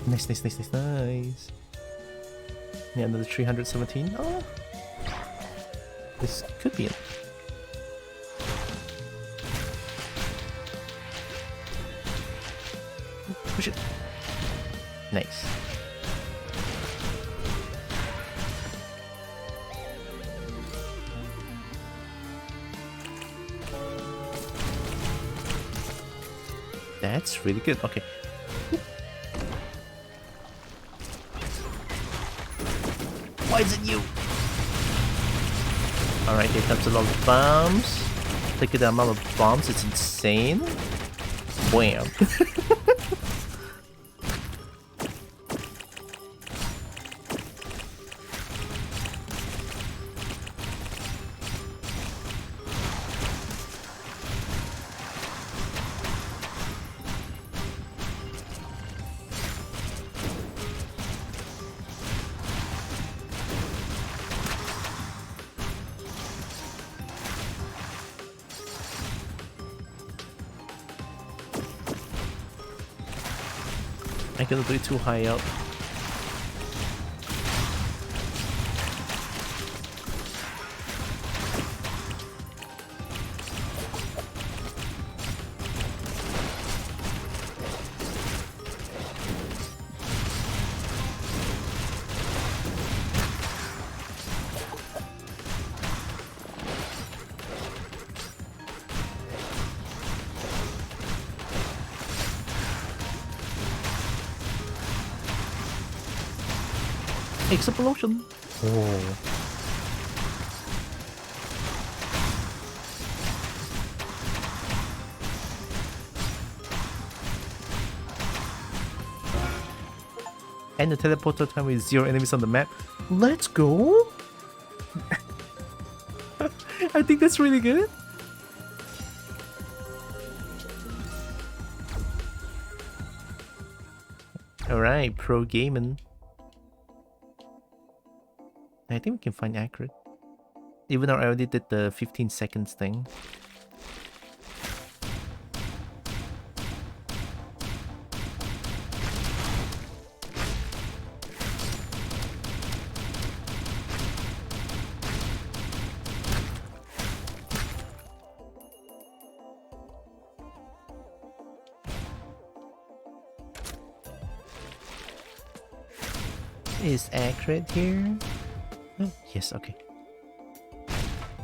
Nice, nice, nice, nice, nice. Yeah, another 317. Oh, this could be it. Push it. Nice. That's really good. Okay. Why is it you? Alright, here comes a lot of bombs. Look at the amount of bombs, it's insane. Wham. I cannot do it too high up. Explosion! Oh. And the teleporter time with 0 enemies on the map. Let's go! I think that's really good. Alright, pro gaming. I think we can find Acrid. Even though I already did the 15 seconds thing. Is Acrid here? Oh, yes, okay.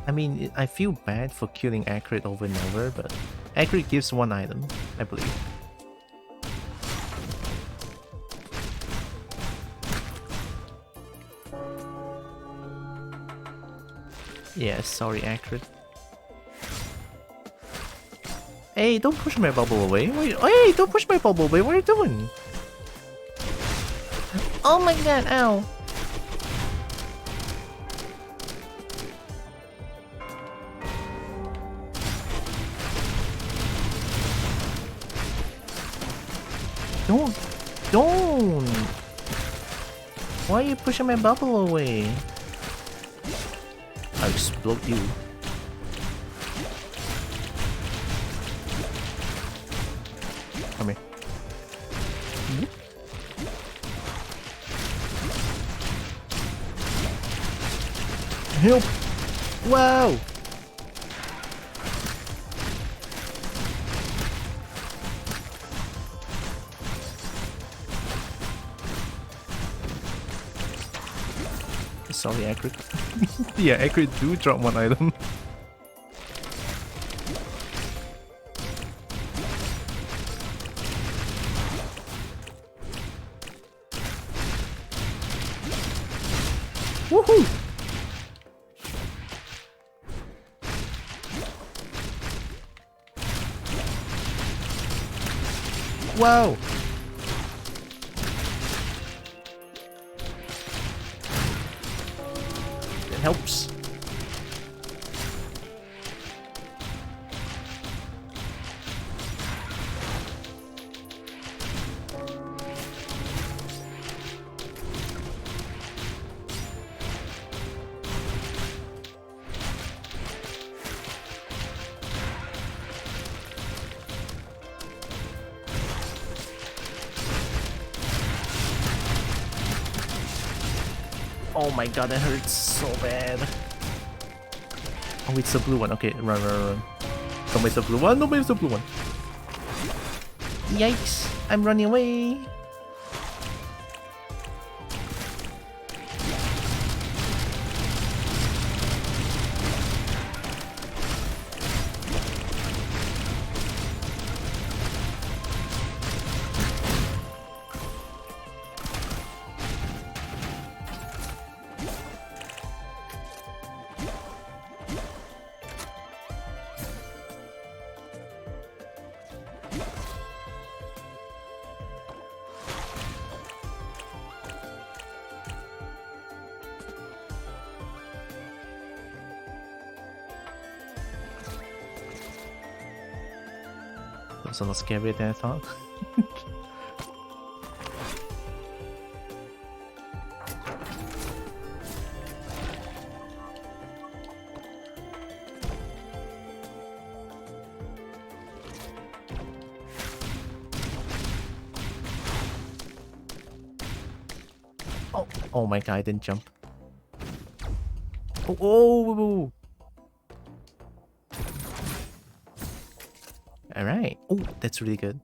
I mean, I feel bad for killing Acrid over and over, but Acrid gives one item, I believe. Yeah, sorry, Acrid. Hey, don't push my bubble away. Wait, hey, don't push my bubble away. What are you doing? Oh my god, ow. Don't! Why are you pushing my bubble away? I'll explode you. Come here. Help! Wow! Sorry, Acrid. Yeah, Acrid do drop one item. Woohoo! Wow! It helps. Oh my god, that hurts so bad. Oh, it's the blue one. Okay, run, run, run. Don't waste the blue one. Don't waste the blue one. Yikes! I'm running away. That's not scarier than I thought. Oh my god, I didn't jump. Oh. Alright. Oh, that's really good.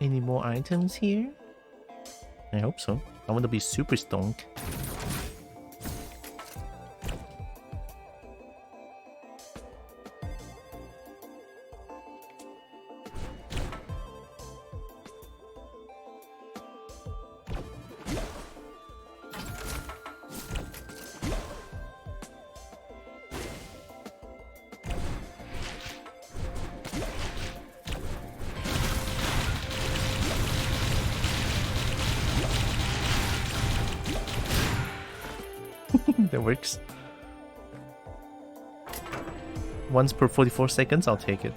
Any more items here? I hope so. I want to be super stoned. That works. Once per 44 seconds, I'll take it.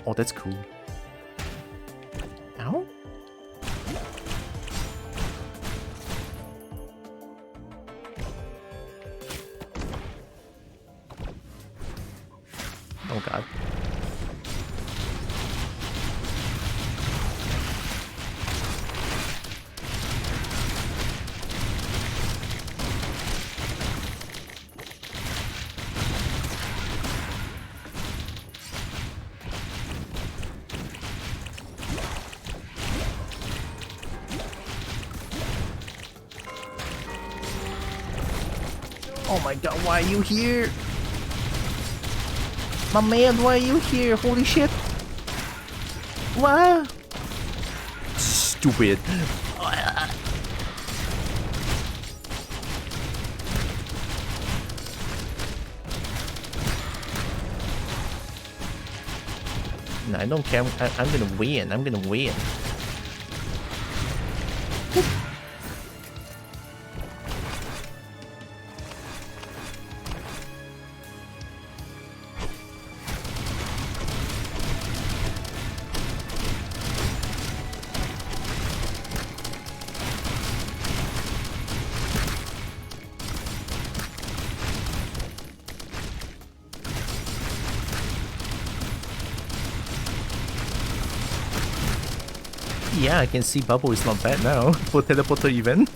Oh, that's cool. Ow? Oh god. Oh my god, why are you here? My man, why are you here? Holy shit. What? Stupid. No, I don't care. I'm gonna win. I'm gonna win. Yeah, I can see Bubble is not bad now for teleporter event.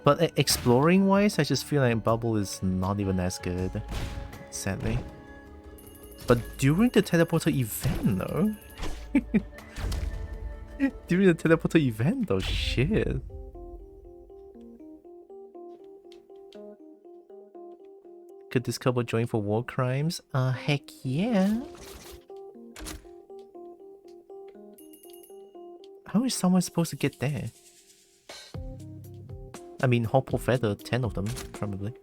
But exploring wise, I just feel like Bubble is not even as good, sadly. But during the teleporter event though, during the teleporter event though, shit. Could this couple join for war crimes? Heck yeah. How is someone supposed to get there? I mean, hop or feather, 10 of them, probably.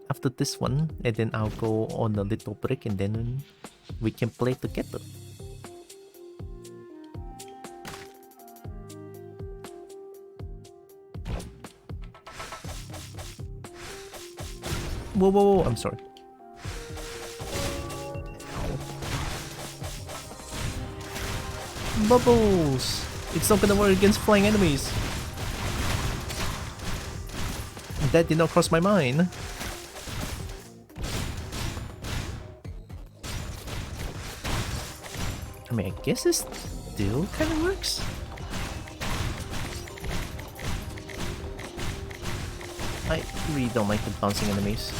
After this one, and then I'll go on a little break and then we can play together. Whoa, I'm sorry. Bubbles! It's not gonna work against flying enemies. That did not cross my mind. I mean, I guess it still kind of works. I really don't like the bouncing enemies.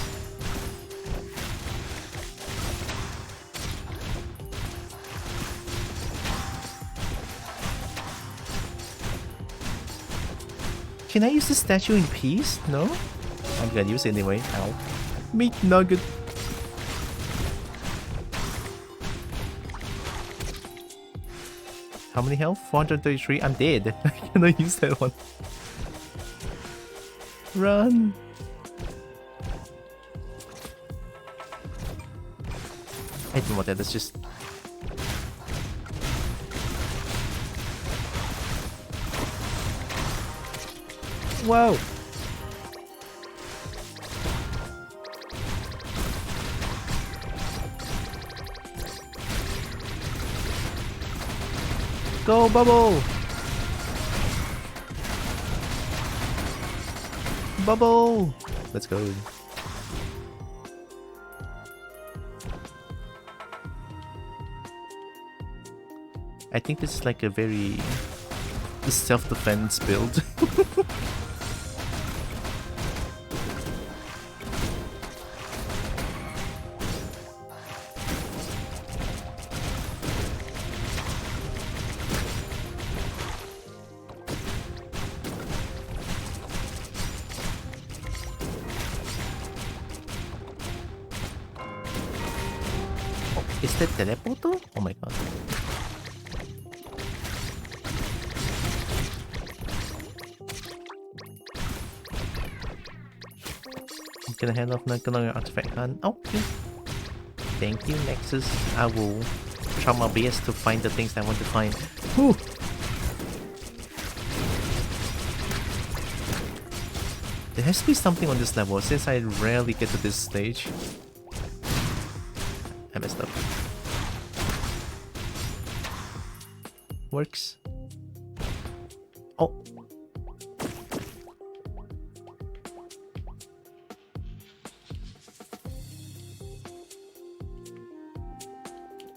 Can I use the statue in peace? No? I'm gonna use it anyway. Ow. Meat nugget. How many health? 433. I'm dead. I cannot use that one. Run. I don't know what that is. Just. Whoa. Go, Bubble! Bubble! Let's go. I think this is like a very self-defense build. Is that teleporter? Oh my god. I'm gonna hand off Nagano artifact hunt. Okay. Thank you, Nexus. I will try my best to find the things I want to find. Whew. There has to be something on this level since I rarely get to this stage. I messed up. Works. Oh.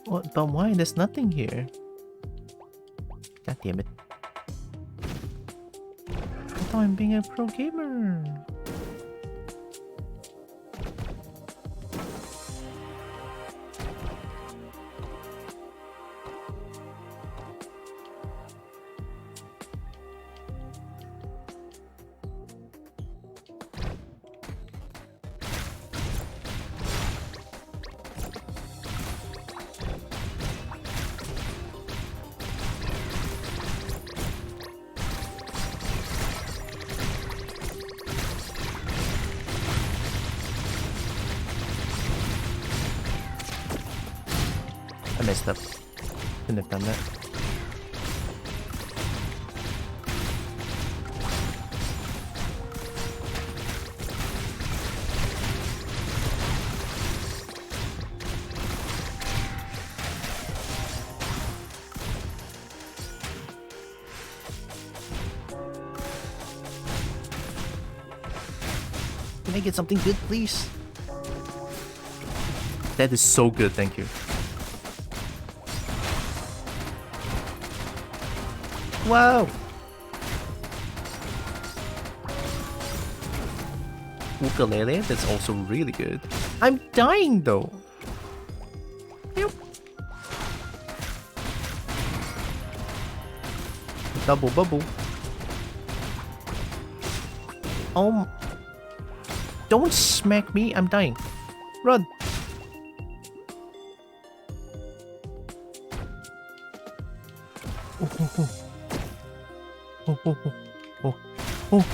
What? But why? There's nothing here. God damn it. I thought I'm being a pro gamer. I messed up. Couldn't have done that. Can I get something good, please? That is so good, thank you. Wow! Ukulele, that's also really good. I'm dying though! Yep. Double bubble. Don't smack me, I'm dying. Run! Oh.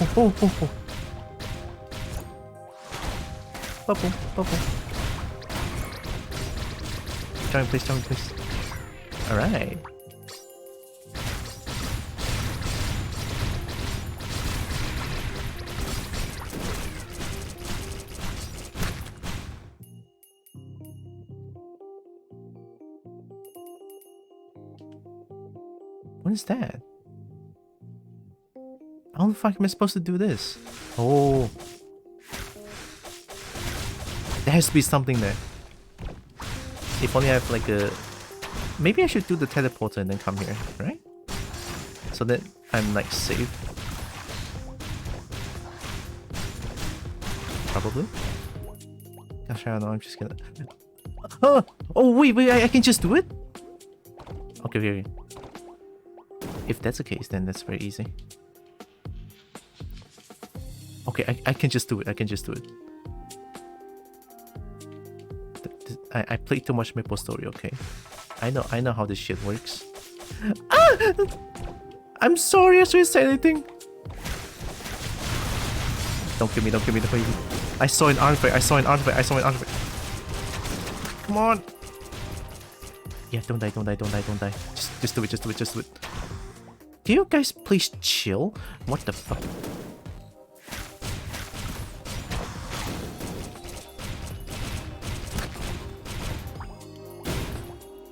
Bubble. Join please. Alright. What is that? How the fuck am I supposed to do this? Oh. There has to be something there. If only I have like a... Maybe I should do the teleporter and then come here, right? So that I'm like safe. Probably. Gosh, I don't know, I'm just gonna... Oh wait, I can just do it? Okay. If that's the case, then that's very easy. Okay, I can just do it. I played too much Maple Story, okay. I know how this shit works. Ah! I'm sorry, I shouldn't say anything. Don't kill me, don't kill me, don't kill me. I saw an artifact, I saw an artifact, I saw an artifact. Come on. Yeah, don't die, don't die, don't die, don't die. Just do it, just do it, just do it. Can you guys please chill? What the fuck?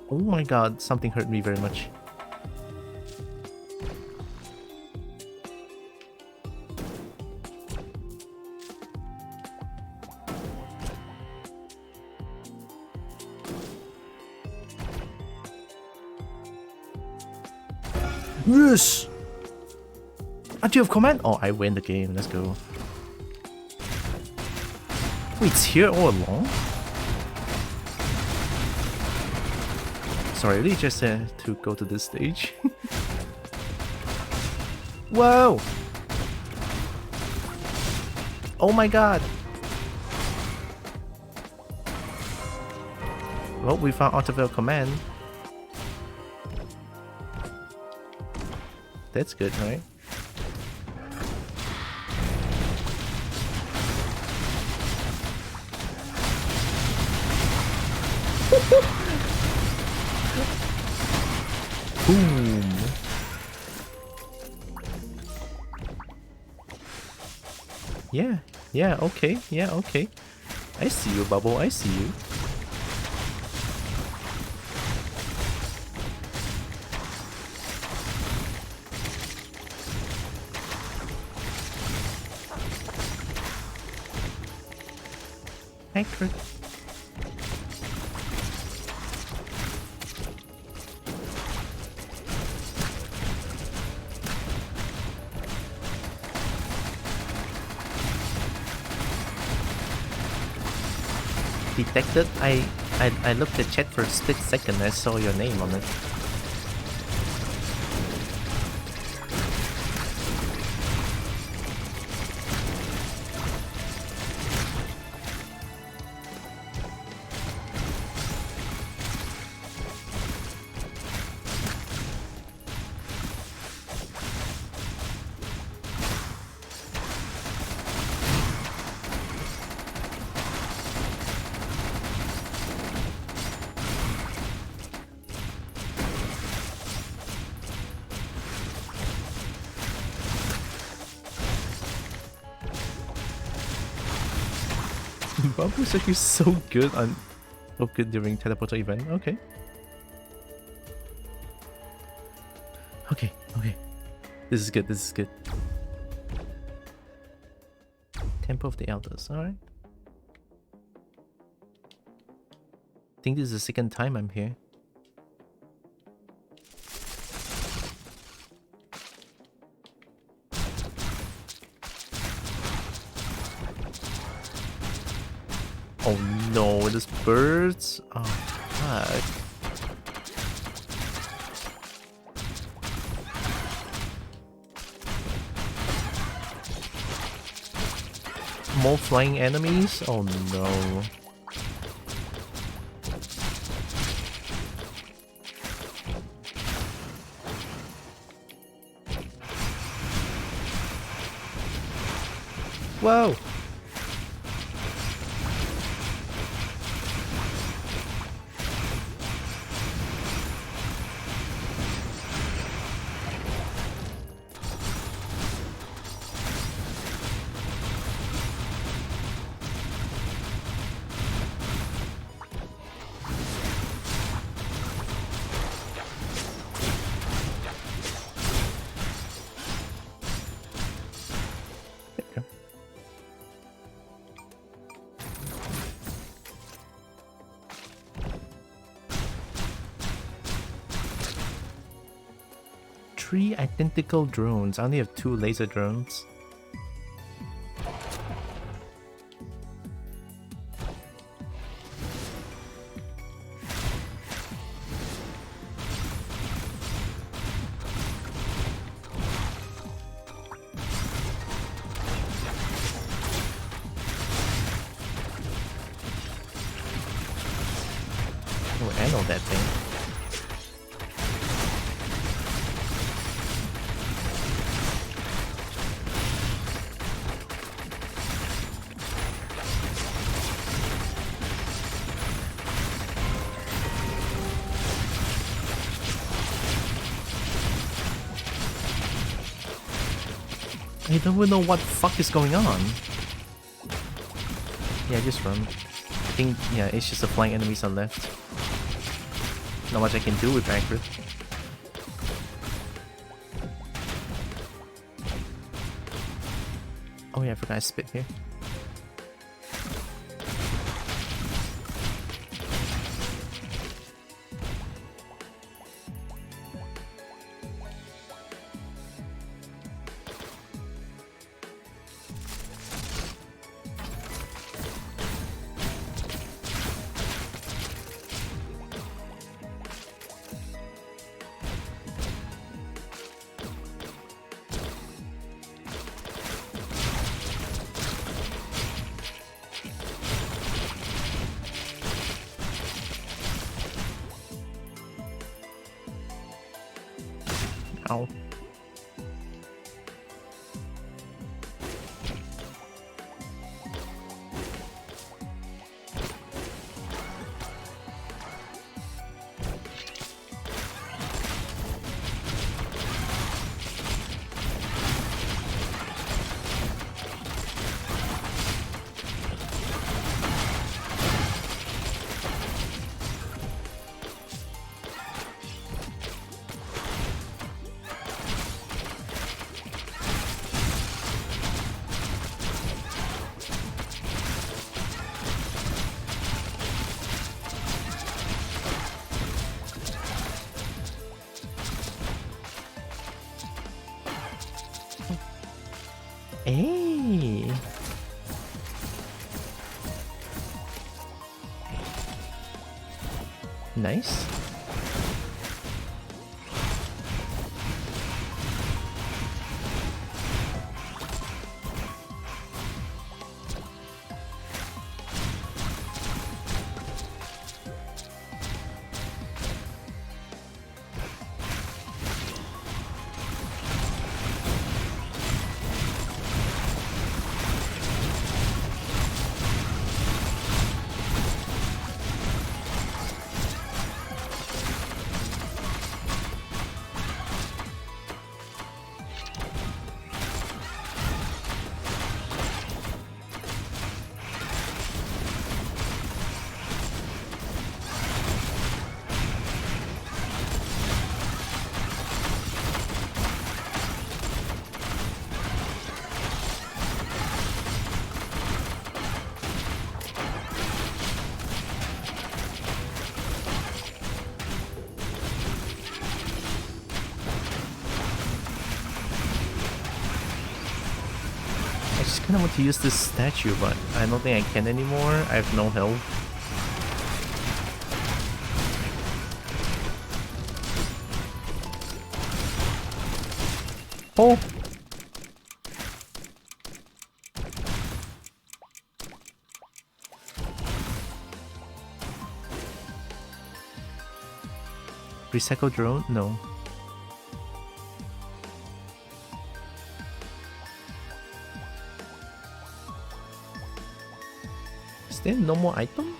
Oh my god, something hurt me very much. Yes! I do have command? Oh, I win the game. Let's go. Wait, it's here all along? Sorry, I really just had to go to this stage. Whoa! Oh my god! Well, we found Artifact command. That's good, right? Boom! Yeah, okay, yeah, okay. I see you, Bubble, I see you. Acrid. Detected. I looked at chat for a split second. I saw your name on it. Babu's actually so good during teleporter event. Okay. Okay. This is good. This is good. Temple of the Elders. All right. I think this is the second time I'm here. Oh no, there's birds? Oh, fuck. More flying enemies? Oh no. Whoa! Three identical drones. I only have 2 laser drones. Oh, I know that thing. I don't even know what the fuck is going on. Yeah, just run. I think, yeah, it's just the flying enemies on left. Not much I can do with Acrid. Oh yeah, I forgot I spit here. Ow. Hey. Nice. I just kinda want to use this statue, but I don't think I can anymore. I have no health. Oh! Recycle drone? No. Is there no more item?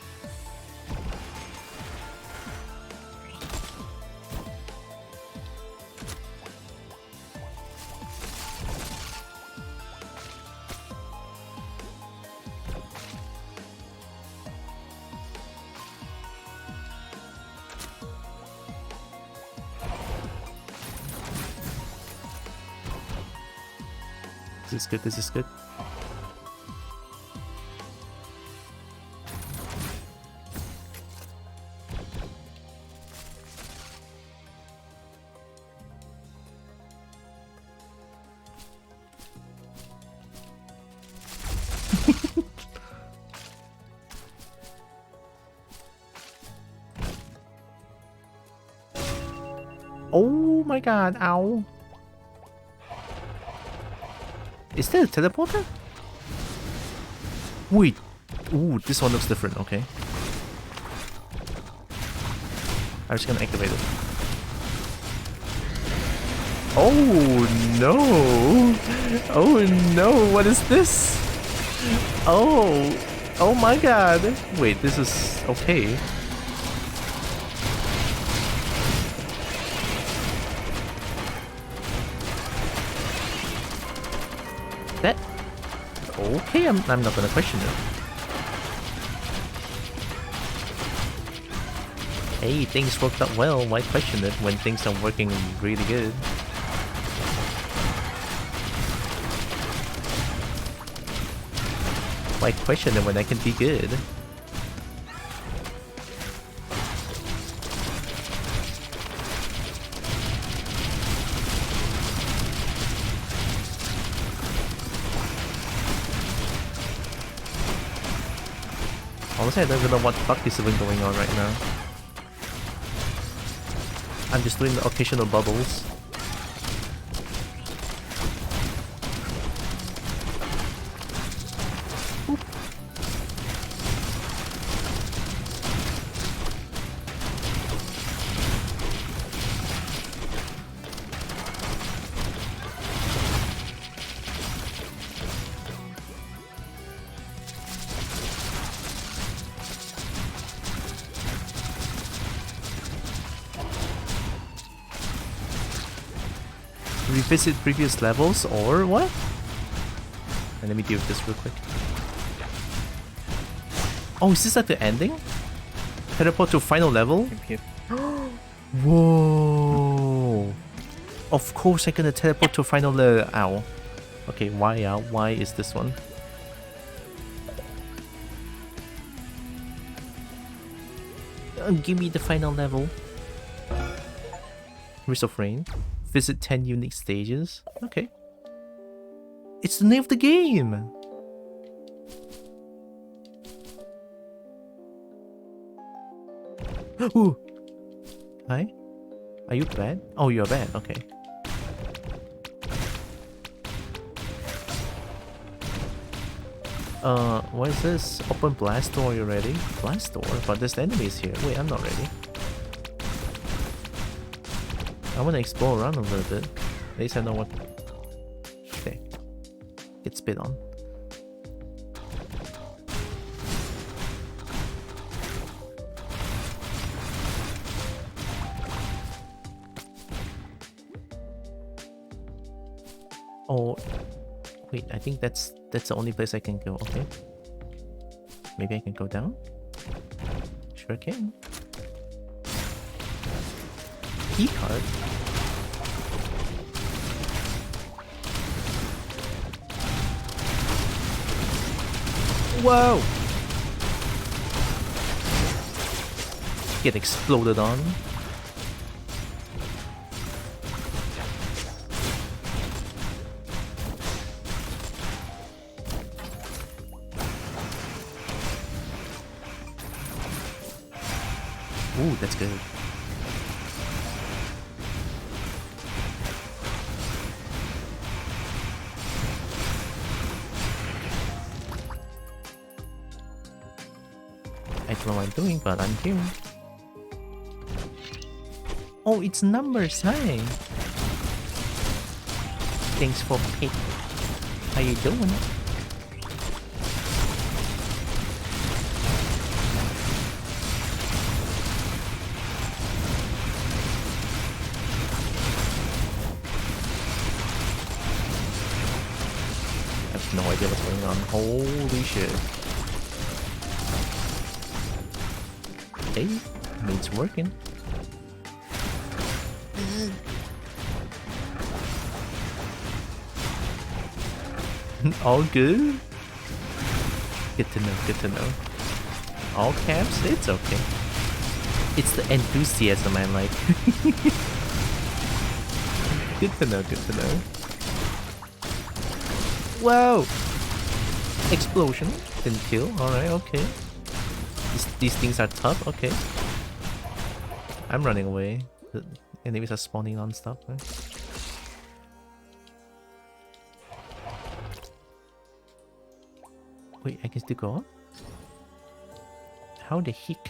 This is good, this is good. Oh my god, ow. Is there a teleporter? Wait. Ooh, this one looks different, okay. I'm just gonna activate it. Oh no! Oh no, what is this? Oh! Oh my god! Wait, this is okay. That... Okay, I'm not gonna question it. Hey, things worked out well, why question it when things are working really good? Why question it when I can be good? Honestly, I don't even know what the fuck is even going on right now. I'm just doing the occasional bubbles. Revisit previous levels or what? And let me deal with this real quick. Oh, is this like the ending? Teleport to final level? Whoa! Of course I'm gonna teleport to final level. Ow. Okay, why is this one? Give me the final level. Wrist of Rain. Visit 10 unique stages. Okay. It's the name of the game! Ooh! Hi? Are you bad? Oh, you're bad. Okay. What is this? Open blast door, you ready? Blast door? But there's enemies here. Wait, I'm not ready. I want to explore around a little bit. At least I know what... Okay. Get spit on. Oh... Wait, I think that's the only place I can go. Okay. Maybe I can go down? Sure can. Key card? Whoa! Get exploded on. Ooh, that's good. I don't know what I'm doing, but I'm here. Oh, it's numbers, hi! Thanks for pick. How you doing? I have no idea what's going on. Holy shit. Hey, I mean, it's working. All good? Good to know, good to know. All caps? It's okay. It's the enthusiasm I like. Good to know, good to know. Whoa! Explosion. Didn't kill. Alright, okay. These things are tough, okay. I'm running away. The enemies are spawning non-stop, right? Wait, I can still go up? How the heck?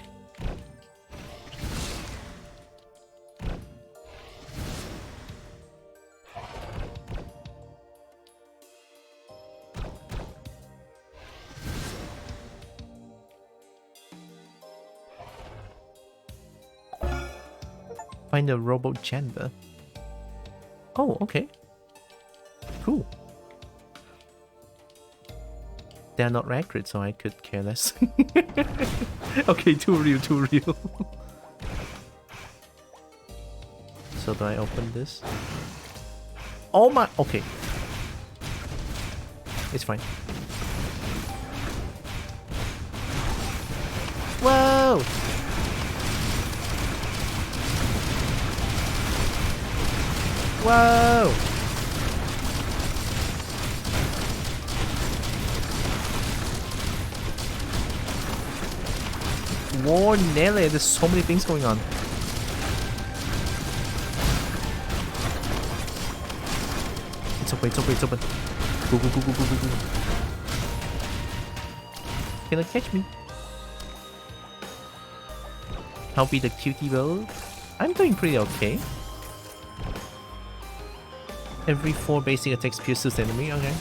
Find a robot chamber. Oh, okay. Cool. they're not Acrid, so I could care less. Okay, too real, too real. So do I open this? Oh my, okay. It's fine. Whoa! Whoa! Whoa, Nelly, there's so many things going on. It's open, it's open, it's open. Go, go, go, go, go, go, go. Can I catch me? How be the cutie roll? I'm doing pretty okay. Every 4 basic attacks pierces enemy, okay.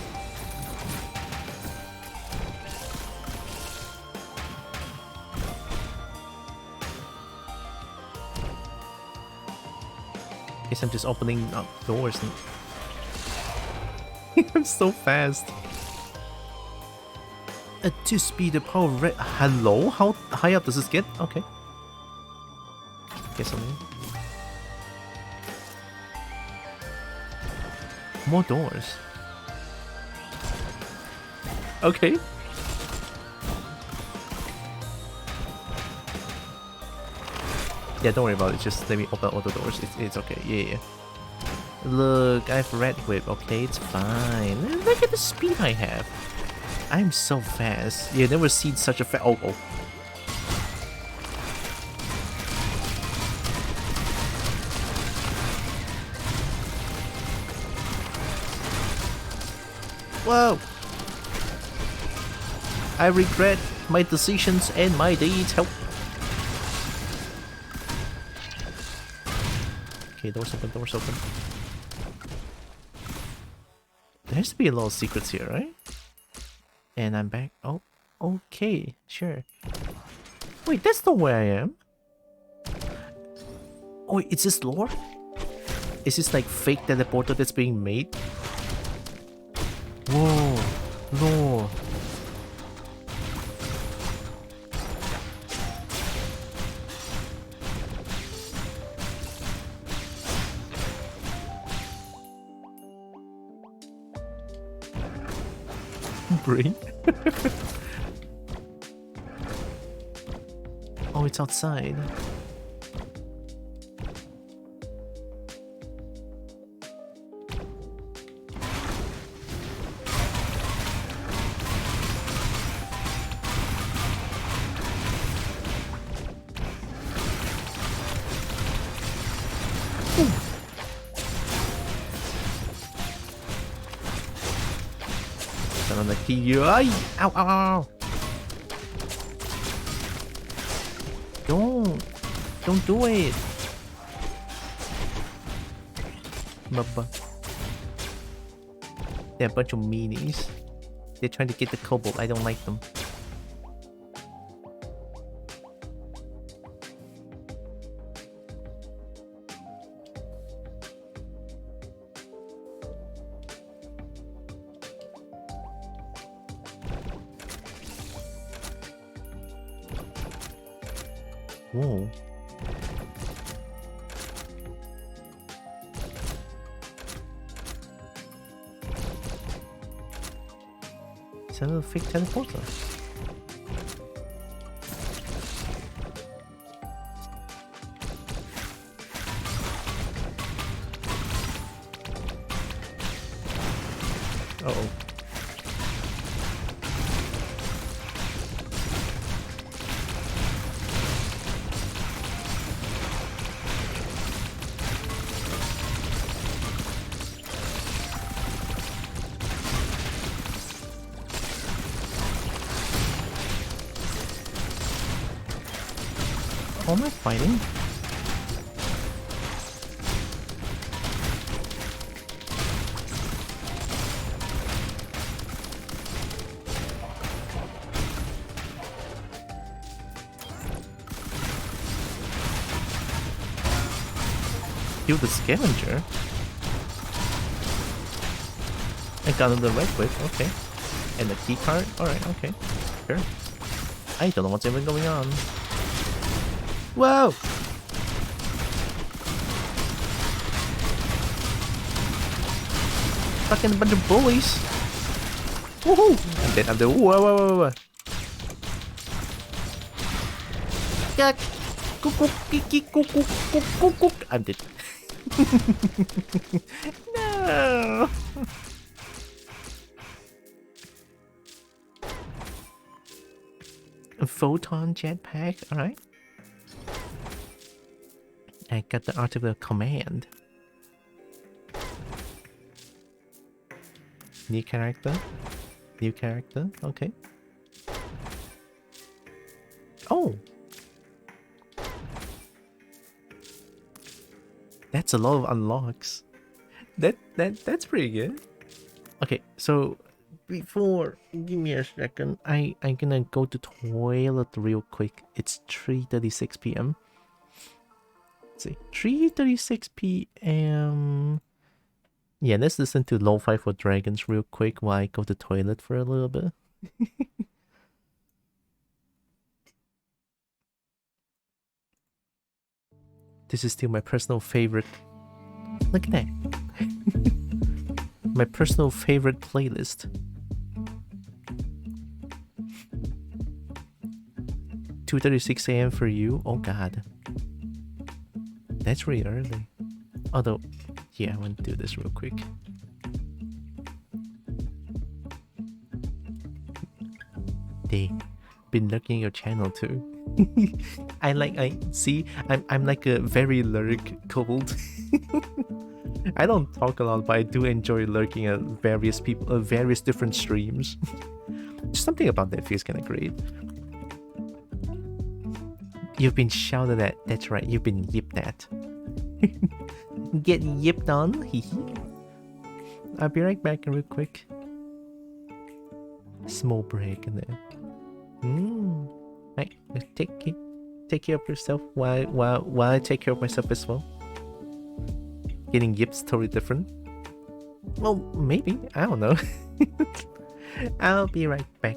Guess I'm just opening up doors. I'm so fast. At 2 speed, the power red. Hello? How high up does this get? Okay. Get something. More doors. Okay. Yeah, don't worry about it. Just let me open all the doors. It's okay. Yeah. Look, I have red whip. Okay, it's fine. Look at the speed I have. I'm so fast. You never seen such a fast. Oh. Whoa! I regret my decisions and my deeds. Help! Okay, doors open, doors open. There has to be a lot of secrets here, right? And I'm back. Oh, okay, sure. Wait, that's not where I am. Oh, wait, is this lore? Is this like fake teleporter that's being made? Whoa, lore. Brain? Oh, it's outside. On the key. Ow, ow, ow. Don't do it. Mubba. They're a bunch of meanies. They're trying to get the kobold. I don't like them. Whoa. It's a little fake teleporter. Uh-oh. How am I fighting? Kill the scavenger? I got another red whip, okay. And the key card? Alright, okay. Sure. I don't know what's even going on. Whoa! Fucking bunch of bullies! Woohoo! I'm dead. Whoa. I'm dead. No! A photon jetpack, alright. I got the art of the command. New character, okay. Oh! That's a lot of unlocks. That's pretty good. Okay, so before, give me a second. I'm gonna go to toilet real quick. It's 3:36 p.m. Let's see, 3:36 p.m. Yeah, let's listen to Lo-Fi for Dragons real quick while I go to toilet for a little bit. This is still my personal favorite. Look at that. My personal favorite playlist. 2:36 a.m. for you? Oh god. That's really early. Although, yeah, I want to do this real quick. They been looking at your channel too. I'm like a very lurk cold. I don't talk a lot, but I do enjoy lurking at various people, various different streams. Something about that feels kind of great. You've been shouted at. That's right, you've been yipped at. Get yipped on. I'll be right back real quick. Small break in there. Right, take care of yourself while I take care of myself as well. Getting yips totally different. Well, maybe, I don't know. I'll be right back.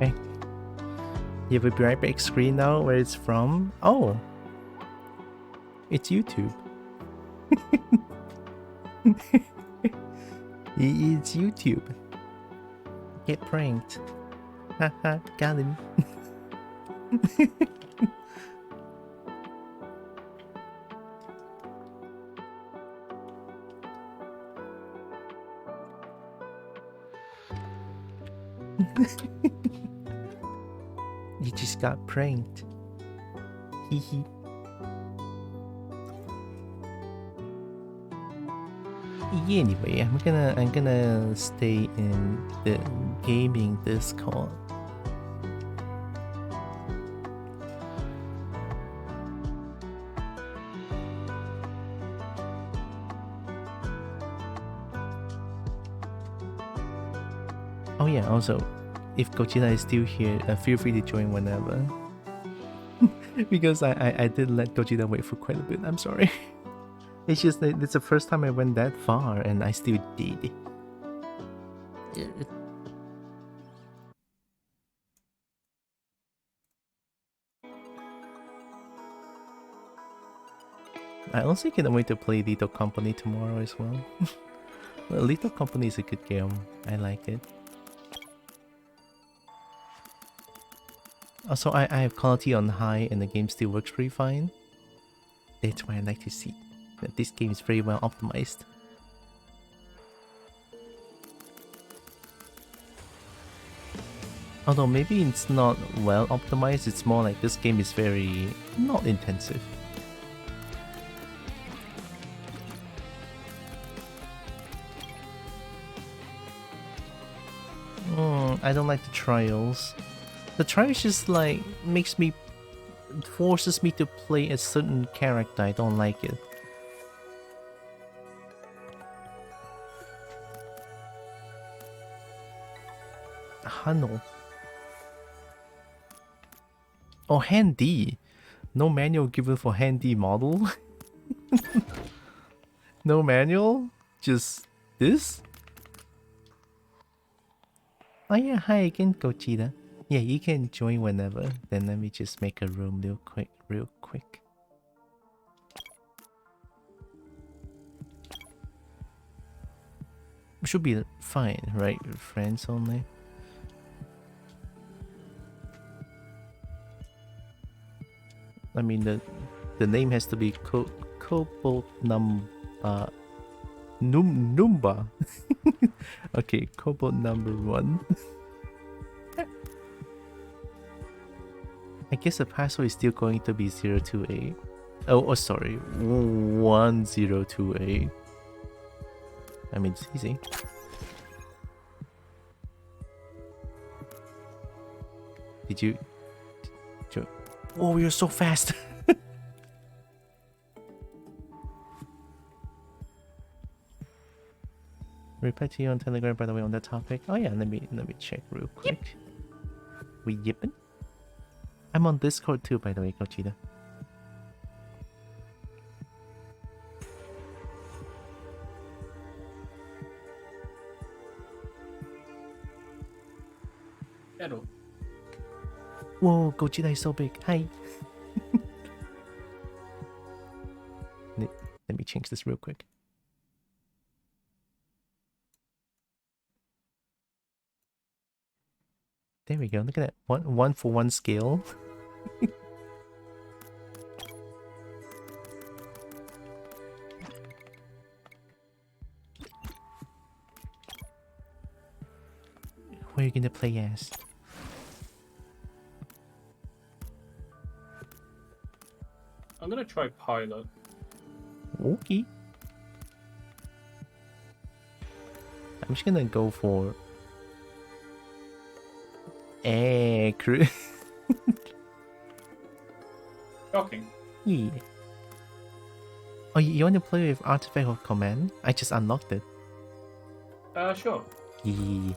Okay. Yeah, we'll be right back. Screen now where it's from. Oh, it's YouTube. It's YouTube. Get pranked. Haha, got him. You just got pranked. Hee hee. Anyway, I'm gonna stay in the gaming Discord. Oh yeah, also, if Gogeta is still here, feel free to join whenever. Because I did let Gogeta wait for quite a bit, I'm sorry. It's just that it's the first time I went that far and I still did. I also can't wait to play Little Company tomorrow as well. Little Company is a good game. I like it. Also, I have quality on high and the game still works pretty fine. That's why I like to see that this game is very well optimized. Although maybe it's not well optimized, it's more like this game is very not intensive. I don't like the trials. The trials just like forces me to play a certain character. I don't like it. Hano. Oh, handy. No manual given for handy model. No manual? Just this? Oh yeah, hi again, Gogeta. Yeah, you can join whenever. Then let me just make a room real quick. Should be fine, right? Friends only. I mean, the name has to be Kobold Numba. Okay, Kobold number 1. I guess the password is still going to be 028. Oh, sorry, 1028. I mean, it's easy. Did you? Oh, you're so fast. Reply to you on Telegram, by the way, on that topic. Oh yeah, let me check real quick. Yep. We yippin'. I'm on Discord too, by the way, Gogeta. Hello. Whoa, Gogeta is so big. Hi. Let me change this real quick. There we go. Look at that. One for one scale. Who are you gonna play as? I'm gonna try pilot. Okay. I'm just gonna go for Acrid. Shocking. Yeah. Oh, you want to play with Artifact of Command? I just unlocked it. Sure. Yeah.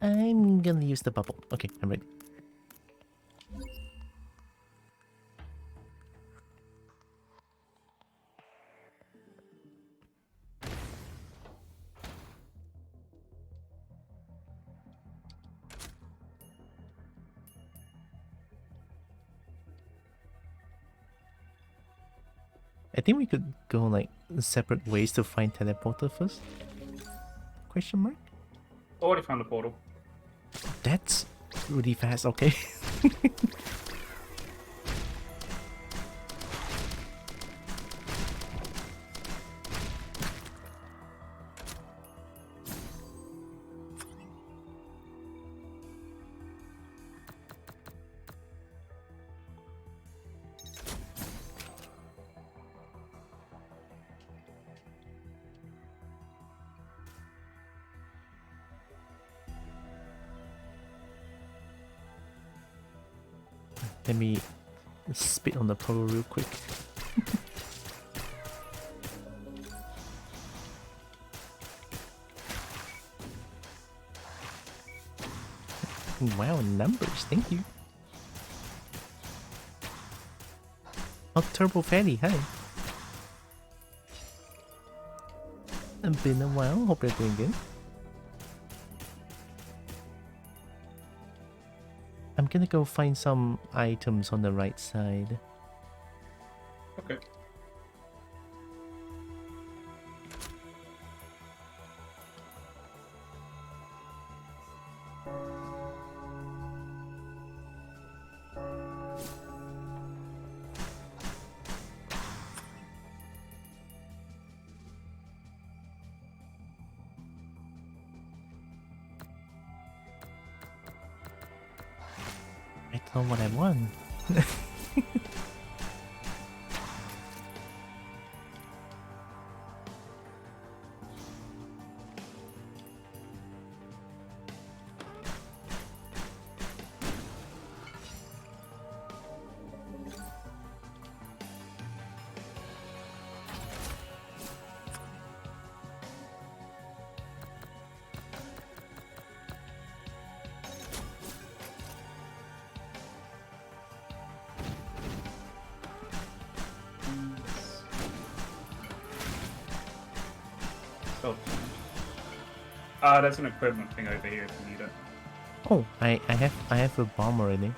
I'm gonna use the bubble. Okay, I'm ready. I think we could go like separate ways to find teleporter first. Question mark? Already found the portal. That's really fast, okay. Let me spit on the portal real quick. Wow, numbers, thank you. Oh, Turbo Fatty, hi. It's been a while, hope you're doing good. I'm gonna go find some items on the right side. Okay. I don't know what I want. Oh. There's an equipment thing over here if you need it. Oh, I have a bomb already.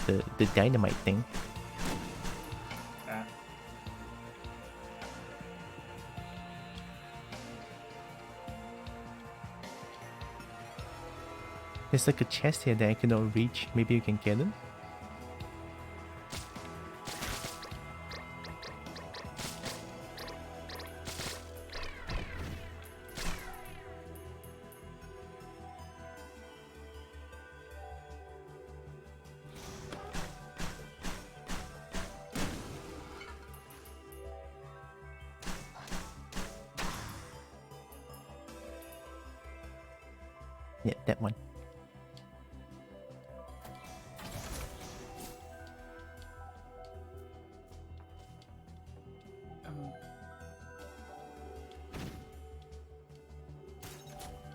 The dynamite thing. Yeah. There's like a chest here that I cannot reach. Maybe you can get it? Yeah, that one.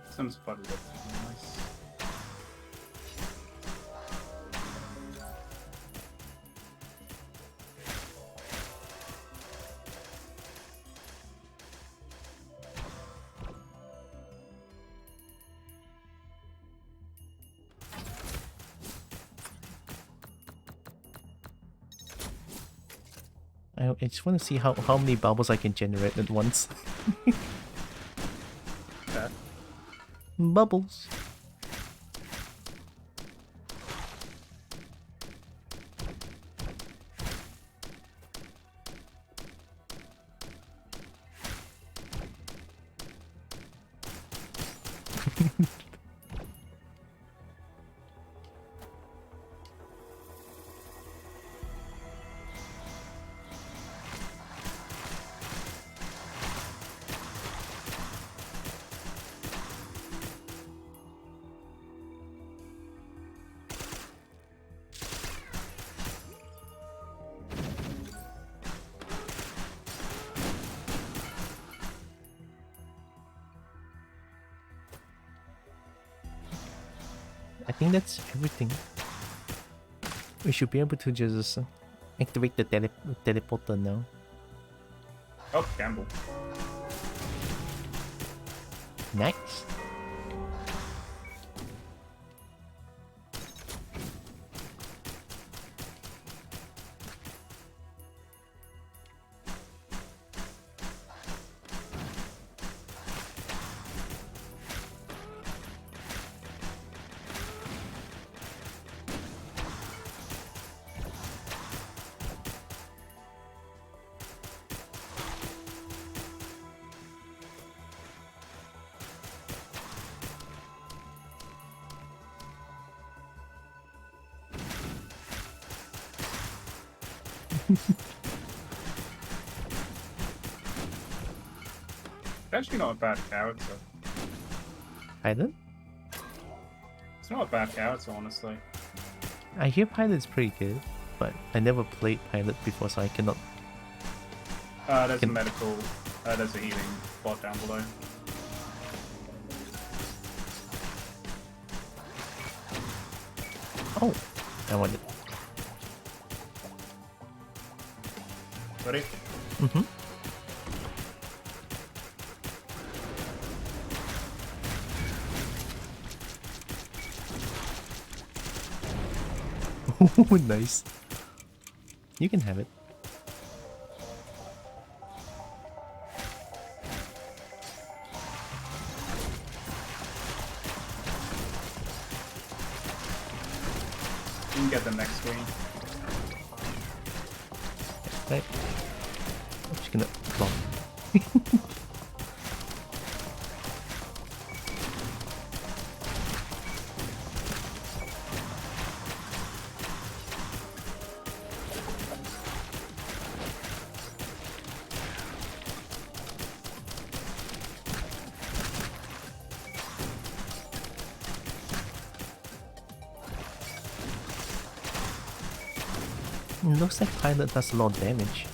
Some spotted it. Nice. I just want to see how many bubbles I can generate at once. Yeah. Bubbles. I think that's everything. We should be able to just activate the teleporter now. Oh, gamble. Nice. Actually not a bad character. Pilot? It's not a bad character, honestly. I hear Pilot's pretty good, but I never played Pilot before, so I cannot. There's a medical, there's a healing bot down below. Oh, I want it. Ready? Mm-hmm. Oh, nice. You can have it. You can get the next screen. Right. I'm just gonna block. It looks like Pilot does a lot of damage.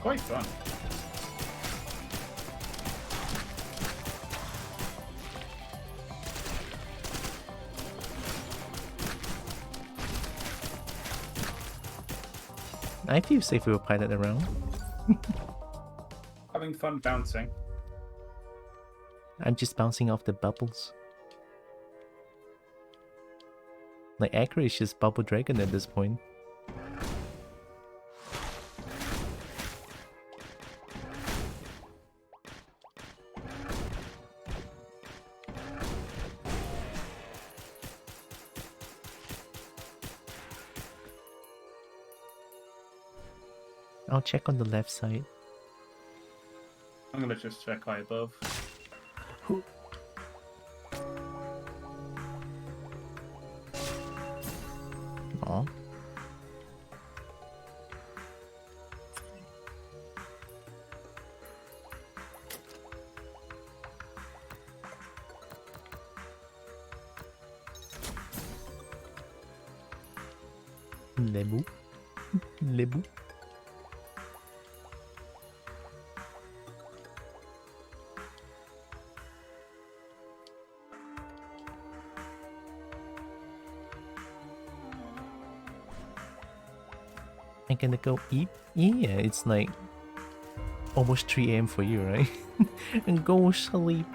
Quite fun. I feel safe with a Pilot around. Having fun bouncing. I'm just bouncing off the bubbles. Like Acrid is just Bubble Dragon at this point. I'll check on the left side. I'm gonna just check high above. Aw. Lebu. Lebu. I'm gonna go eat. Yeah, it's like almost 3 AM for you, right? And go sleep.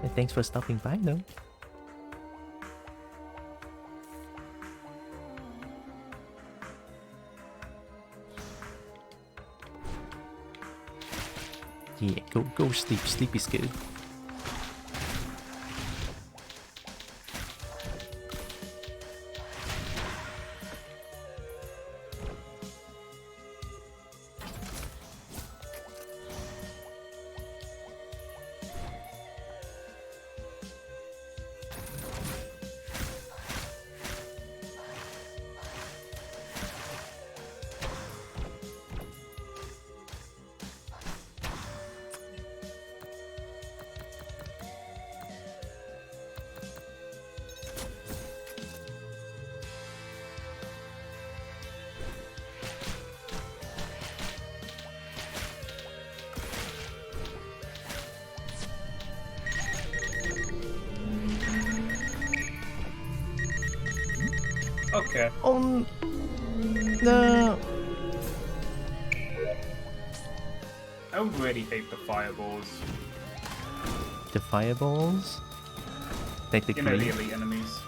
And thanks for stopping by, though. Yeah, go sleep. Sleep is good. Okay. Oh no! I would really hate the fireballs. The fireballs? You know, the Technically. elite enemies.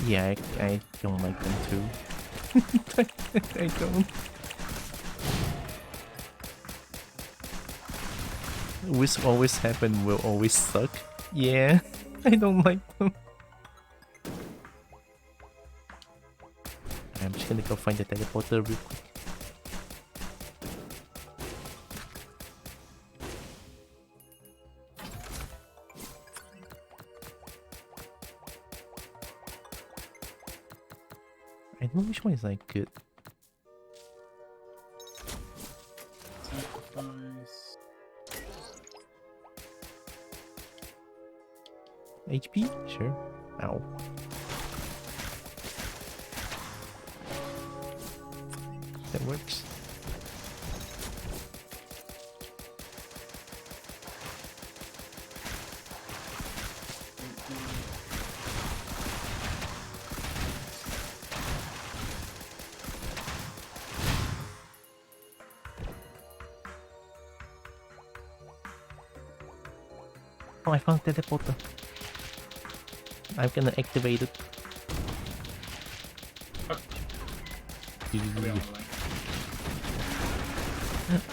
Yeah, I don't like them too. I don't. Which always happen will always suck. Yeah, I don't like them. I'm just gonna go find the teleporter real quick. I don't know which one is like good. Sacrifice. HP? Sure. Ow. That works. Oh, I found teleporter. I'm gonna activate it. Are we on the line?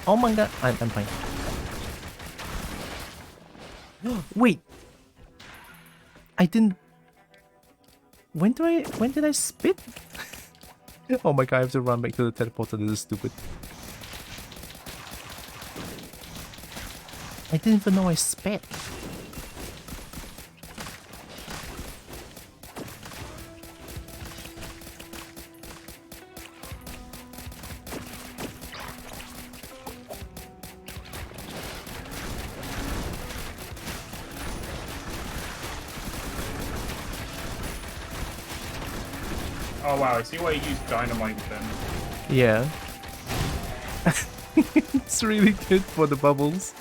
Oh my god, I'm fine. Wait, I didn't. When did I spit? Oh my god, I have to run back to the teleporter. This is stupid. I didn't even know I spit. Oh wow, I see why you use dynamite then. Yeah. It's really good for the bubbles.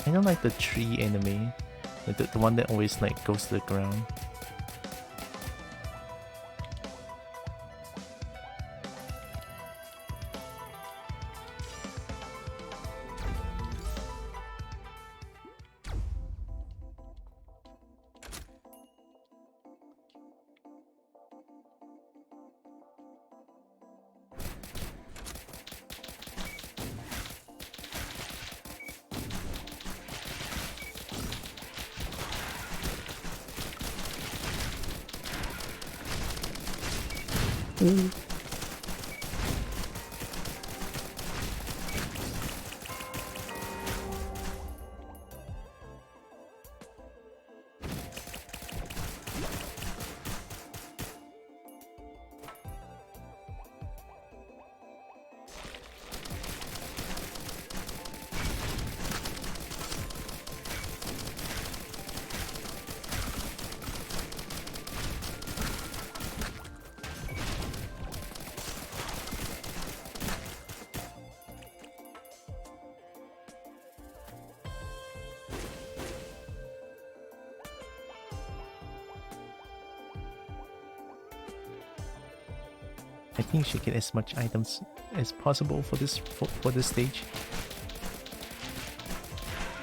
I don't like the tree enemy. The one that always like goes to the ground. I think you should get as much items as possible for this stage.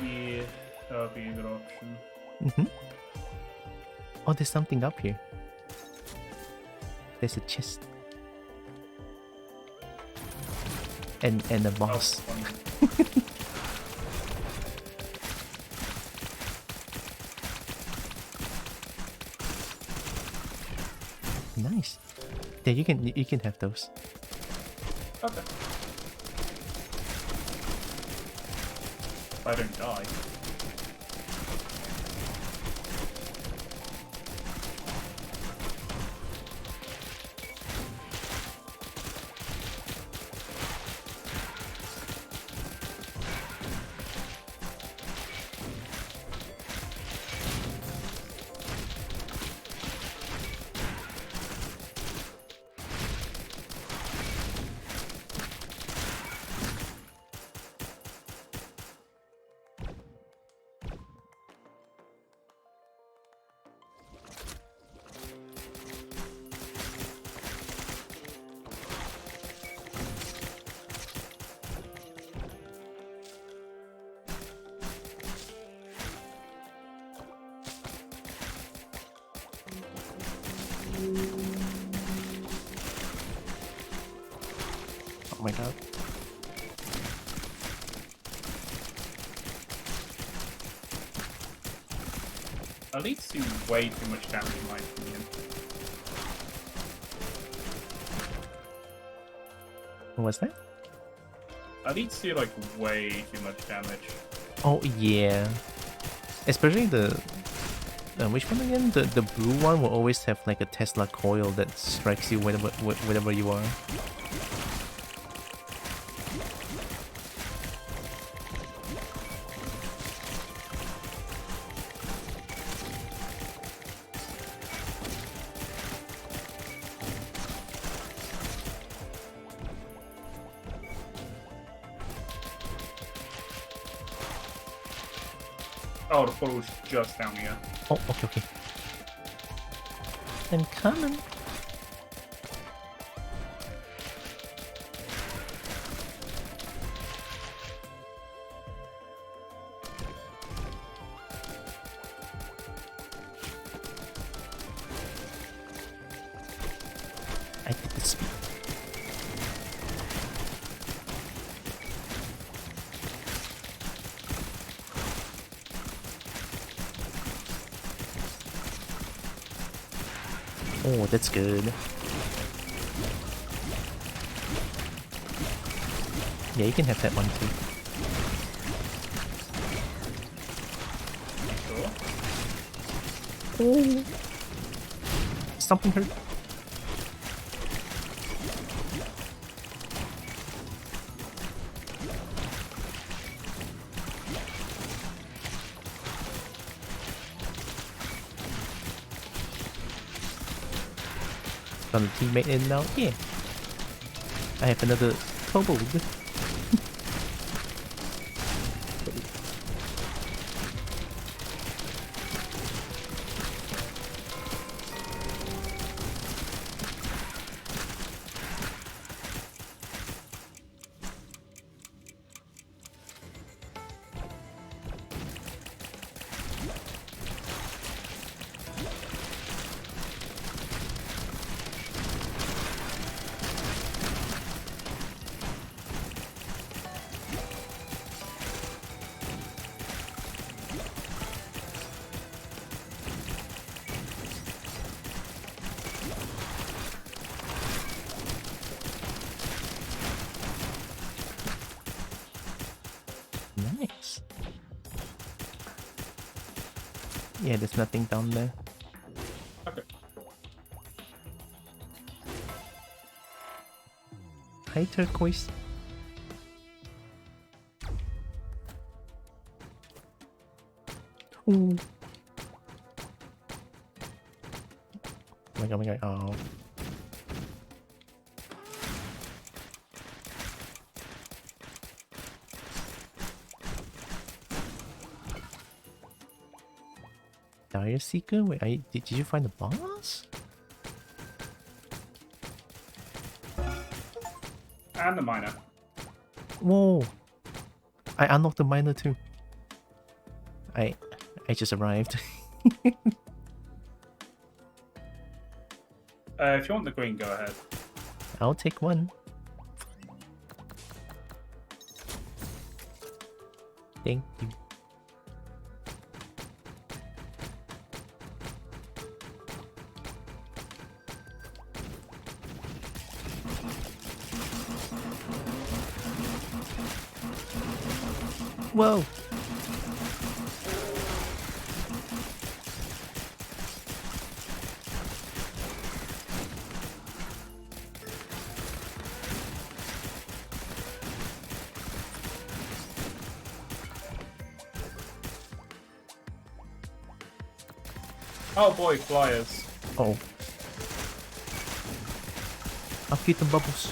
Yeah, that would be a good option. Oh, there's something up here. There's a chest. And a boss. Oh, funny. Yeah, you can have those. Okay. If I don't die. Oh my god. Elites do way too much damage in my opinion. What was that? Elites do like way too much damage. Oh yeah. Especially the which one again? The blue one will always have like a Tesla coil that strikes you whenever you are. Oh, the portal's just down here. Oh, okay, okay. I'm coming. I did the speed. Oh, that's good. Yeah, you can have that one too. Sure. Oh. Something hurt. Got a teammate in now. Yeah. I have another kobold. Nice. Yeah, there's nothing down there. Okay. Hi, turquoise. Ooh. Oh my god, oh my god. Oh. Dire Seeker? Wait, did you find the boss? And the miner. Whoa! I unlocked the miner too. I just arrived. If you want the green, go ahead. I'll take one. Thank you. Whoa! Oh boy, flyers. Oh. I'll keep them bubbles.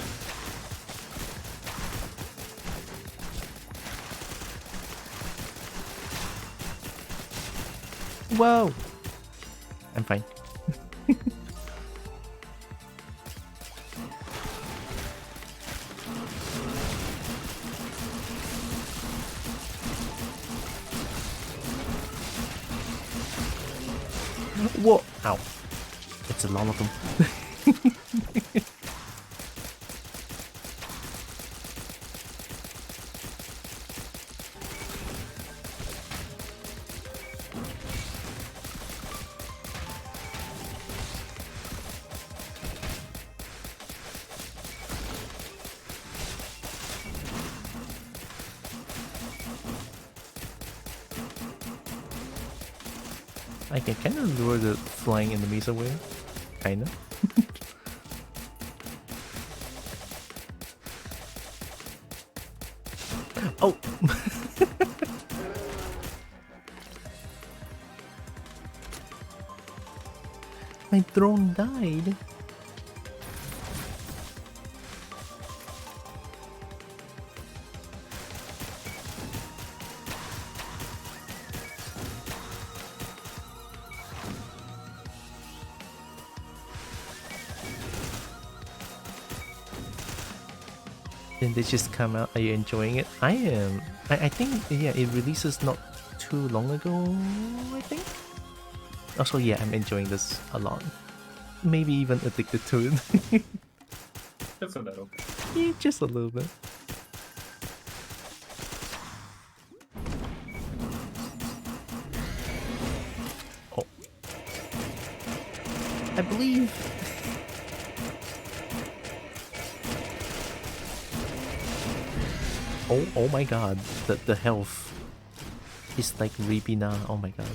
Whoa! I'm fine. Whoa! Ow. It's a lot of them. I can kind of lure the flying enemies away. Kinda. Oh! My drone died. Did they just come out? Are you enjoying it? I am. I think, yeah, it releases not too long ago, I think. Also, yeah, I'm enjoying this a lot. Maybe even addicted to it. Just a little. Yeah, just a little bit. Oh. I believe. Oh my god, the health is like Ribina, oh my god.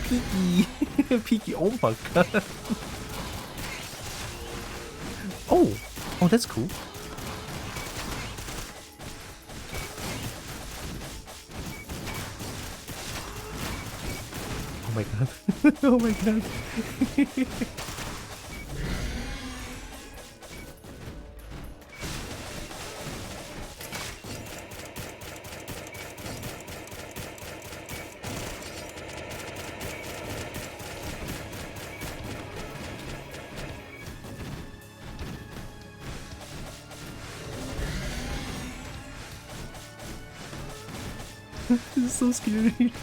Piggy! Piggy, oh my god. Oh! Oh, that's cool. Oh my god. Oh my god. This is so scary.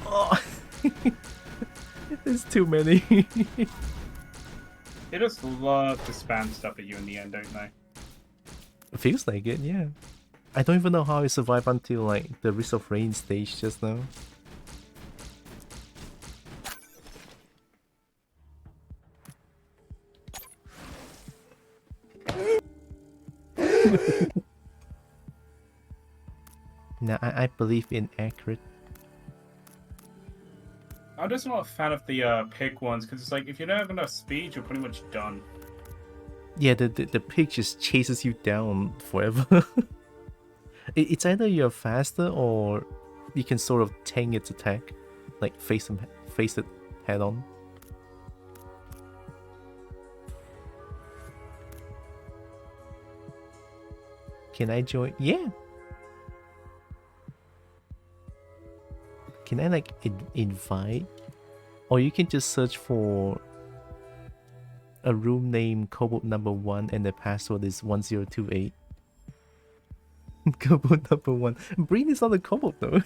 Oh, there's too many. They just love to spam stuff at you in the end, don't they? It feels like it, yeah. I don't even know how I survived until like the Risk of Rain stage just now. Now I believe in Acrid. I'm just not a fan of the pig ones because it's like if you don't have enough speed, you're pretty much done. Yeah, the pig just chases you down forever. It's either you're faster or you can sort of tank its attack, like face it head on. Can I join? Yeah. Can I like invite? Or you can just search for a room name Cobalt number 1 and the password is 1028. Cobalt number 1. Breen is not a Cobalt though.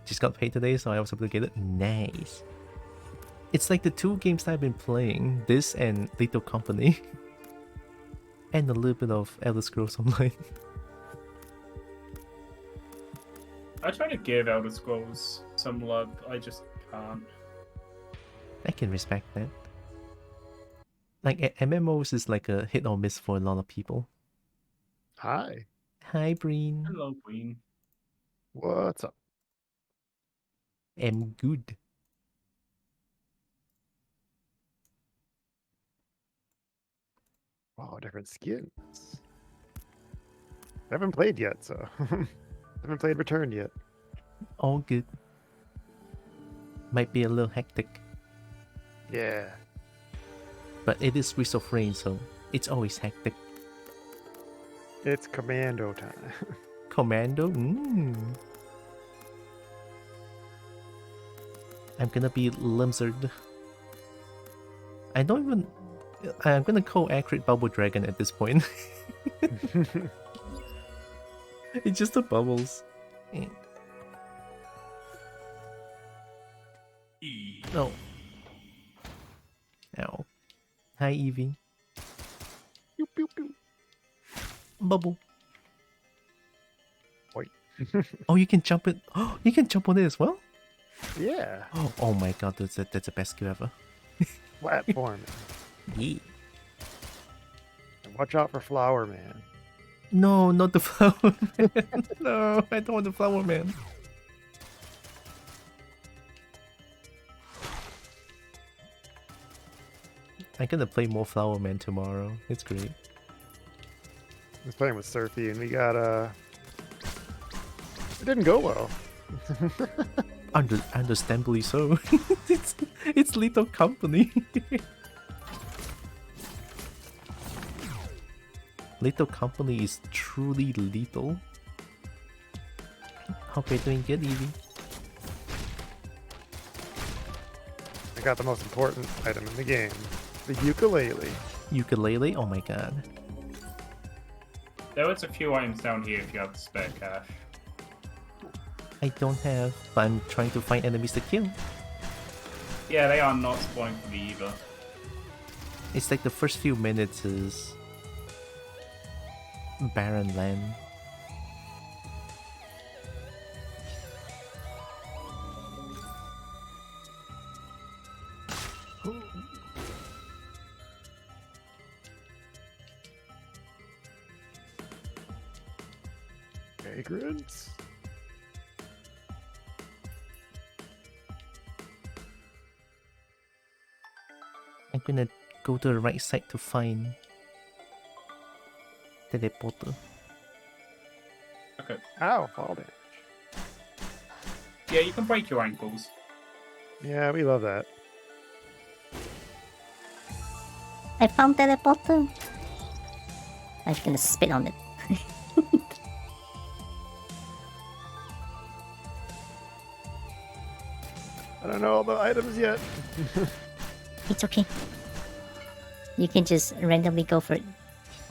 just got paid today, so I was able to get it. Nice. It's like the 2 games that I've been playing, this and Little Company. And a little bit of Elder Scrolls Online. I try to give Elder Scrolls some love, I just can't. I can respect that. Like, MMOs is like a hit or miss for a lot of people. Hi. Hi, Breen. Hello, Queen. What's up? I'm good. Wow, different skins. I haven't played yet, so haven't played Returned yet. All good. Might be a little hectic, Yeah. but it is Wheel of Rain, so it's always hectic. It's commando time. Commando? I'm gonna be Lizard. I don't even... I'm gonna call Acrid Bubble Dragon at this point. It's just the bubbles. No. Ow. Hi, Evie. Pew, pew, pew. Bubble. Oi. Oh, you can jump it. Oh, you can jump on it as well? Yeah. Oh my god, that's the best skill ever. Platform. Yeah. And watch out for Flower Man. No, not the flower man. No, I don't want the flower man. I'm gonna play more Flower Man tomorrow. It's great. I was playing with Surfy and we got it didn't go well. Understandably so. it's Little Company. Little Company is truly lethal. Hope you're doing good, Evie. I got the most important item in the game. The ukulele. Ukulele? Oh my god. There was a few items down here if you have spare cash. I don't have, but I'm trying to find enemies to kill. Yeah, they are not spawning for me either. It's like the first few minutes is barren land. Vagrants. I'm gonna go to the right side to find teleporter. Okay. Ow, fall damage. Yeah, you can break your ankles. Yeah, we love that. I found teleporter. I'm just gonna spit on it. I don't know all the items yet. It's okay. You can just randomly go for it.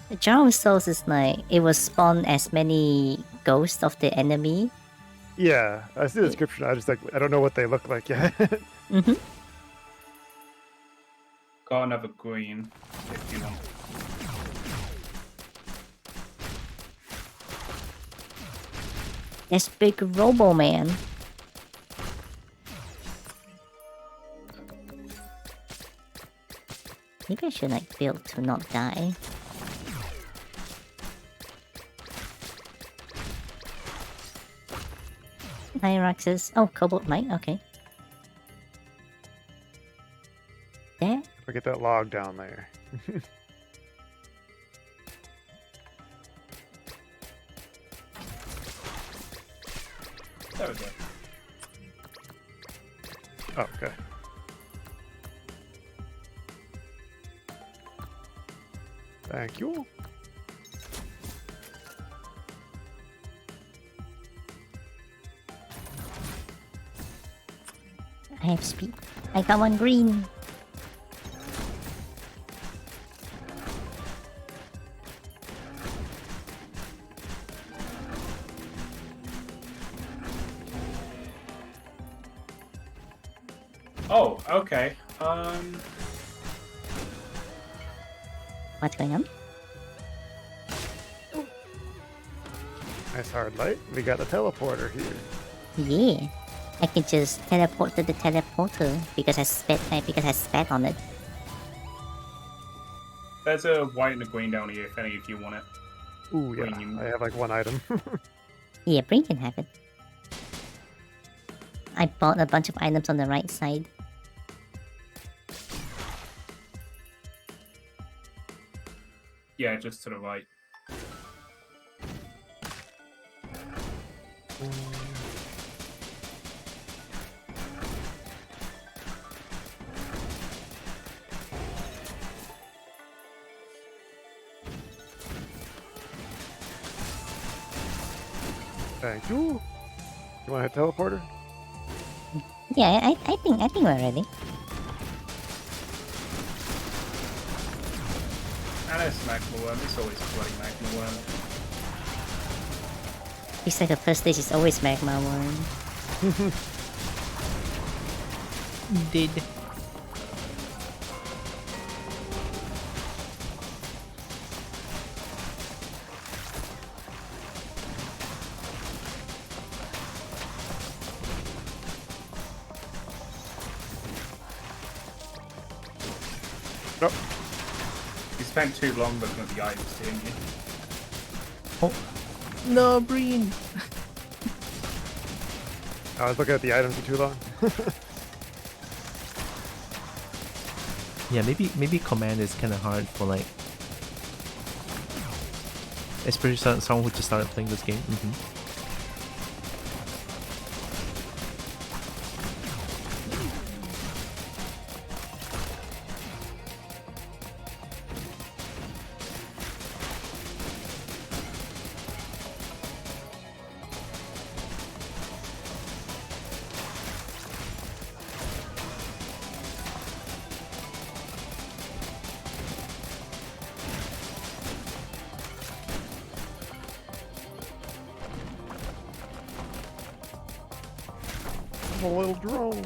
The Jar of Souls is like, it will spawn as many ghosts of the enemy. Yeah, I see the description. I just like I don't know what they look like yet. Mm-hmm. Got another green if you want. That's big Robo Man. Maybe I should like build to not die. Hyraxes. Oh, Cobalt Might, okay. There. I get that log down there. There we go. Oh, okay. Thank you. I have speed. I got one green. Oh, okay. What's going on? Nice hard light. We got a teleporter here. Yeah. I can just teleport to the teleporter because I spat on it. There's a white and a green down here if any of you want it. Ooh, yeah. Green. I have like one item. Yeah, Breen can have it. I bought a bunch of items on the right side. Yeah, just to the right. Thank you. You want to hit teleporter? Yeah, I think we're ready. And it's magma worm. It's always a bloody magma worm. Looks like the first stage is always magma worm. Did. Nope. You spent too long looking at the items, didn't you? Oh. No, Breen. I was looking at the items for too long. Yeah, maybe command is kind of hard for like, especially someone who just started playing this game. I'm a little drone.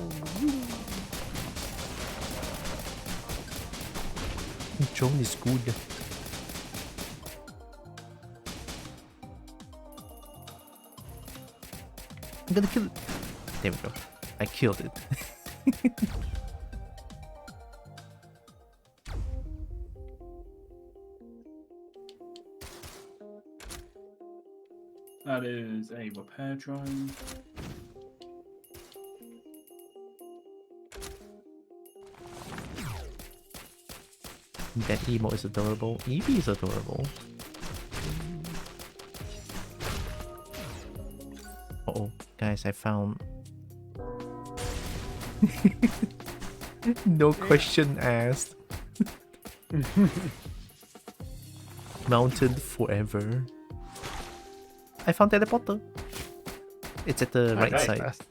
Drone is good. I'm gonna kill it. There we go. I killed it. That is a repair drone. That emo is adorable. Eevee is adorable. Uh-oh, guys, I found... No question asked. Mountain forever. I found teleporter. It's at the right Okay. side. Fast.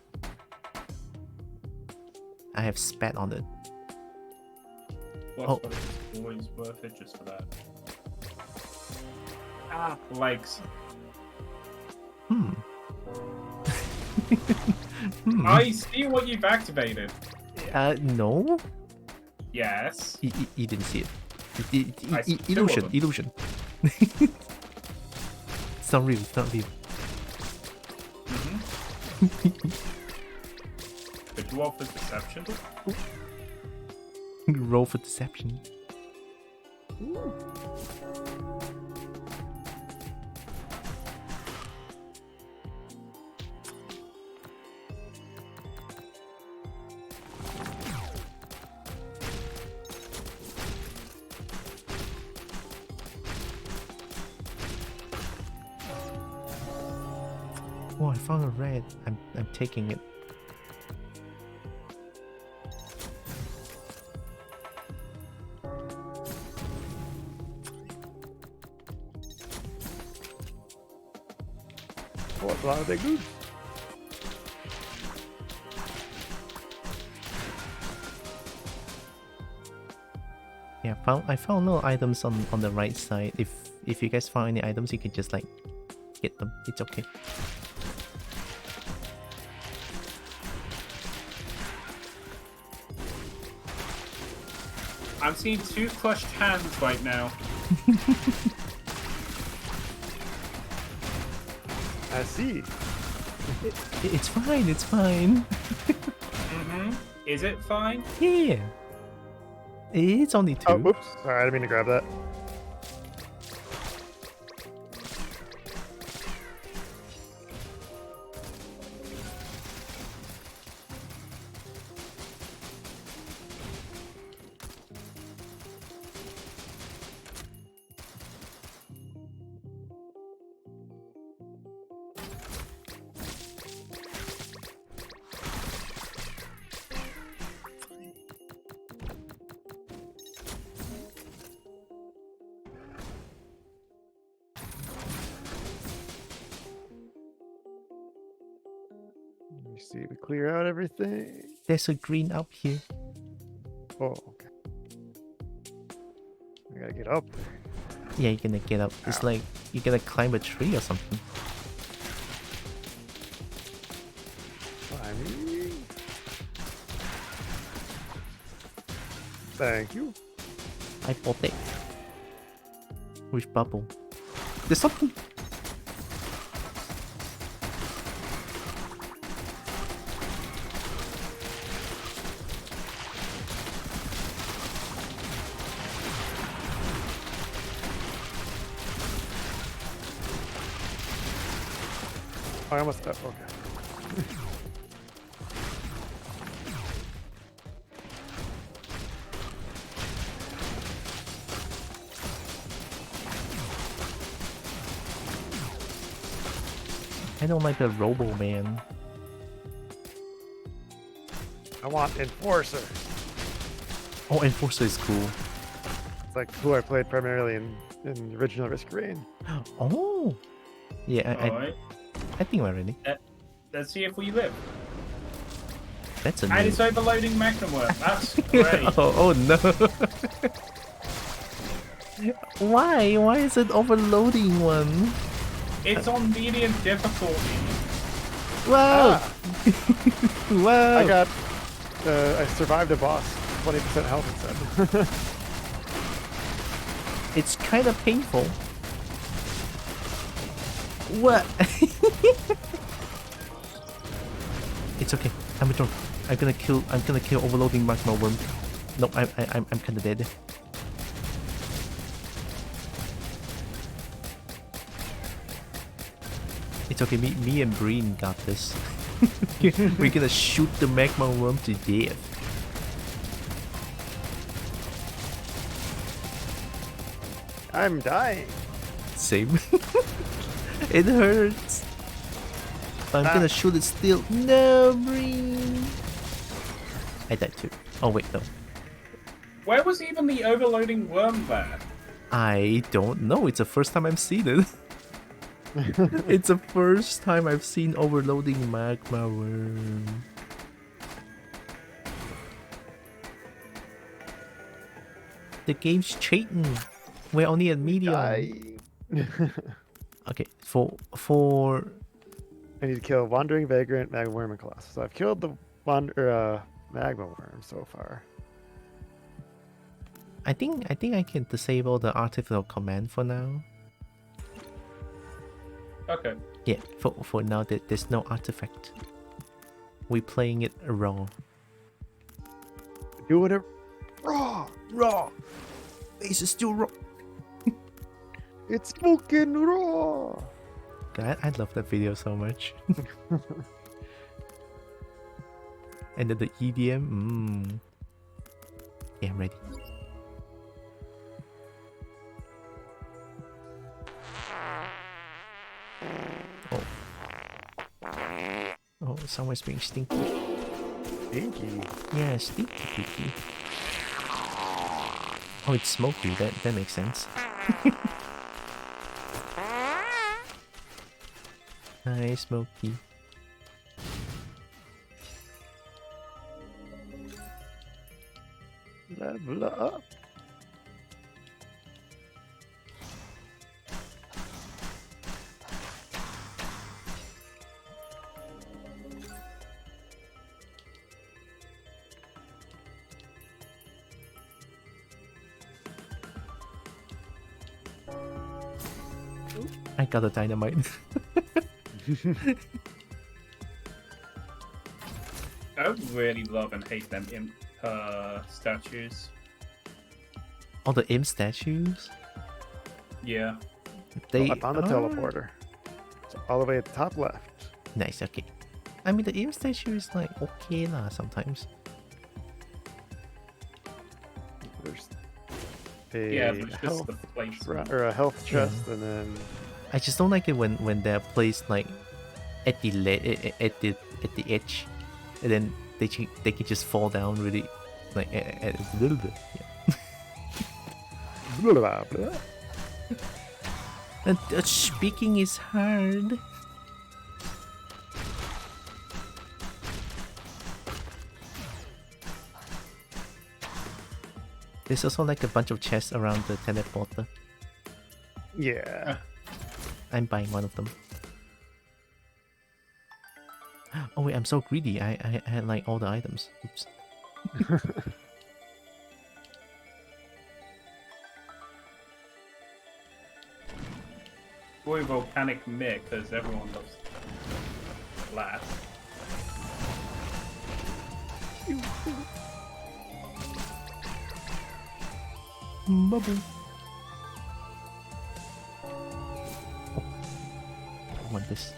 I have spat on it. What's Oh. what is always worth it just for that. Ah, legs. Hmm. I see what you've activated. No? Yes. You didn't see it. I see two Illusion, of them. illusion. It's not real, it's not real. The dwarf is deception. Roll for deception. Oh, I found a red. I'm taking it. Oh, a lot of big moves. Yeah, I found no items on the right side. If you guys found any items, you can just like get them. It's okay. I'm seeing 2 crushed hands right now. I see. It's fine, it's fine. Is it fine? Yeah. It's only 2. Oh, whoops. Sorry, I didn't mean to grab that. Let me see. We clear out everything. There's a green up here. Oh, okay. I gotta get up there. Yeah, you're gonna get up. It's like you're gonna climb a tree or something. Climbing. Thank you. I bought it. With bubble. There's something. I almost. Oh, okay. I don't like the Robo Man. I want Enforcer. Oh, Enforcer is cool. It's like who I played primarily in the original Risk Rain. Oh. Yeah, Alright. I think we're ready. Let's see if we live. That's a And new... it's overloading Magnum Worm. That's great. oh no. Why? Why is it overloading one? It's on medium difficulty. Whoa! Whoa! I got. I survived a boss. 20% health instead. It's kind of painful. What? It's okay. I'm a drunk. I'm gonna kill overloading magma worm. No, I'm kind of dead. It's okay. Me and Breen got this. We're gonna shoot the magma worm to death. I'm dying. Same. It hurts. But I'm gonna shoot it still. No, Breen. I died too. Oh wait, no. Where was even the overloading worm there? I don't know. It's the first time I've seen it. It's the first time I've seen overloading magma worm. The game's cheating. We're only at medium. Dying. Okay, for I need to kill Wandering Vagrant, Magma Worm, and Colossus. So I've killed the Magma Worm so far. I think I can disable the artificial command for now. Okay. Yeah, for now there's no artifact. We're playing it raw. Doing it Raw. Base is still raw. It's fucking raw. God, I love that video so much. And then the EDM. Yeah, I'm ready. Oh. Oh, someone's being stinky. Stinky. Yeah, stinky. Oh, it's smoky. That makes sense. Hi, Smokey. Level up. I got a dynamite. I really love and hate them imp statues. All the imp statues. Yeah. They I found the teleporter. It's all the way at the top left. Nice. Okay. I mean, the imp statue is like okay lah sometimes. There's a Yeah, but it's just health the place. or a health chest, and then I just don't like it when they're placed like at the at the edge, and then they can just fall down really like at a little bit. Yeah. blah, blah, blah. And speaking is hard. There's also like a bunch of chests around the teleporter. Yeah. I'm buying one of them. Oh wait, I'm so greedy. I had like all the items. Oops. Boy, volcanic Mick, because everyone loves glass. Bubble. Oh. I want this.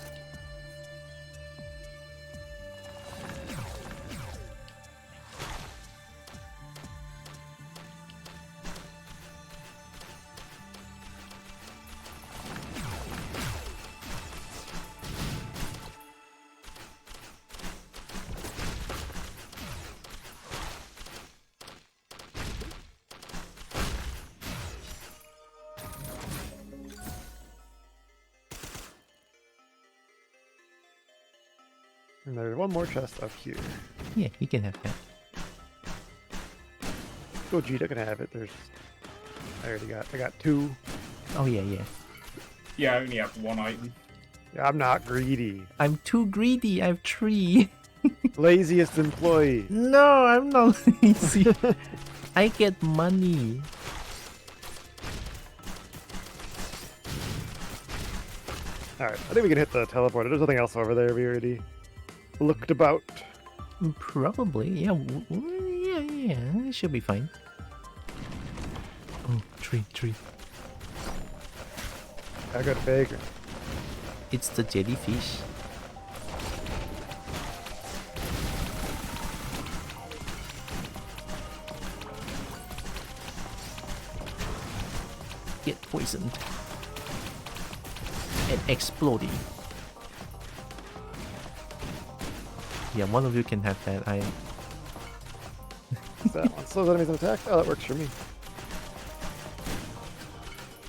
And there's one more chest up here. Yeah, you can have that. Gogeta can have it. I got two. Oh yeah, yeah. Yeah, I only have one item. Yeah, I'm not greedy. I'm too greedy. I have 3. Laziest employee. No, I'm not lazy. I get money. Alright, I think we can hit the teleporter. There's nothing else over there. We already looked about. Probably, yeah. Yeah. It should be fine. Oh, tree. I got vagrant. It's the jellyfish. Get poisoned. And exploding. Yeah, one of you can have that. That one. Slows enemies in attack. Oh, that works for me.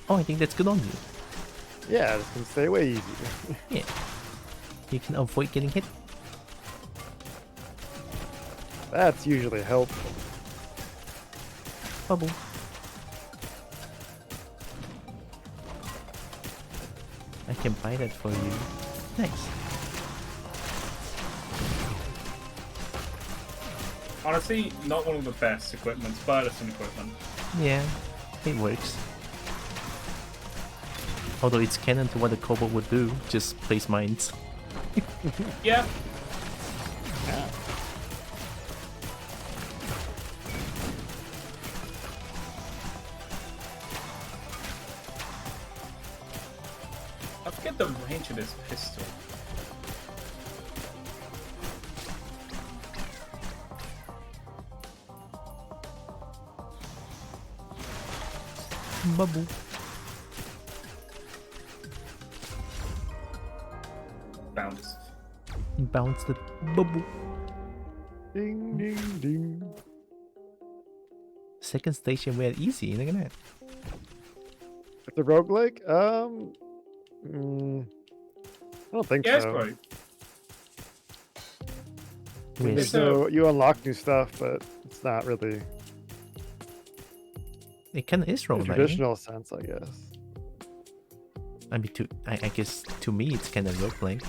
Oh, I think that's good on you. Yeah, this can stay way easier. Yeah. You can avoid getting hit. That's usually helpful. Bubble. I can buy that for you. Nice. Honestly, not one of the best equipments, but it's an equipment. Yeah, it works. Although it's canon to what a kobold would do, just place mines. Yeah. I forget the range of this pistol. Bubble. Bounce. Bounce the bubble. Ding, ding, ding. Second station were easy, look at that. It's a roguelike? I don't think Yeah, it's so. great. Yes. So you unlock new stuff, but it's not really It kinda is in a roguelike. traditional sense, I guess. I mean, I guess to me it's kinda roguelike.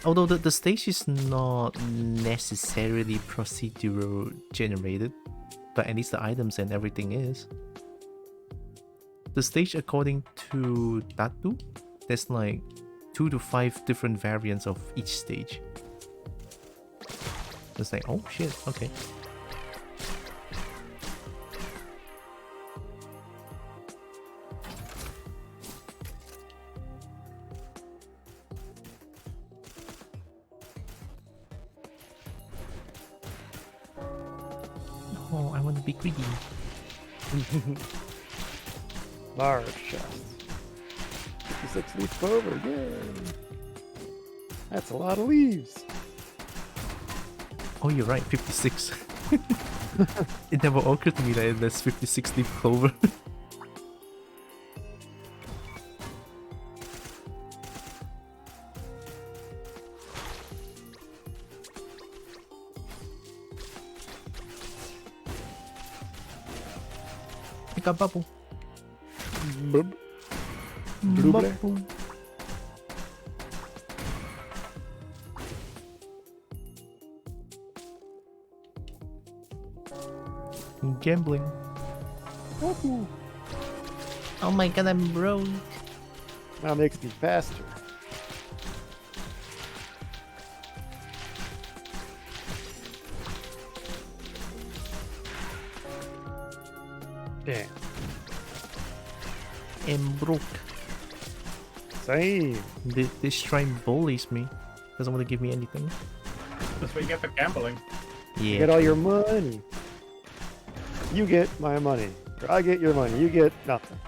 Although the stage is not necessarily procedural generated, but at least the items and everything is. The stage, according to Tatu, there's like 2 to 5 different variants of each stage. It's like, oh shit, okay. Oh, I want to be greedy. Large chest. 56 leaf clover, yay! That's a lot of leaves. Oh, you're right, 56. It never occurred to me that there's 56 leaf clover. I got bubble. Bub. Bubble. Bubble. Gambling. Woohoo. Oh my god, I'm broke. Now makes me faster. Damn. I'm broke. Same. This shrine bullies me. Doesn't want to give me anything. That's what you get for gambling. Yeah. Get all your money. You get my money. Or I get your money. You get nothing.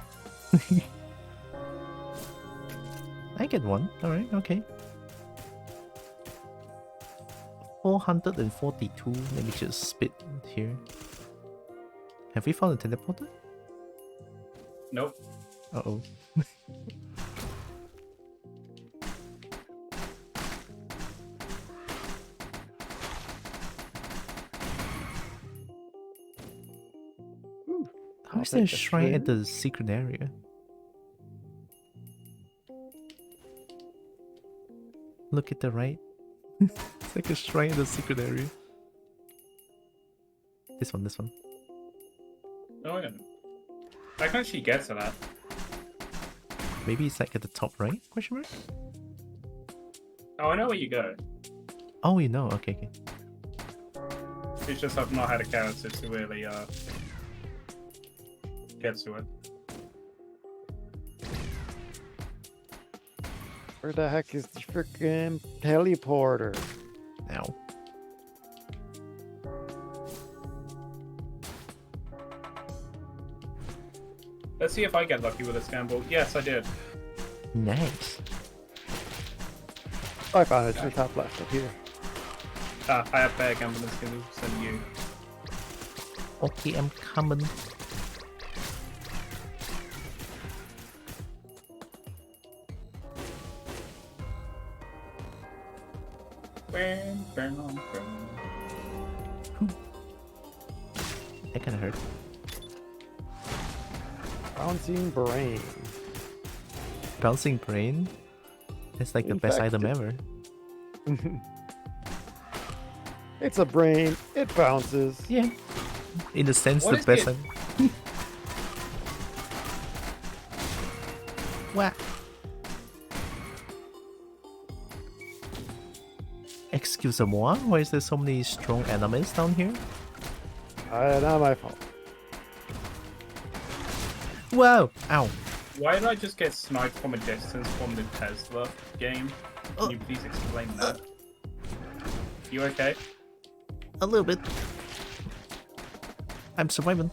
I get one. Alright, okay. 442. Let me just spit here. Have we found a teleporter? Nope. Uh-oh. How is there a take the shrine at tree. the secret area? Look at the right. It's like a shrine in the secret area. This one, this one. Oh yeah. I can actually get to that. Maybe it's like at the top right? Question mark? Oh, I know where you go. Oh, you know. Okay, okay. It's just I've not had a character to really get to it. Where the heck is the freaking teleporter? Ow. Let's see if I get lucky with this gamble. Yes, I did. Nice. Oh, I found it. It's in the top left up here. I have better gambling skills than you. Okay, I'm coming. That kinda hurt. Bouncing brain. Bouncing brain? That's like the best item ever. It's a brain. It bounces. Yeah. In a sense, What the is best it? item. What? Excuse-moi, why is there so many strong enemies down here? Not my fault. Whoa! Ow. Why did I just get sniped from a distance from the Tesla game? Can you please explain that? You okay? A little bit. I'm surviving.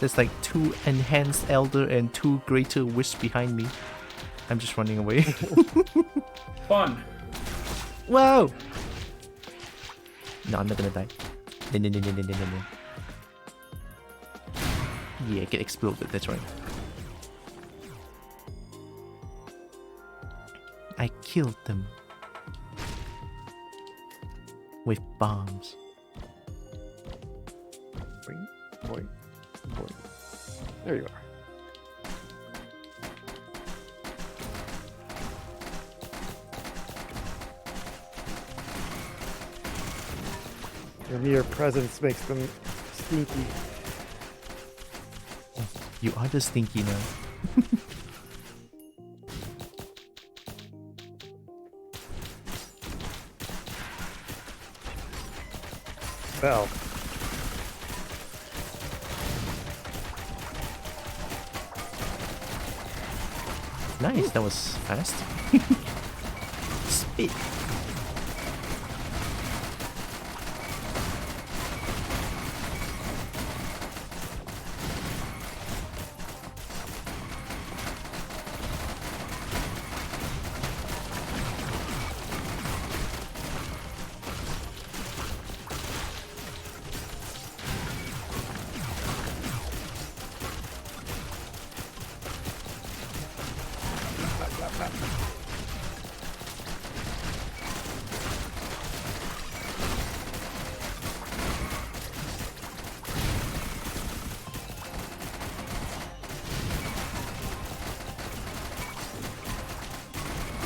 There's like 2 enhanced elder and 2 greater wish behind me. I'm just running away. Fun! Whoa! No, I'm not gonna die. No. Yeah, get exploded, that's right. I killed them. With bombs. Boing, boing, boing. There you are. Your mere presence makes them stinky. You are the stinky now. Well, Nice, that was fast. Speed.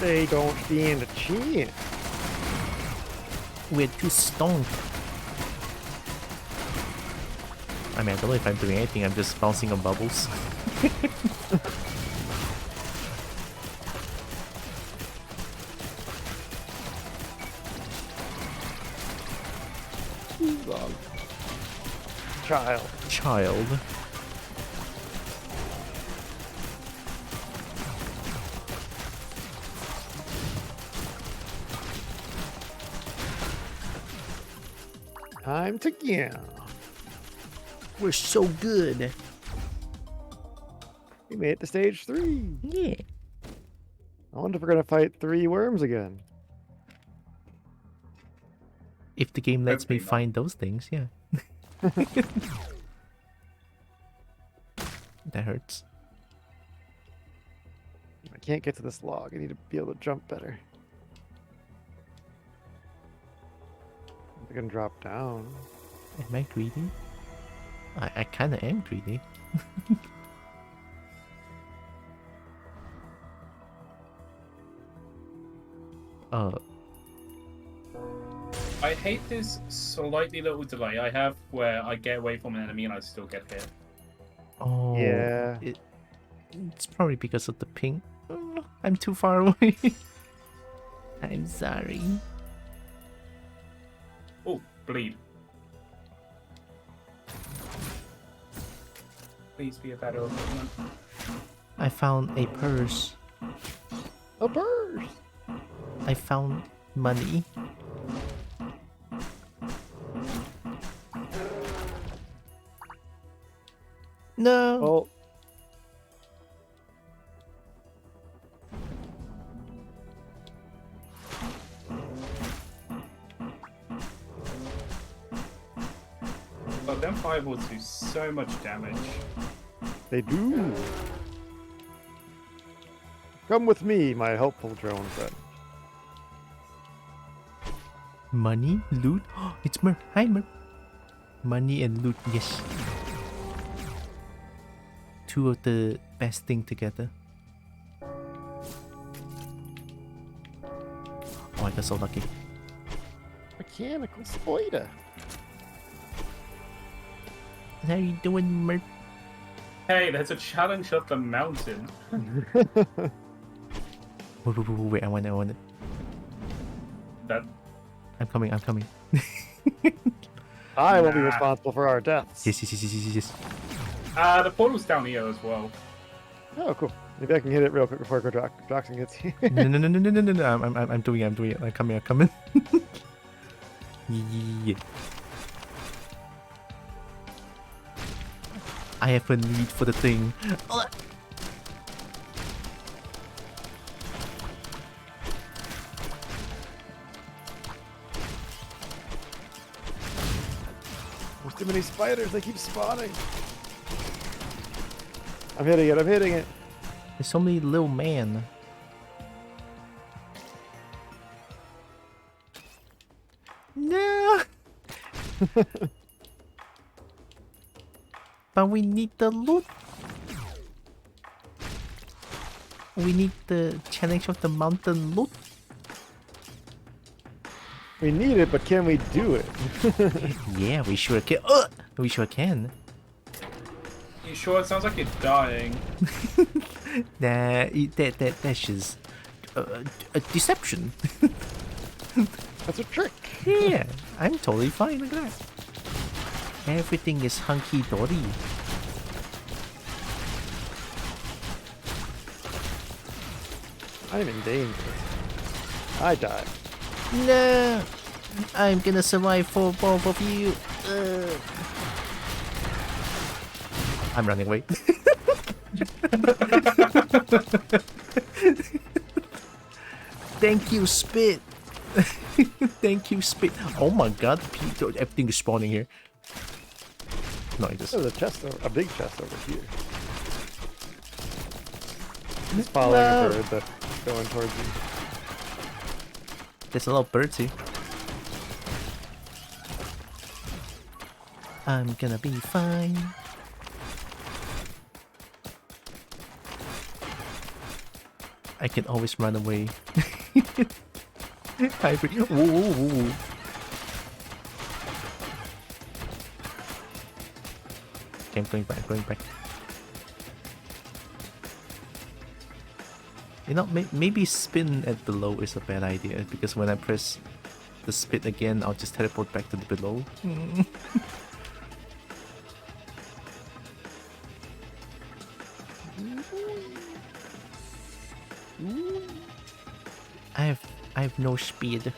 they don't stand a chance. We're too stoned. I mean, I don't know if I'm doing anything, I'm just bouncing on bubbles. Child. Child. Time to go. We're so good. We made it to stage 3. Yeah. I wonder if we're gonna fight 3 worms again. If the game lets me Hopefully not. find those things, yeah. That hurts. I can't get to this log. I need to be able to jump better. I can drop down. Am I greedy? I kinda am greedy. I hate this slightly little delay I have where I get away from an enemy and I still get hit. Oh. Yeah. It's probably because of the ping. Oh, I'm too far away. I'm sorry. Oh, bleed. Please be a better opponent. I found a purse. A purse! I found money. No. Well, But them fireballs do so much damage. they do. Come with me, my helpful drone friend. Money, loot. It's Mer. Hi, Mer. Money and loot. Yes. Two of the best thing together. Oh, I got so lucky. Mechanical spider. How you doing, Mer? Hey, there's a challenge up the mountain. Wait, I want it. That I'm coming. I will be Nah. responsible for our deaths. Yes. the portal's down here as well. Oh, cool. Maybe I can hit it real quick before Droxen gets here. No. I'm doing it. I'm coming. Yeah. I have a need for the thing. There's too many spiders. They keep spawning. I'm hitting it. There's so many little man. No. But we need the loot. We need the challenge of the mountain loot. We need it, but can we do it? Yeah, we sure can. We sure can. You sure? It sounds like you're dying. Nah, that's just a deception. That's a trick. Yeah, I'm totally fine like that. Everything is hunky-dory. I'm in danger. I died. No! I'm gonna survive for both of you. I'm running away. Thank you, Spit. Thank you, Spit. Oh my god, everything is spawning here. No, I just... There's a chest, a big chest over here. He's following a bird that's going towards you. There's a lot of birds here. I'm gonna be fine. I can always run away. Hybrid. Whoa. Okay, I'm going back. You know, maybe spin at below is a bad idea, because when I press the spit again, I'll just teleport back to the below. I have no speed.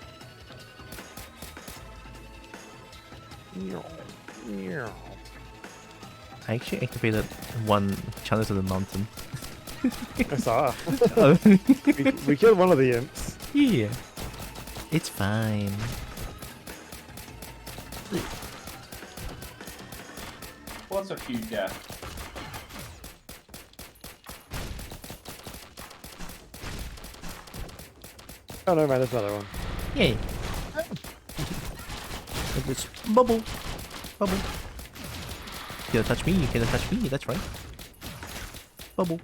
I actually activated one challenge to the mountain. I saw. Oh. we killed one of the imps. Yeah. It's fine. What's a few deaths? Oh, never mind, there's another one. Yay. It's bubble. Bubble. You cannot touch me, you cannot touch me, that's right. Bubble.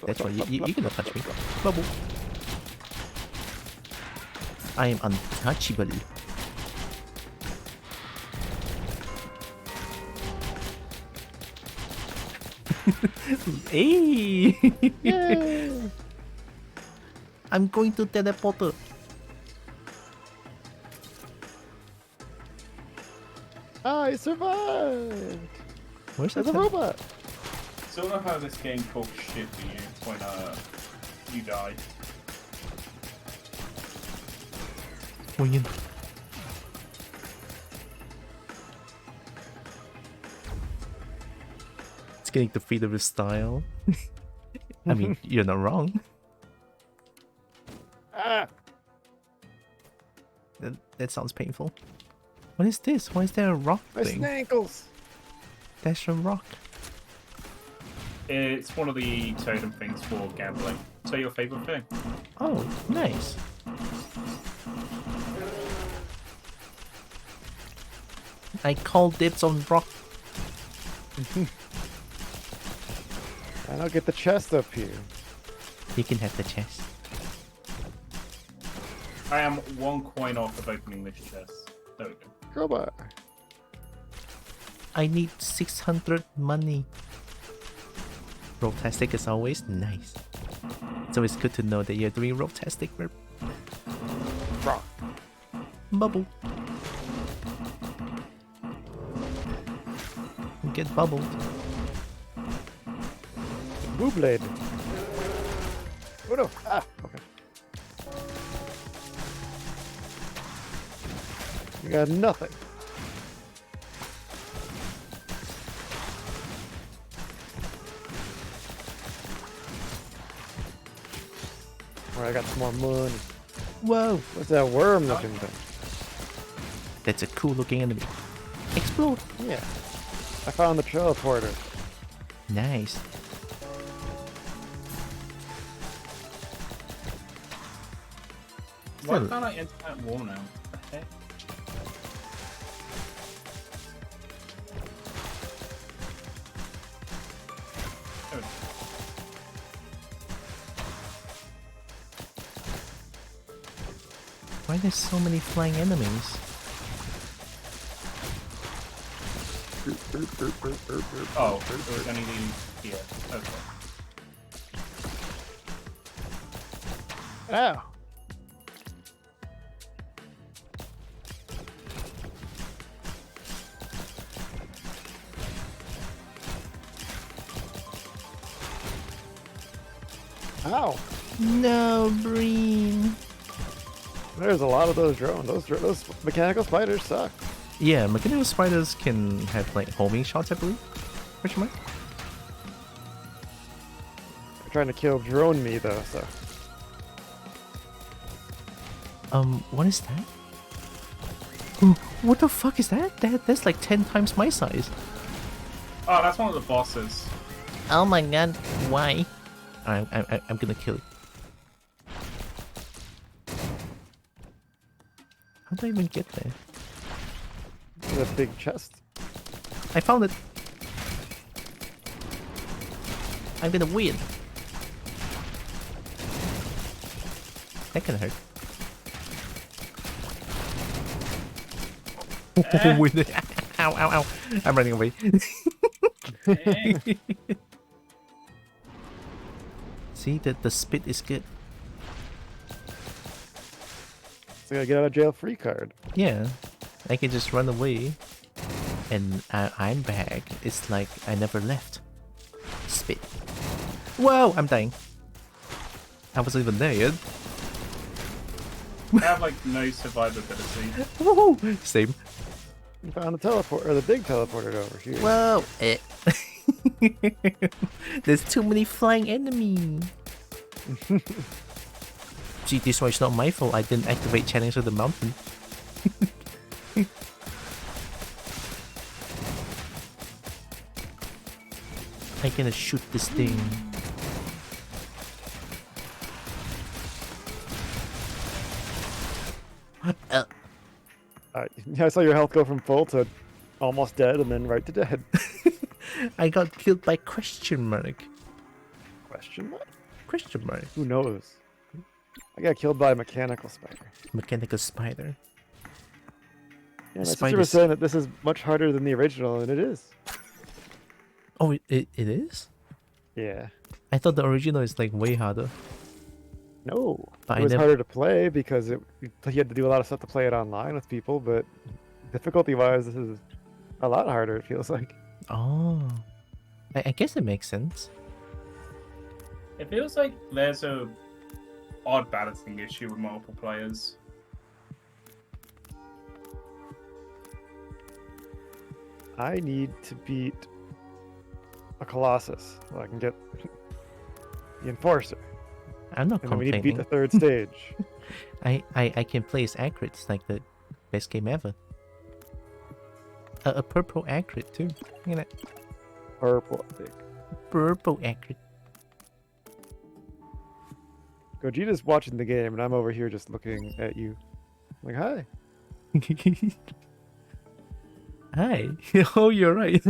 That's right, you cannot touch me. Bubble. I am untouchable. Hey! Yay! I'm going to teleport. I survived! Where's There's that? a robot! Sort of how this game talks shit to you when you die. Winging. It's getting defeated with style. I mean, you're not wrong. Ah! That sounds painful. What is this? Why is there a rock My thing? snankles! There's a rock. It's one of the totem things for gambling. So your favorite thing? Oh, nice. I call dibs on rock. And I'll get the chest up here. You can have the chest. I am one coin off of opening this chest. There we go. Robot. I need 600 money. Rotastic is always nice. It's always good to know that you're doing Rotastic work. Rock. Bubble. Get bubbled. Woo blade. Oh no! Ah! Okay. You got nothing. Alright, I got some more money. Whoa! What's that worm looking thing? That's a cool looking enemy. Explode! Yeah. I found the teleporter. Nice. Why Still- can't I enter that wall now? What the heck? Oh, Why there's so many flying enemies? oh, we're gonna leave here. Okay. Ow! Ow! No, Breen. There's a lot of those drones. Those mechanical spiders suck. Yeah, mechanical spiders can have like homing shots, I believe. Question mark? They're trying to kill drone me though, so. What is that? Ooh, what the fuck is that? That's like 10 times my size. Oh, that's one of the bosses. Oh my god, why? I'm gonna kill it. How do I even get there? The big chest. I found it. I'm gonna win. That can hurt. Ow, ow, ow. I'm running away. See, the spit is good. It's like a get out of jail free card. Yeah, I can just run away. And I'm back. It's like I never left. Spit. Whoa, I'm dying. I wasn't even there yet. I have like no survivability. Woohoo! Same. You found the teleport, or the big teleporter over here. Whoa! There's too many flying enemies. Gee, this one is not my fault. I didn't activate Challenge of the Mountain. I gonna shoot this thing. I saw your health go from full to almost dead and then right to dead. I got killed by question mark. Question mark? Question mark. Who knows? I got killed by a mechanical spider. Mechanical spider. Yeah, my sister was saying that this is much harder than the original, and it is. Oh, it is? Yeah. I thought the original is like way harder. No. But It was harder to play because you had to do a lot of stuff to play it online with people, but difficulty-wise, this is a lot harder, it feels like. Oh. I guess it makes sense. It feels like there's a odd balancing issue with multiple players. I need to beat a Colossus so I can get the Enforcer. I'm not And then we need to complaining. beat the third stage. I can play as Acrid. It's like the best game ever. A purple Acrid too. Look at that. Purple, I think. Purple Acrid. Gogeta's watching the game, and I'm over here just looking at you. Like, hi. Hi. Oh, you're right.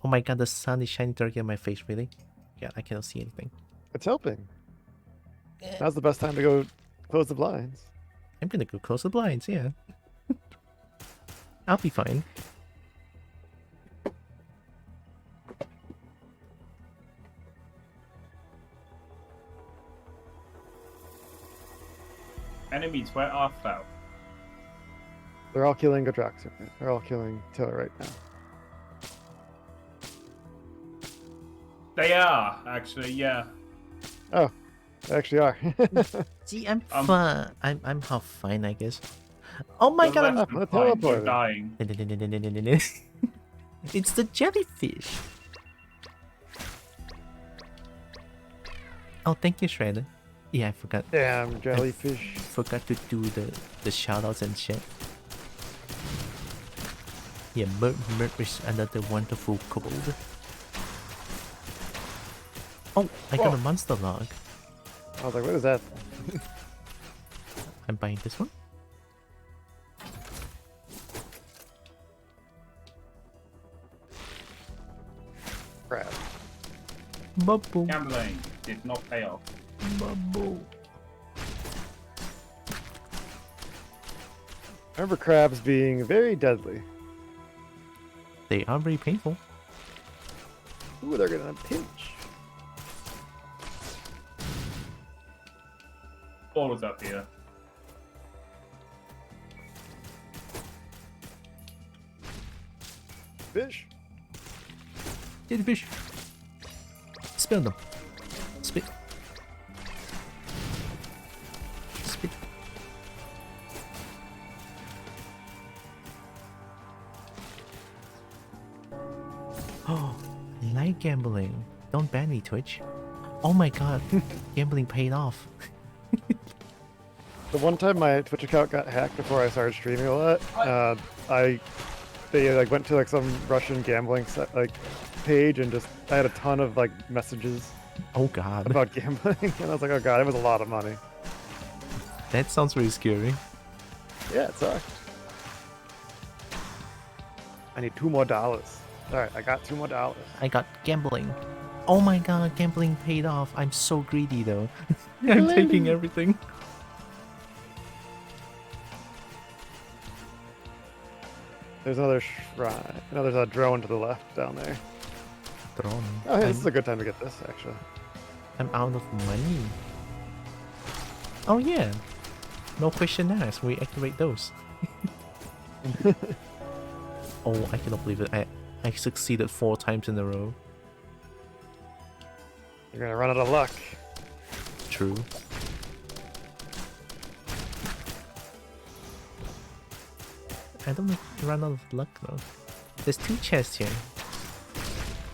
Oh my god, the sun is shining directly on my face, really? Yeah, I cannot see anything. It's helping. Now's the best time to go close the blinds. I'm gonna go close the blinds, yeah. I'll be fine. Enemies, where art thou? They're all killing Godraxia. They're all killing Tylra right now. They are, actually, yeah. Oh, they actually are. See, I'm fine. I'm half fine, I guess. Oh my The god, rest I'm are a fine, you're teleporter. dying. It's the jellyfish. Oh, thank you, Shredder. Yeah, I forgot. Damn jellyfish. Forgot to do the shoutouts and shit. Yeah, Merp is another wonderful kobold. Oh, I got a monster log. I was like, what is that? I'm buying this one. Crap. Bubble. Gambling did not pay off. Bubble. I remember crabs being very deadly. They are very painful. Ooh, they're gonna pinch. Ball was up here. Fish. Jellyfish. Spill them. like gambling. Don't ban me, Twitch. Oh my god, gambling paid off. The one time my Twitch account got hacked before I started streaming a lot, they like went to like some Russian gambling page and just I had a ton of like messages Oh god, about gambling, and I was like, oh god, it was a lot of money. that sounds very scary. Yeah, it sucked. I need $2 more. All right, I got $2 more. I got gambling. Oh my god, gambling paid off. I'm so greedy though. I'm taking everything. There's another shrine. No, there's a drone to the left down there. Drone. Oh, hey, this is a good time to get this, actually. I'm out of money. Oh yeah. No question asked. We activate those. Oh, I cannot believe it. I succeeded 4 times in a row. You're gonna run out of luck. True. I don't run out of luck though. There's 2 chests here.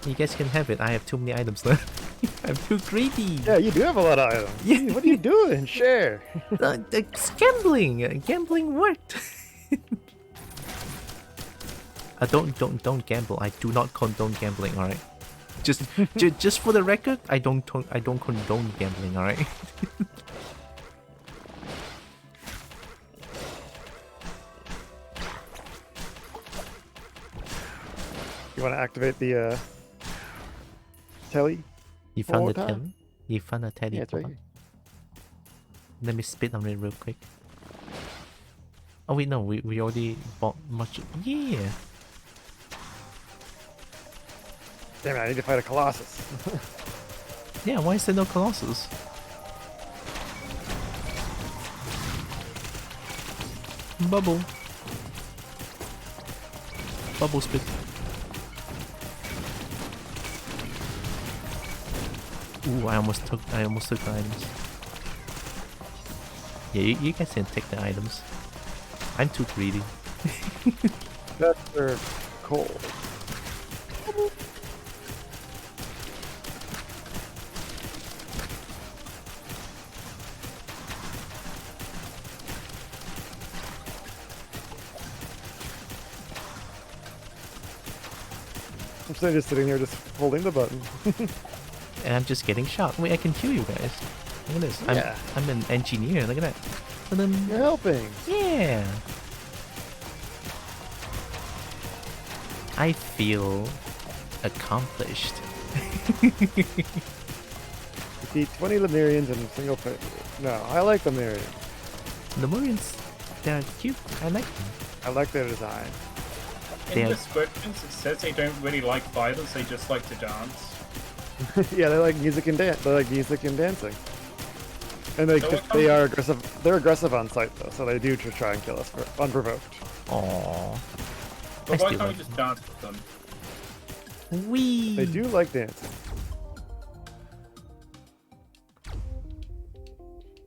You guys can have it. I have too many items left. I'm too greedy. Yeah, you do have a lot of items. Yeah. What are you doing? Share. It's gambling. Gambling worked. Don't gamble. I do not condone gambling. All right. Just for the record, I don't condone gambling. All right. You want to activate the telly? You found More a time? telly? You found a telly? Yeah, it's right Papa? here. Let me spit on it real quick. Oh wait, no, we already bought much. Yeah. Damn it, I need to fight a Colossus. Yeah, why is there no Colossus? Bubble. Bubble spit. Ooh, I almost took the items. Yeah, you guys can take the items. I'm too greedy. That's their cold. I'm still just sitting here just holding the button. And I'm just getting shot. Wait, I can heal you guys. Look at this. Yeah. I'm an engineer. Look at that. Ta-dam. You're helping. Yeah. I feel accomplished. Defeat 20 Lemurians in single player. No, I like Lemurians. The Marines, they're cute. I like them. I like their design. In Damn. descriptions, it says they don't really like violence, they just like to dance. Yeah, they like music and dance. They like music and dancing. And they So what they comes- are aggressive. They're aggressive on sight though, so they do try and kill us unprovoked. Aww. But why still can't we like just dance with them? Wee. They do like dancing.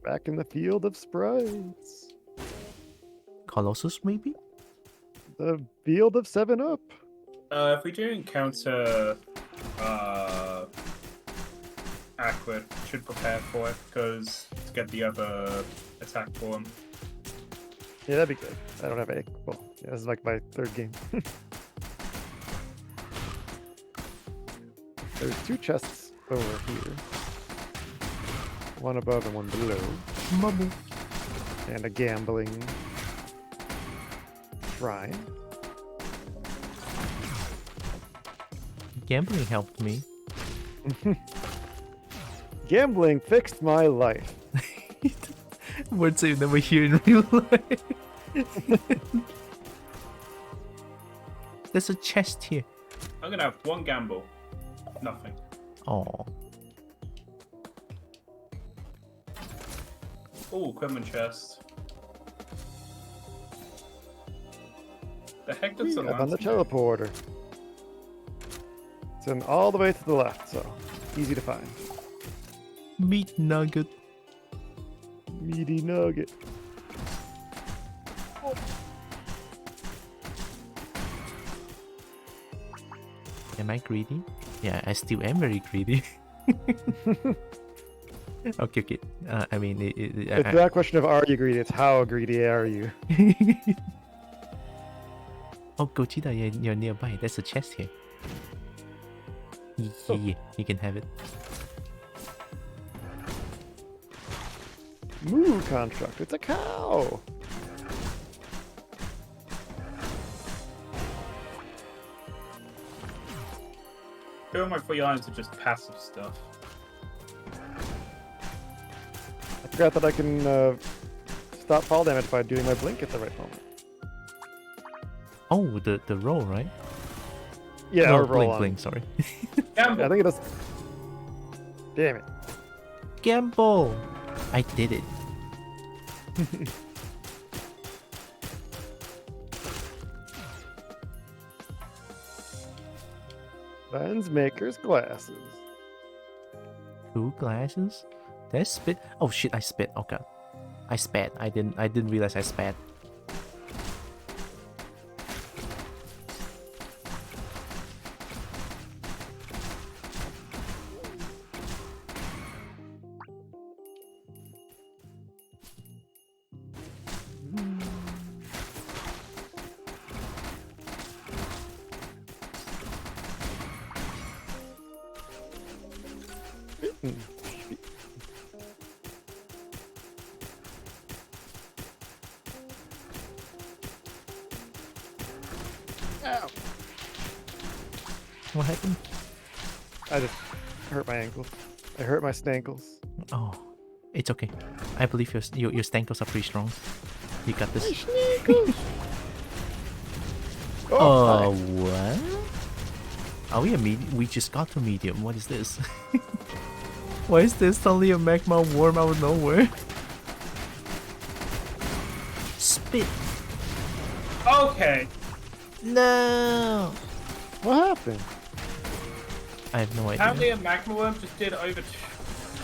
Back in the field of sprites. Colossus, maybe? The field of 7-Up. If we do encounter Acrid, should prepare for it, because to get the other attack for him. Yeah, that'd be good. I don't have a. Well, yeah, this is like my 3rd game. There's 2 chests over here. One above and one below. Bubble. And a gambling shrine. Gambling helped me. Gambling fixed my life. Words that you never hear in real life. There's a chest here. I'm gonna have 1 gamble. Nothing. Oh, Oh, equipment chest. The heck does the I'm on the lance do? teleporter. It's in all the way to the left, so easy to find. meat nugget. Meaty nugget. Am I greedy? Yeah, I still am very greedy. Okay. I mean, It's not a question of are you greedy, it's how greedy are you. Oh, Gogeta, you're nearby. There's a chest here. Yeah, you can have it. Moo construct, it's a cow! I feel my free items are just passive stuff. I forgot that I can stop fall damage by doing my blink at the right moment. Oh, the roll, right? Yeah, no, or roll on. blink, sorry. Gamble. Yeah, I think it does. Damn it. Gamble! I did it. Lens maker's glasses. 2 glasses? Did I spit? Oh shit, I spit. Oh god. I spat. I didn't realize I spat. Ow. What happened? I just hurt my ankles. I hurt my stankles. Oh, it's okay. I believe your stankles are pretty strong. You got this. Oh, hi. What? Are we a medium? We just got to medium. What is this? Why is there suddenly a magma worm out of nowhere? Spit. Okay. No. What happened? I have no idea. Apparently a magma worm just did over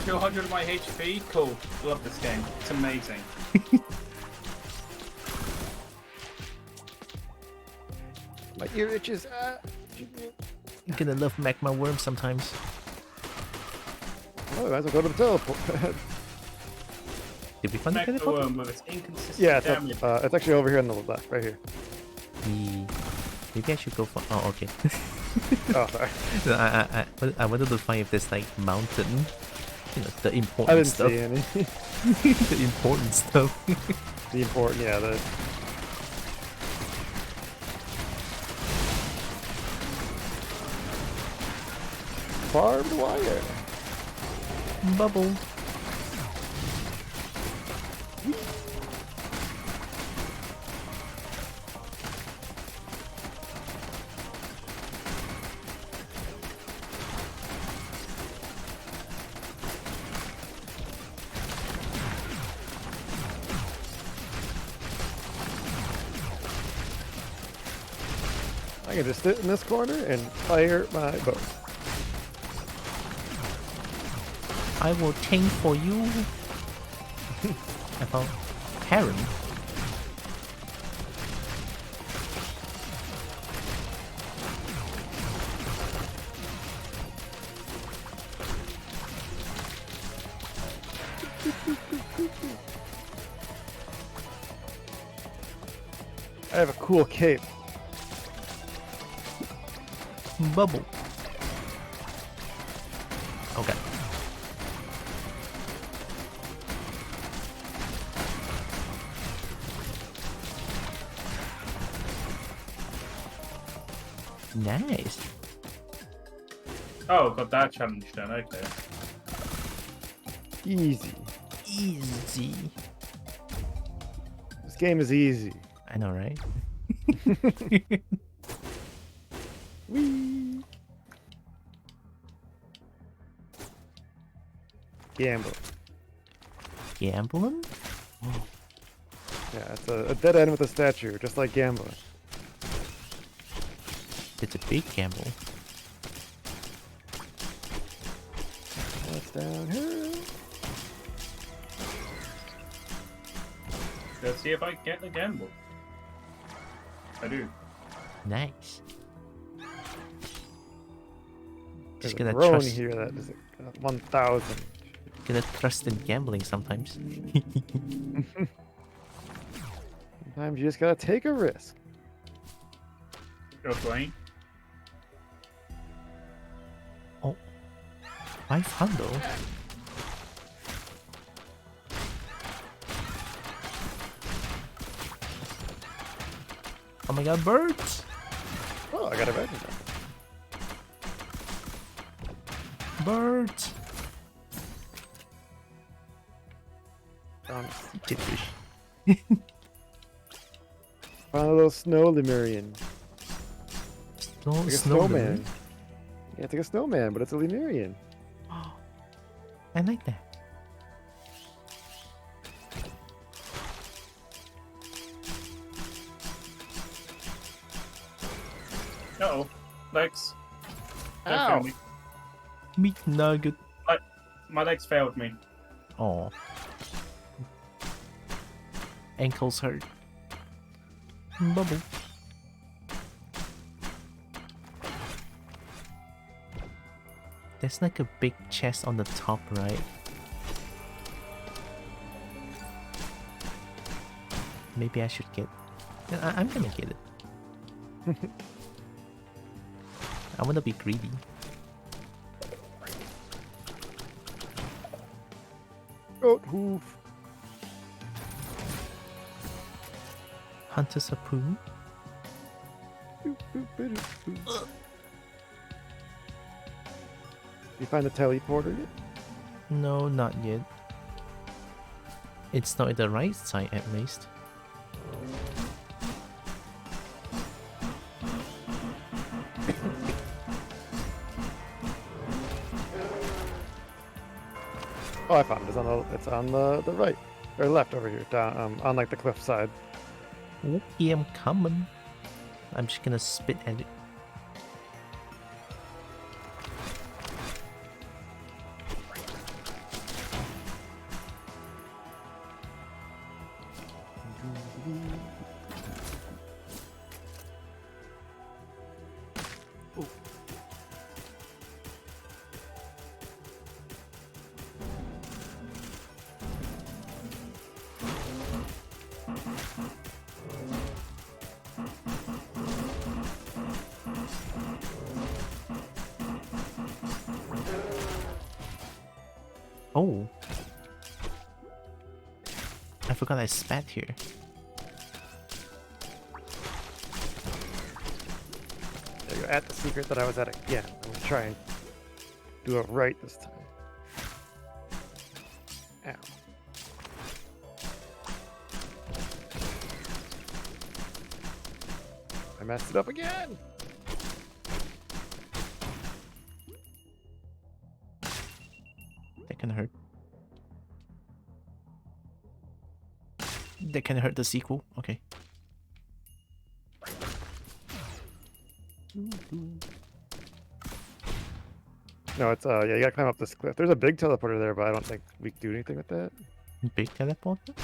200 of my HP. Cool. Love this game. It's amazing. My ear itches. I'm gonna love magma worms sometimes. Oh, I might as well go to the teleport. Did we find the Magma teleport? worm with its inconsistent Yeah, damage. it's actually over here on the left, right here. Maybe I should go for. Oh, okay. Oh, sorry. No, I wanted to find if there's like mountain, the important I didn't stuff. see any. The important stuff. The important, yeah, the... Barbed wire. Bubble. I can just sit in this corner and fire my bow. I will chain for you. I found Heron. I have a cool cape. Bubble. Okay. Nice. Oh, got that challenge done. Okay. Easy. Easy. This game is easy. I know, right? Whee! Gamble. Gambling? Yeah, it's a dead end with a statue, just like gambling. It's a big gamble. That's down here. Let's see if I get the gamble. I do. Nice. There's Just a gonna drone trust, here that is 1,000. gonna trust in gambling sometimes. Sometimes you just gotta take a risk. You're playing. Oh, 500. Oh my god, birds! Oh, I got a red. Birds! Found Kitfish. a little snow Lemurian. No, Like a snowman. snowman. Yeah, it's like a snowman, but it's a Lemurian. I like that. Uh-oh. Legs. Don't Ow. fail me. Meat nugget. My legs failed me. Oh. Ankles hurt. Bubble. There's like a big chest on the top right. Maybe I should get... I'm gonna get it. I wanna be greedy. Goat hoof. Hunter's harpoon. You find the teleporter yet? No, not yet. It's not at the right side at least. Oh, I found it. It's on the right or left over here, down on like the cliff side. Okay, I'm coming. I'm just gonna spit at it. Oh. I forgot I spat here. There you go, at the secret that I was at again. I'm gonna try and do it right this time. Ow. I messed it up again! That can hurt. That can hurt the sequel. Okay. No, it's yeah, you gotta climb up this cliff. There's a big teleporter there, but I don't think we can do anything with that. Big teleporter?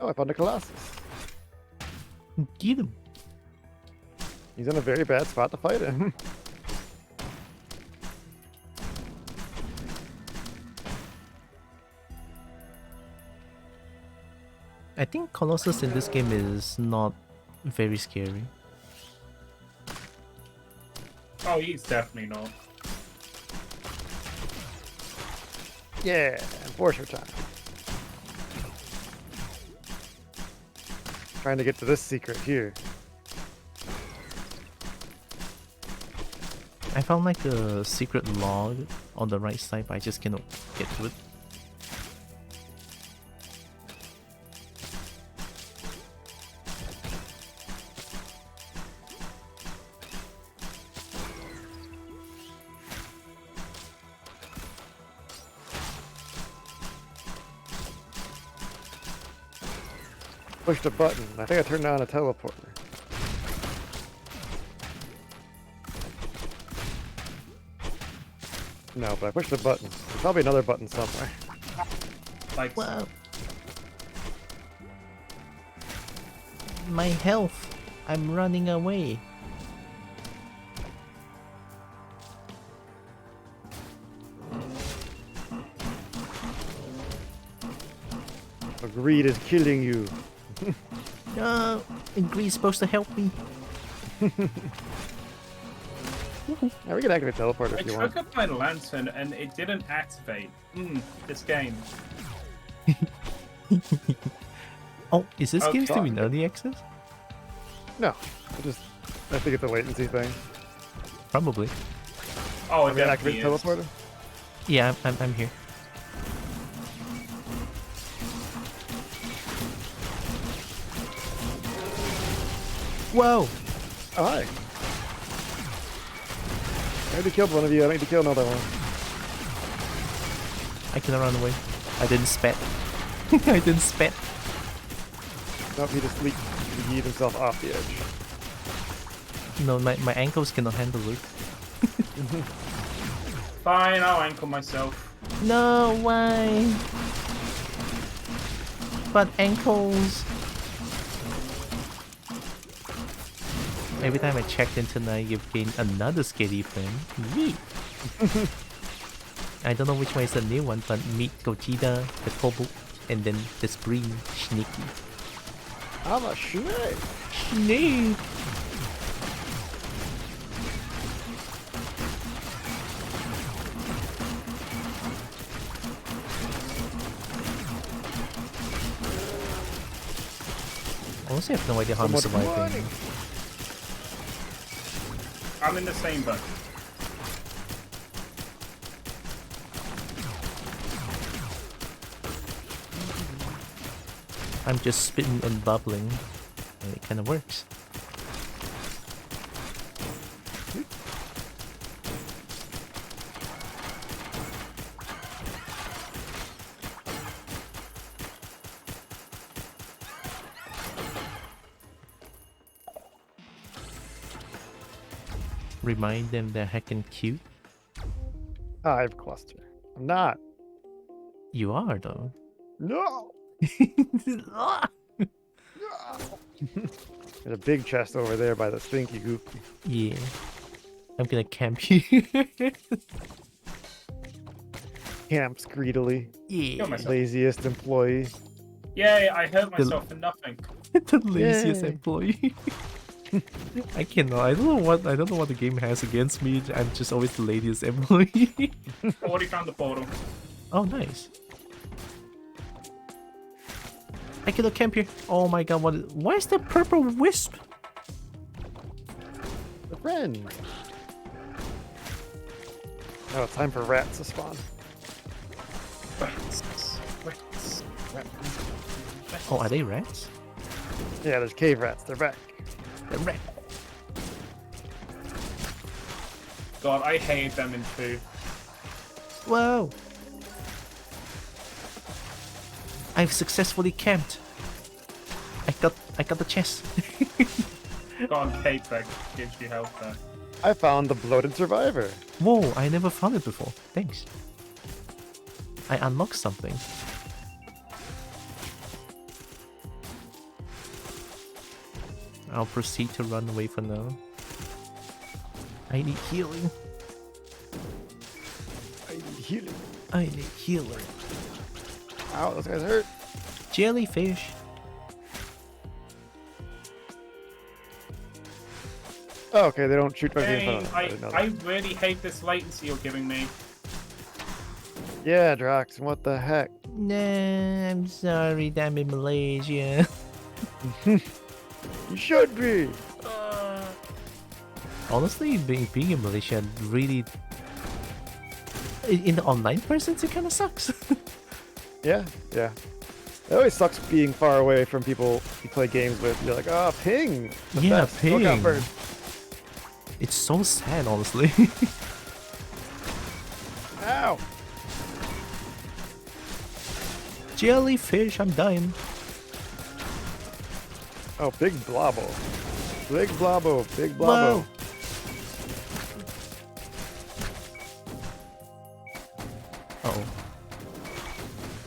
Oh, I found a Colossus. Get him. He's in a very bad spot to fight him. I think Colossus in this game is not very scary. Oh, he's definitely not. Yeah, enforcer time. Trying to get to this secret here. I found like a secret log on the right side, but I just cannot get to it. pushed a button. I think I turned on a teleporter. No, but I pushed a button. There's probably another button somewhere. Like, Wow. My health. I'm running away. Acrid is killing you. No, Greed's supposed to help me. Yeah, we can activate teleporter I if you want. took up my lantern and it didn't activate. This game. Oh, is this Oh, game still fuck. in early access? No, I think it's a latency thing. Probably. Oh, I it mean, definitely activate is. teleporter. Yeah, I'm here. Whoa! Oh, hi. I already killed one of you. I need to kill another one. I can run away. I didn't spit. I didn't spit. Nope, he just yeet himself off the edge. No, my ankles cannot handle it. Fine, I'll ankle myself. No, why? But ankles. Every time I checked in tonight, you've gained another skinny friend. Yeet. I don't know which one is the new one, but meet Gogeta, the Kobu, and then the Spring Sneaky. I'm a snake. Snake! Honestly, I have no idea how I'm much surviving. money. I'm in the same boat. I'm just spitting and bubbling, and it kind of works. Remind them they're heckin' cute. Hive cluster. I'm not. You are, though. No. There's a big chest over there by the stinky goop. Yeah. I'm gonna camp you. Camps greedily. Yeah. Kill myself. Laziest employee. Yay, I hurt myself for nothing. The laziest Yay. employee. I cannot. I don't know what the game has against me. I'm just always the laziest employee. Already found the portal. Oh, nice. I cannot camp here. Oh my god, why is there purple wisp? A friend. Oh, it's time for rats to spawn. Rats. Rats. Rats. Oh, are they rats? Yeah, there's cave rats. They're back. They're rat. God, I hate them in 2. Whoa. I've successfully camped. I got the chest. God, cape that gives you health there. I found the bloated survivor. Whoa, I never found it before. Thanks. I unlocked something. I'll proceed to run away for now. I need healing. I need healing. I need healing. Ow, those guys hurt. Jellyfish. Oh, okay, they don't shoot directly in Dang, front of us. I didn't know I that. really hate this latency you're giving me. Yeah, Drax, what the heck? Nah, I'm sorry that I'm in Malaysia. You should be. Honestly, being in Malaysia really... In the online presence, it kind of sucks. Yeah, yeah. It always sucks being far away from people you play games with. You're like, oh, ping. The Yeah, best. Look out ping. bird. It's so sad, honestly. Ow. Jellyfish, I'm dying. Oh, big blobbo. Big blobbo. Big blobbo. Whoa. Uh-oh.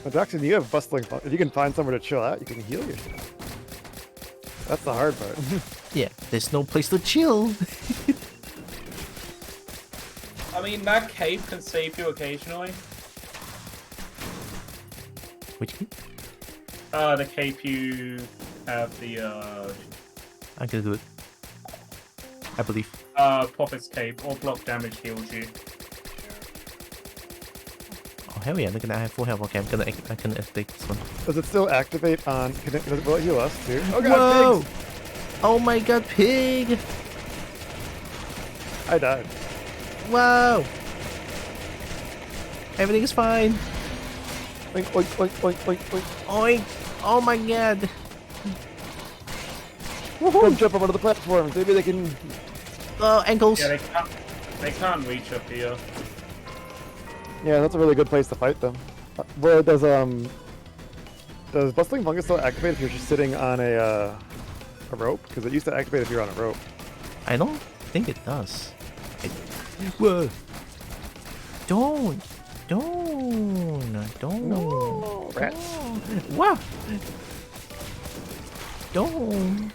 But Jackson, you have bustling. If you can find somewhere to chill out, you can heal yourself. That's the hard part. Yeah, there's no place to chill. I mean, that cape can save you occasionally. Which key? The cape you have I can do it. I believe. Prophet's cape or block damage heals you. Oh hell yeah! Look at that! I have full health. Okay, I can take this one. Does it still activate on? Will it heal us too? Oh god, Whoa! pigs! Oh my god, pig! I died. Whoa! Everything is fine. Oink, oink, oink, oink, oink, oink. Oink! Oh my god! Don't jump up onto the platforms. Maybe they can. Oh, ankles! Yeah, they can't reach up here. Yeah, that's a really good place to fight them. Well, does bustling fungus still activate if you're just sitting on a rope? Because it used to activate if you're on a rope. I don't think it does. Whoa! Don't! No, rats. Wow! Don't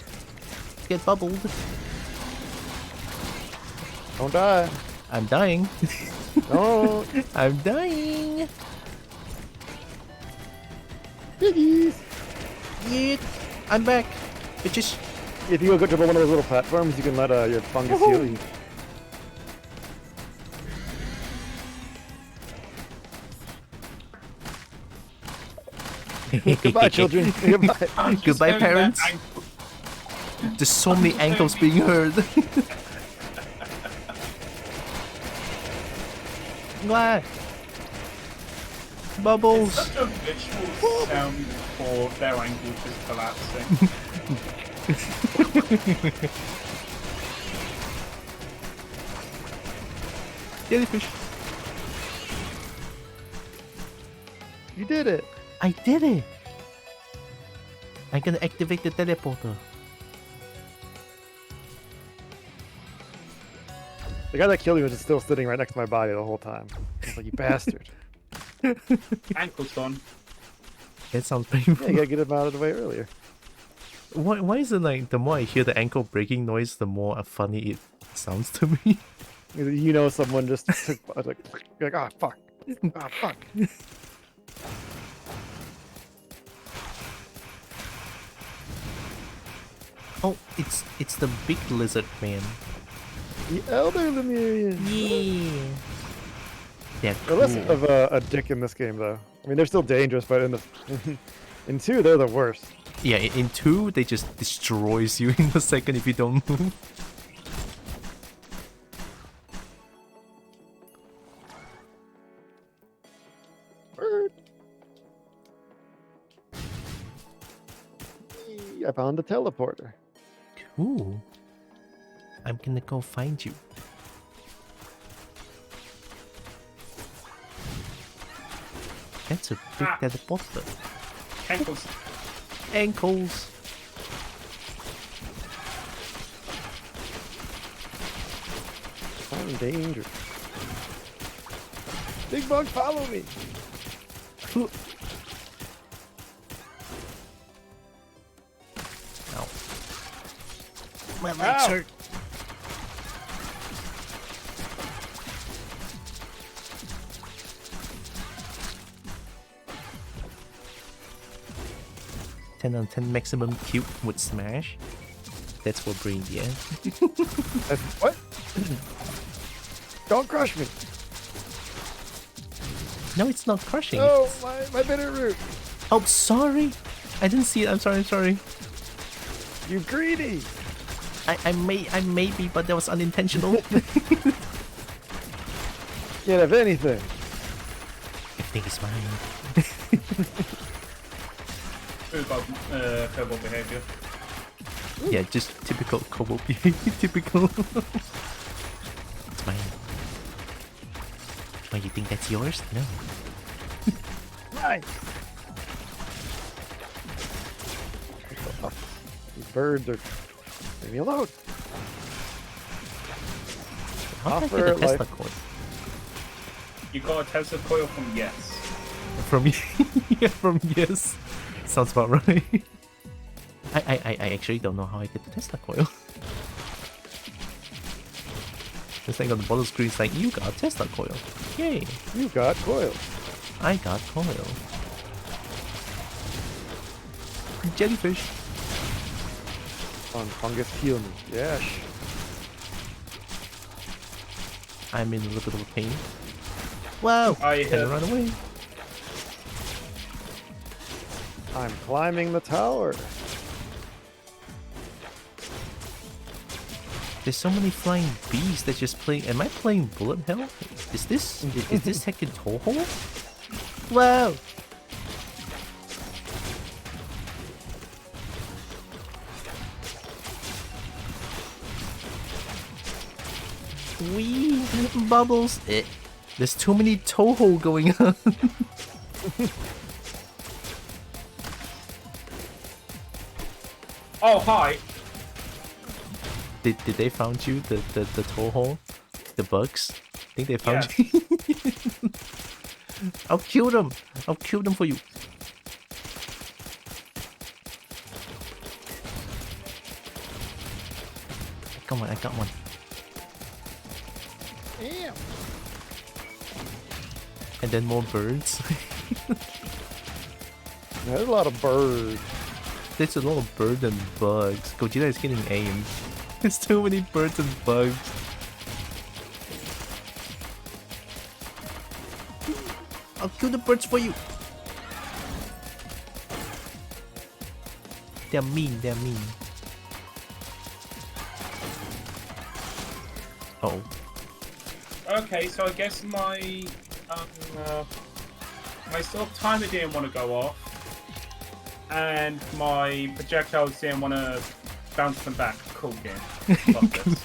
get bubbled. Don't die. I'm dying. No. I'm dying. Piggies. Yeah, I'm back. Bitches. If you go to one of those little platforms, you can let your fungus heal you. Goodbye, children. Goodbye. Goodbye, parents. There's so many ankles being heard. Blah. Bubbles. It's such a visual sound for their ankle just collapsing. Jellyfish. You did it. I did it. I'm gonna activate the teleporter. The guy that killed you was just still sitting right next to my body the whole time. I was like, you bastard. Ankle's gone. That sounds painful. Yeah, you gotta get him out of the way earlier. Why is it like the more I hear the ankle breaking noise, the more funny it sounds to me? You know, someone just took. I was like, you're like, oh fuck. Oh fuck. Oh, it's the big lizard man. The Elder Lemurian. Yeah. They're They're less cool. of a dick in this game, though. I mean, they're still dangerous, but in 2, they're the worst. Yeah, in 2, they just destroys you in a second if you don't move. Bird. I found a teleporter. Cool. I'm gonna go find you. That's a big teleporter. Ankles. Ankles. I'm in danger. Big bug, follow me. Ow. My legs Ow. hurt. Ten on 10 maximum cube would smash. That's for brain, yeah. What? Don't crush me. No, it's not crushing. Oh, It's- my bitter root. Oh, sorry. I didn't see it. I'm sorry. You greedy. I may be, but that was unintentional. Can't have anything. Everything is fine. Verbal behavior. Yeah, just typical kobold behavior. Typical. It's mine. Why, you think that's yours? No. Nice. birds are... Leave me alone. How can I Offer get a Tesla life. coil? You got a Tesla coil from Yes. From yeah, from Yes. Sounds about right. I actually don't know how I get the Tesla coil. This thing on the bottom screen is like, you got a Tesla coil. Yay! You got coils. I got coil. Jellyfish. On fungus heal me. Yes. I'm in a little bit of pain. Wow! I Can I have- run away? I'm climbing the tower. There's so many flying bees that just play. Am I playing bullet hell? Is this Tekken Toho? Wow! Wee bubbles. There's too many Toho going on. Oh, hi. Did they found you the Toho, the bugs? I think they found Yes. you. I'll kill them. I'll kill them for you. Come on, I got one. And then more birds. There's a lot of birds. There's a lot of birds and bugs. Gogeta is getting aimed. There's too many birds and bugs. I'll kill the birds for you. They're mean, they're mean. Oh. Okay, so I guess my stop timer didn't want to go off, and my projectiles didn't want to bounce them back. Cool game. Love this.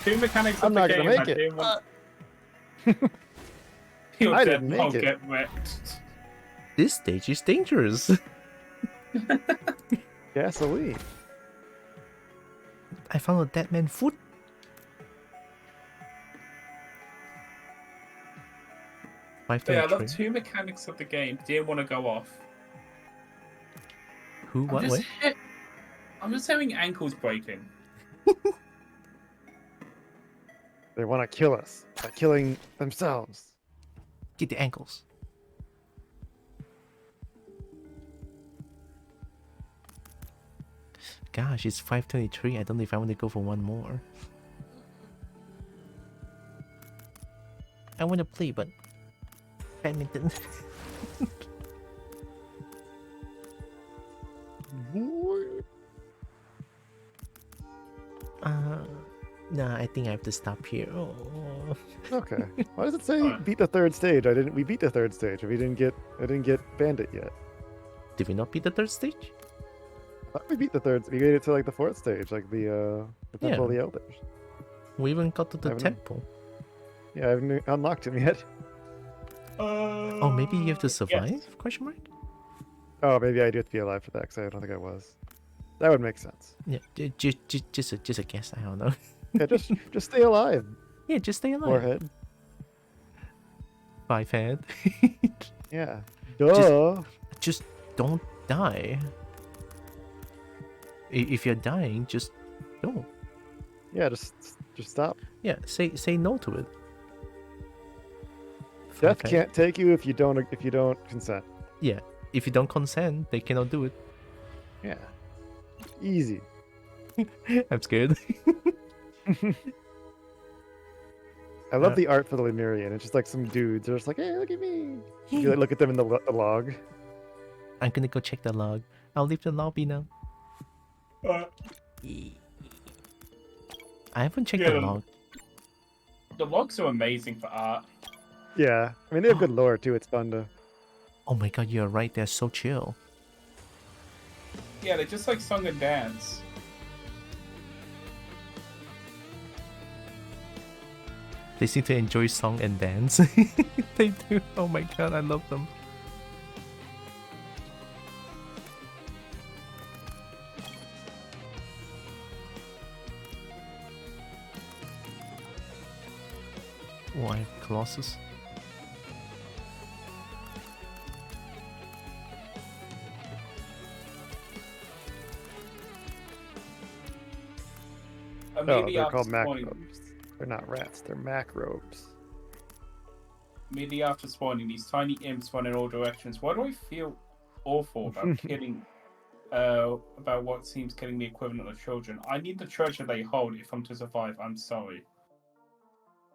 Two mechanics I'm of the not gonna game. make I it. didn't want. Your I dead didn't make pole it. get wrecked. This stage is dangerous. Gasoline. I found a dead man foot. But yeah, I love two mechanics of the game. Didn't want to go off. Who? What? What? I'm just having ankles breaking. They want to kill us by killing themselves. Get the ankles. Gosh, it's 5:23. I don't know if I want to go for one more. I want to play, but badminton. Nah, I think I have to stop here. Oh. Okay. Why does it say beat the third stage? We beat the third stage. I didn't get Bandit yet. Did we not beat the third stage? I thought we beat the third. We made it to like the fourth stage, like the Temple of the Elders. We even got to the haven't- temple. Yeah, I haven't unlocked him yet. Oh, maybe you have to survive? Yes. Question mark? Oh, maybe I do have to be alive for that, because I don't think I was. That would make sense. Yeah, just a guess. I don't know. Yeah, just stay alive, Yeah, just stay alive. Warhead. 5 head. Yeah. Duh. Just don't die. If you're dying, just don't. Yeah, just stop. Yeah, say no to it. Death 5 head. can't take you if you don't consent. Yeah, if you don't consent, they cannot do it. Yeah. Easy. I'm scared. I love the art for the Lemurian. It's just like some dudes. They're just like, hey, look at me. You like, look at them in the log. I'm gonna go check the log. I'll leave the lobby now. I haven't checked the Yeah. log. The logs are amazing for art. Yeah. I mean, they have good lore too. It's fun to. Oh my god, you're right. They're so chill. Yeah, they're just like song and dance. They seem to enjoy song and dance. They do. Oh my god, I love them. Oh, I have Colossus. Oh, Maybe they're after called spawning, macrobes. They're not rats, they're macrobes. maybe after spawning, these tiny imps run in all directions. Why do I feel awful about killing? About what seems killing the equivalent of children. I need the treasure they hold if I'm to survive. I'm sorry.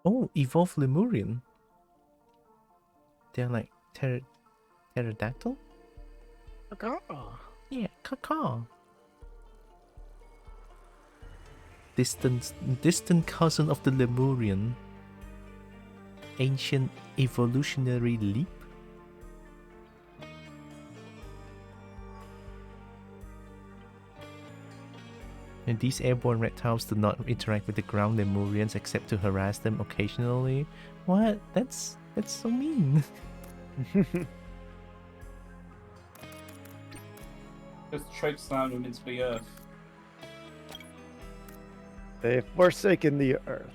Oh, evolved Lemurian. They're like pterodactyl? Yeah, caca. Distant cousin of the Lemurian. Ancient evolutionary leap? And these airborne reptiles do not interact with the ground Lemurians except to harass them occasionally. What? That's so mean. Just trade slam them into the earth. They've forsaken the earth.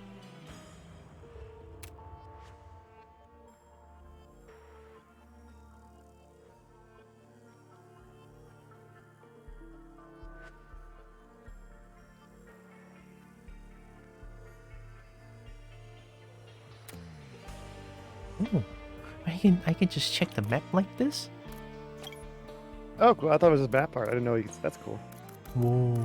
Oh, I can just check the map like this? Oh, cool. I thought it was a map part. I didn't know you could. That's cool. Whoa.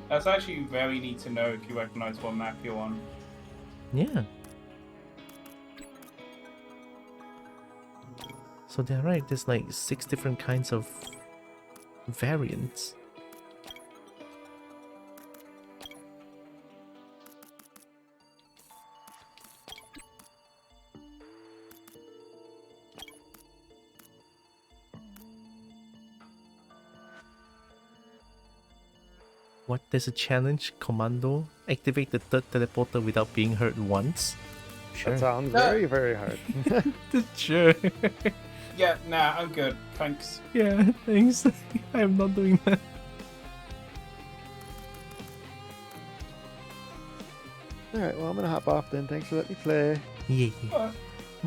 That's actually very neat to know if you recognize what map you're on. Yeah. So they're right, there's like 6 different kinds of variants. What? There's a challenge? Commando? Activate the third teleporter without being hurt once? Sure. That sounds very, very hard. Sure. Yeah, nah, I'm good. Thanks. Yeah, thanks. I'm not doing that. Alright, well, I'm gonna hop off then. Thanks for letting me play. Yeah.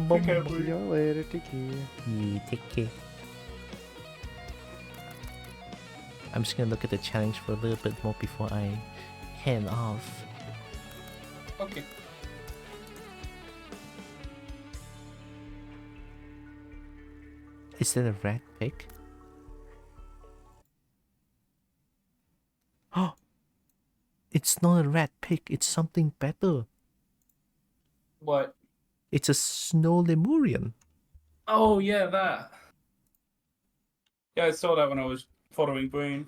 Take care, See buddy. you later. Take care. Yeah, take care. I'm just gonna look at the challenge for a little bit more before I head off. Okay. Is that a rat pig? Oh! It's not a rat pig, it's something better. What? It's a snow lemurian. Oh, yeah, that. Yeah, I saw that when I was following Green.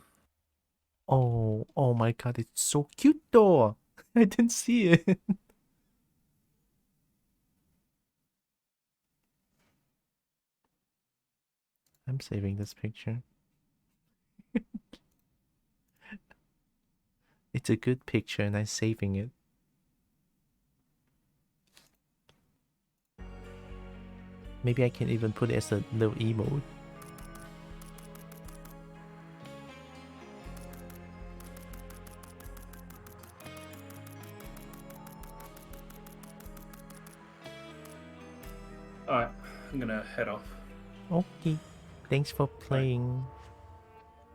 Oh my god, it's so cute though. I didn't see it. I'm saving this picture. It's a good picture and I'm saving it. Maybe I can even put it as a little emote. Alright, I'm gonna head off. Okay. Thanks for playing.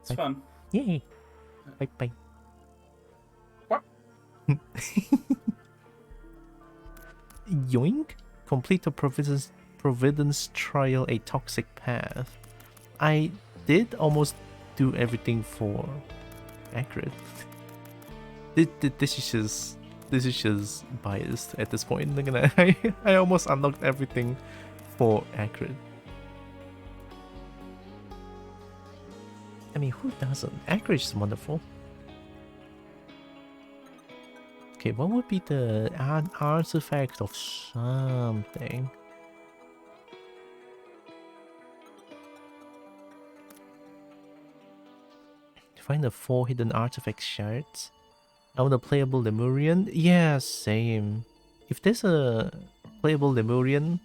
It's fun. Yay. Bye bye. What? Yoink! Complete the Providence trial, a toxic path. I did almost do everything for Acrid. This is just biased at this point. Look at that. I almost unlocked everything for Acrid. I mean, who doesn't? Acrid is wonderful. Okay, what would be the artifact of something? Find the 4 hidden artifact shards. I want a playable Lemurian. Yeah, same. If there's a playable Lemurian,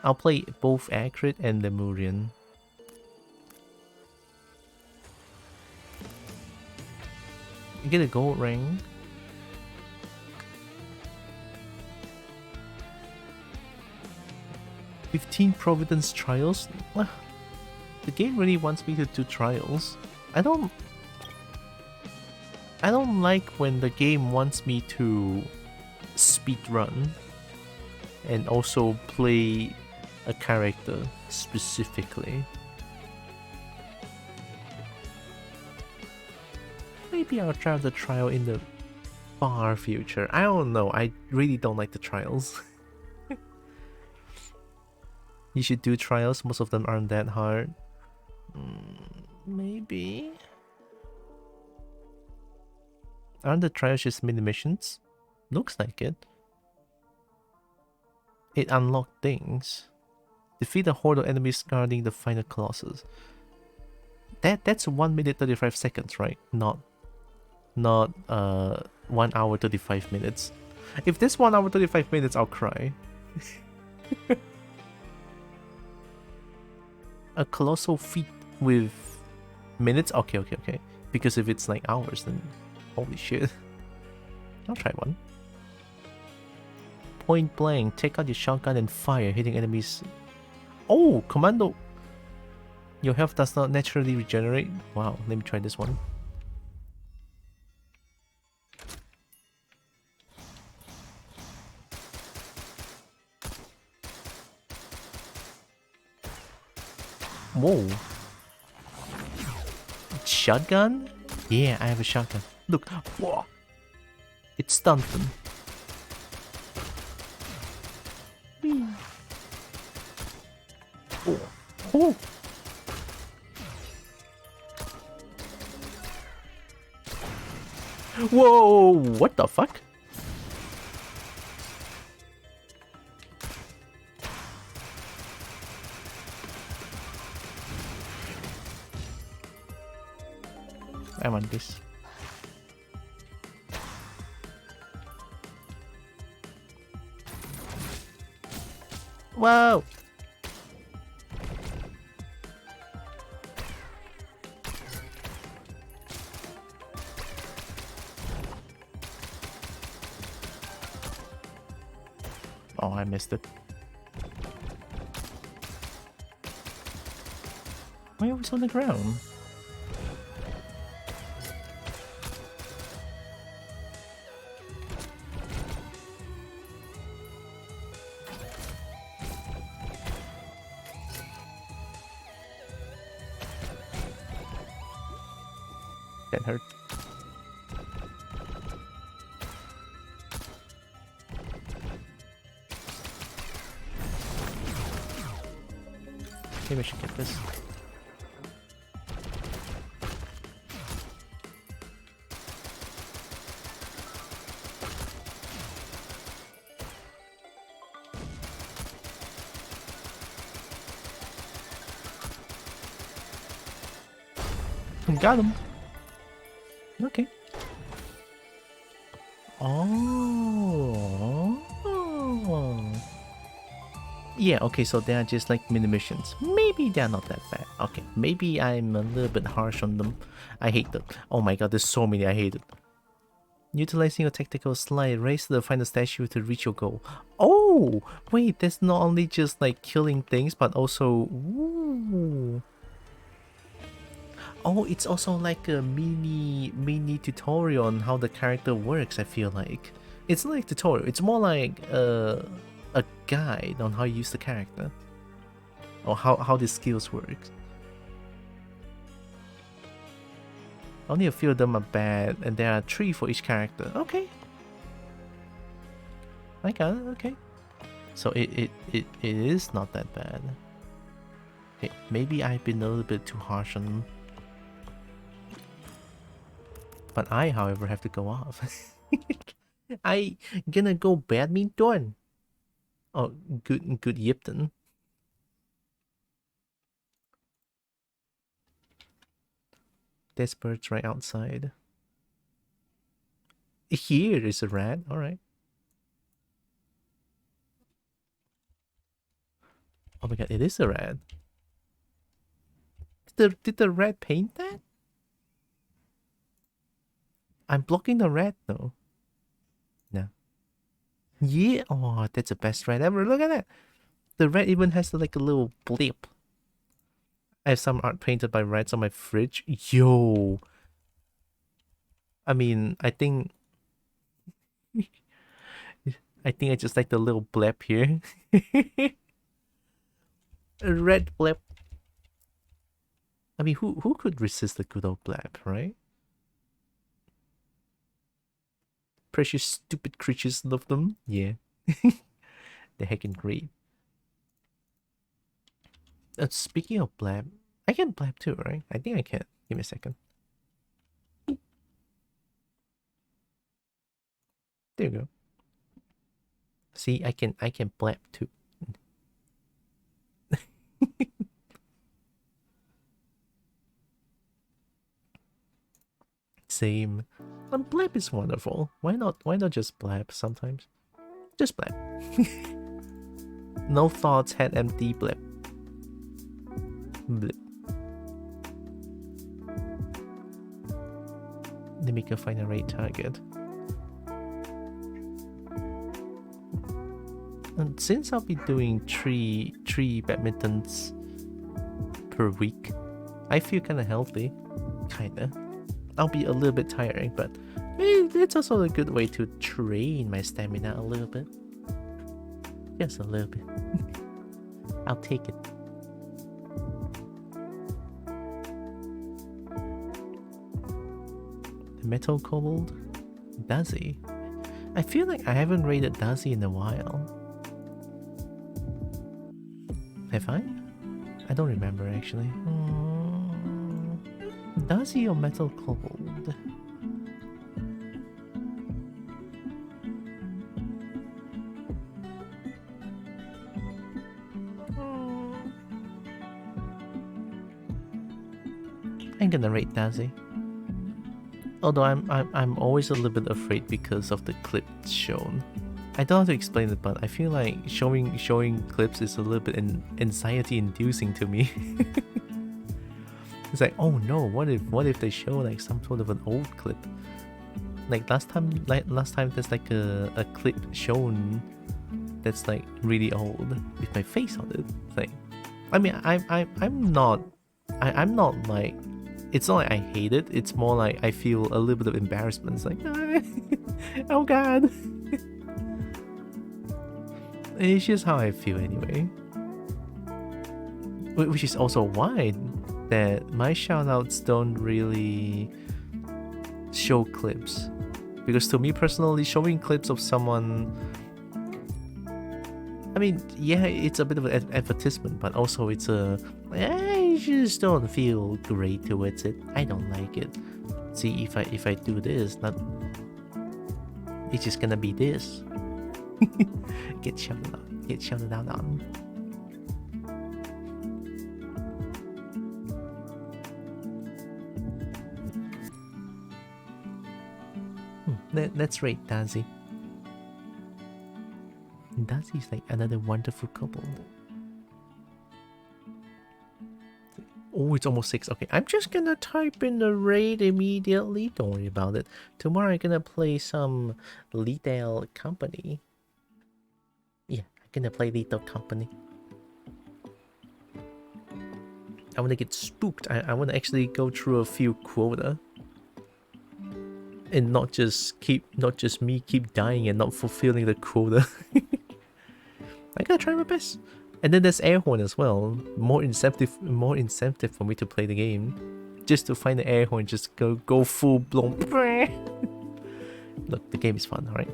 I'll play both Acrid and Lemurian. Get a gold ring. "15 Providence trials." The game really wants me to do trials. I don't like when the game wants me to speedrun and also play a character specifically. Maybe I'll try the trial in the far future. I don't know. I really don't like the trials. You should do trials. Most of them aren't that hard. Maybe. Aren't the trials just mini missions? Looks like it. It unlocked things. Defeat a horde of enemies guarding the final colossus. That's 1 minute 35 seconds, right? Not 1 hour 35 minutes. If this 1 hour 35 minutes, I'll cry. A colossal feat with minutes? Okay. Because if it's like hours, then holy shit. I'll try one. Point blank, take out your shotgun and fire, hitting enemies. Oh, commando. Your health does not naturally regenerate. Wow, let me try this one. Whoa. Shotgun? Yeah, I have a shotgun. Look. Whoa. It stunned them. Oh. Oh. Whoa, what the fuck? I want this. Whoa! Oh, I missed it. Why are we on the ground? That hurt. Maybe I should get this. Got him. Okay. Oh. Yeah, okay, so they are just like mini missions. Maybe they're not that bad. Okay, maybe I'm a little bit harsh on them. I hate them. Oh my god, there's so many I hate it. Utilizing your tactical slide, race to the final statue to reach your goal. Oh! Wait, that's not only just like killing things, but also... Ooh. Oh, it's also like a mini tutorial on how the character works, I feel like. It's not like tutorial, it's more like a guide on how you use the character. Or how the skills work. Only a few of them are bad, and there are 3 for each character. Okay. I got it, okay. So it is not that bad. Okay, maybe I've been a little bit too harsh on them. But I, however, have to go off. I gonna go badminton. Oh, good Yipton. There's birds right outside. Here is a rat. All right. Oh my god, it is a rat. Did the rat paint that? I'm blocking the red though. No. Yeah, oh, that's the best red ever. Look at that. The red even has like a little blip. I have some art painted by reds on my fridge. Yo. I mean, I think I just like the little blip here. A red blip. I mean, who could resist the good old blip, right? Precious stupid creatures love them. Yeah. They're heckin' great. Speaking of blab, I can blab too, right? I think I can. Give me a second. There you go. See, I can blab too. Same. Blab is wonderful. Why not just blab sometimes? Just blab. No thoughts, head empty, blab. Blip. Let me go find a right target. And since I'll be doing three badmintons per week, I feel kind of healthy. Kinda. I'll be a little bit tiring, but it's also a good way to train my stamina a little bit. Just a little bit. I'll take it. Metal Kobold? Daisy? I feel like I haven't raided Daisy in a while. Have I? I don't remember actually. Daisy or Metal Kobold? I'm gonna raid Daisy. Although I'm always a little bit afraid because of the clips shown. I don't know how to explain it, but I feel like showing clips is a little bit anxiety inducing to me. It's like, oh no, what if they show like some sort of an old clip? Like last time there's like a clip shown that's like really old with my face on it. It's like, I mean, I'm not like, it's not like I hate it, it's more like I feel a little bit of embarrassment. It's like, oh god. It's just how I feel anyway. Which is also why that my shoutouts don't really show clips. Because to me personally, showing clips of someone, I mean, yeah, it's a bit of an advertisement, but also it's I just don't feel great towards it. I don't like it. See, if I do this, it's just gonna be this. Get shouted out on. Let's rate Daisy. Daisy's like another wonderful couple. Oh, it's almost 6. Okay, I'm just gonna type in the raid immediately. Don't worry about it. Tomorrow I'm gonna play some Lethal Company. Yeah, I'm gonna play Lethal Company. I wanna get spooked. I wanna actually go through a few quota. And not just me keep dying and not fulfilling the quota. I gotta try my best. And then there's air horn as well. More incentive for me to play the game. Just to find the air horn, just go full blown. Look, the game is fun, alright?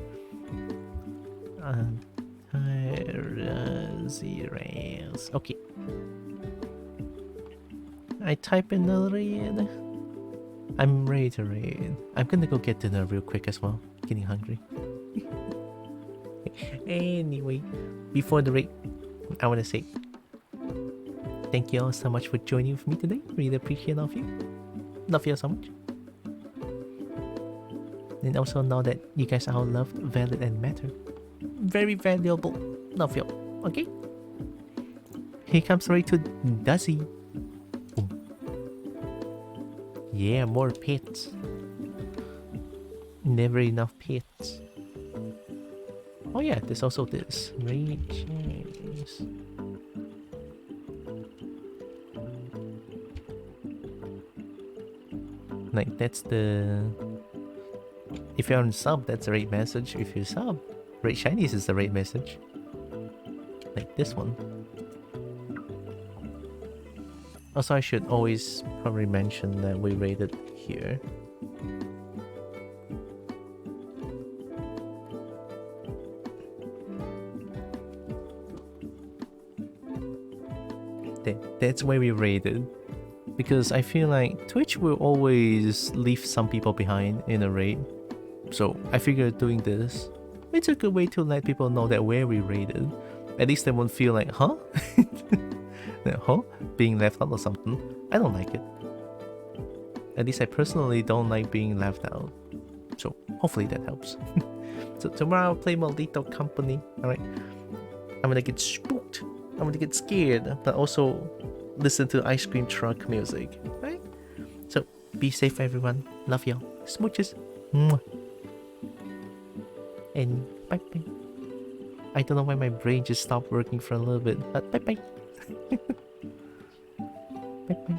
Zeros. Okay. I type in the raid. I'm ready to raid. I'm gonna go get dinner real quick as well. Getting hungry. Anyway, before the raid, I want to say thank you all so much for joining with me today. Really appreciate all of you. Love you all so much. And also know that you guys are all loved, valid, and matter. Very valuable. Love you all. Okay? Here comes right to Daisy. Boom. Yeah, more pets. Never enough pets. Oh yeah, there's also this. Raid chains. Like that's the... If you're on sub, that's the raid message. If you sub, raid shinies is the raid message. Like this one. Also, I should always probably mention that we raided here. That's where we raided. Because I feel like Twitch will always leave some people behind in a raid. So I figured doing this, it's a good way to let people know that where we raided. At least they won't feel like, huh? Huh? Being left out or something. I don't like it. At least I personally don't like being left out. So hopefully that helps. So tomorrow I'll play Maldito Company. Alright. I'm gonna get spooked. I'm gonna get scared. But also listen to ice cream truck music. Right? So be safe everyone. Love y'all. Smooches. Mwah. And bye bye. I don't know why my brain just stopped working for a little bit. But bye bye. Bye bye.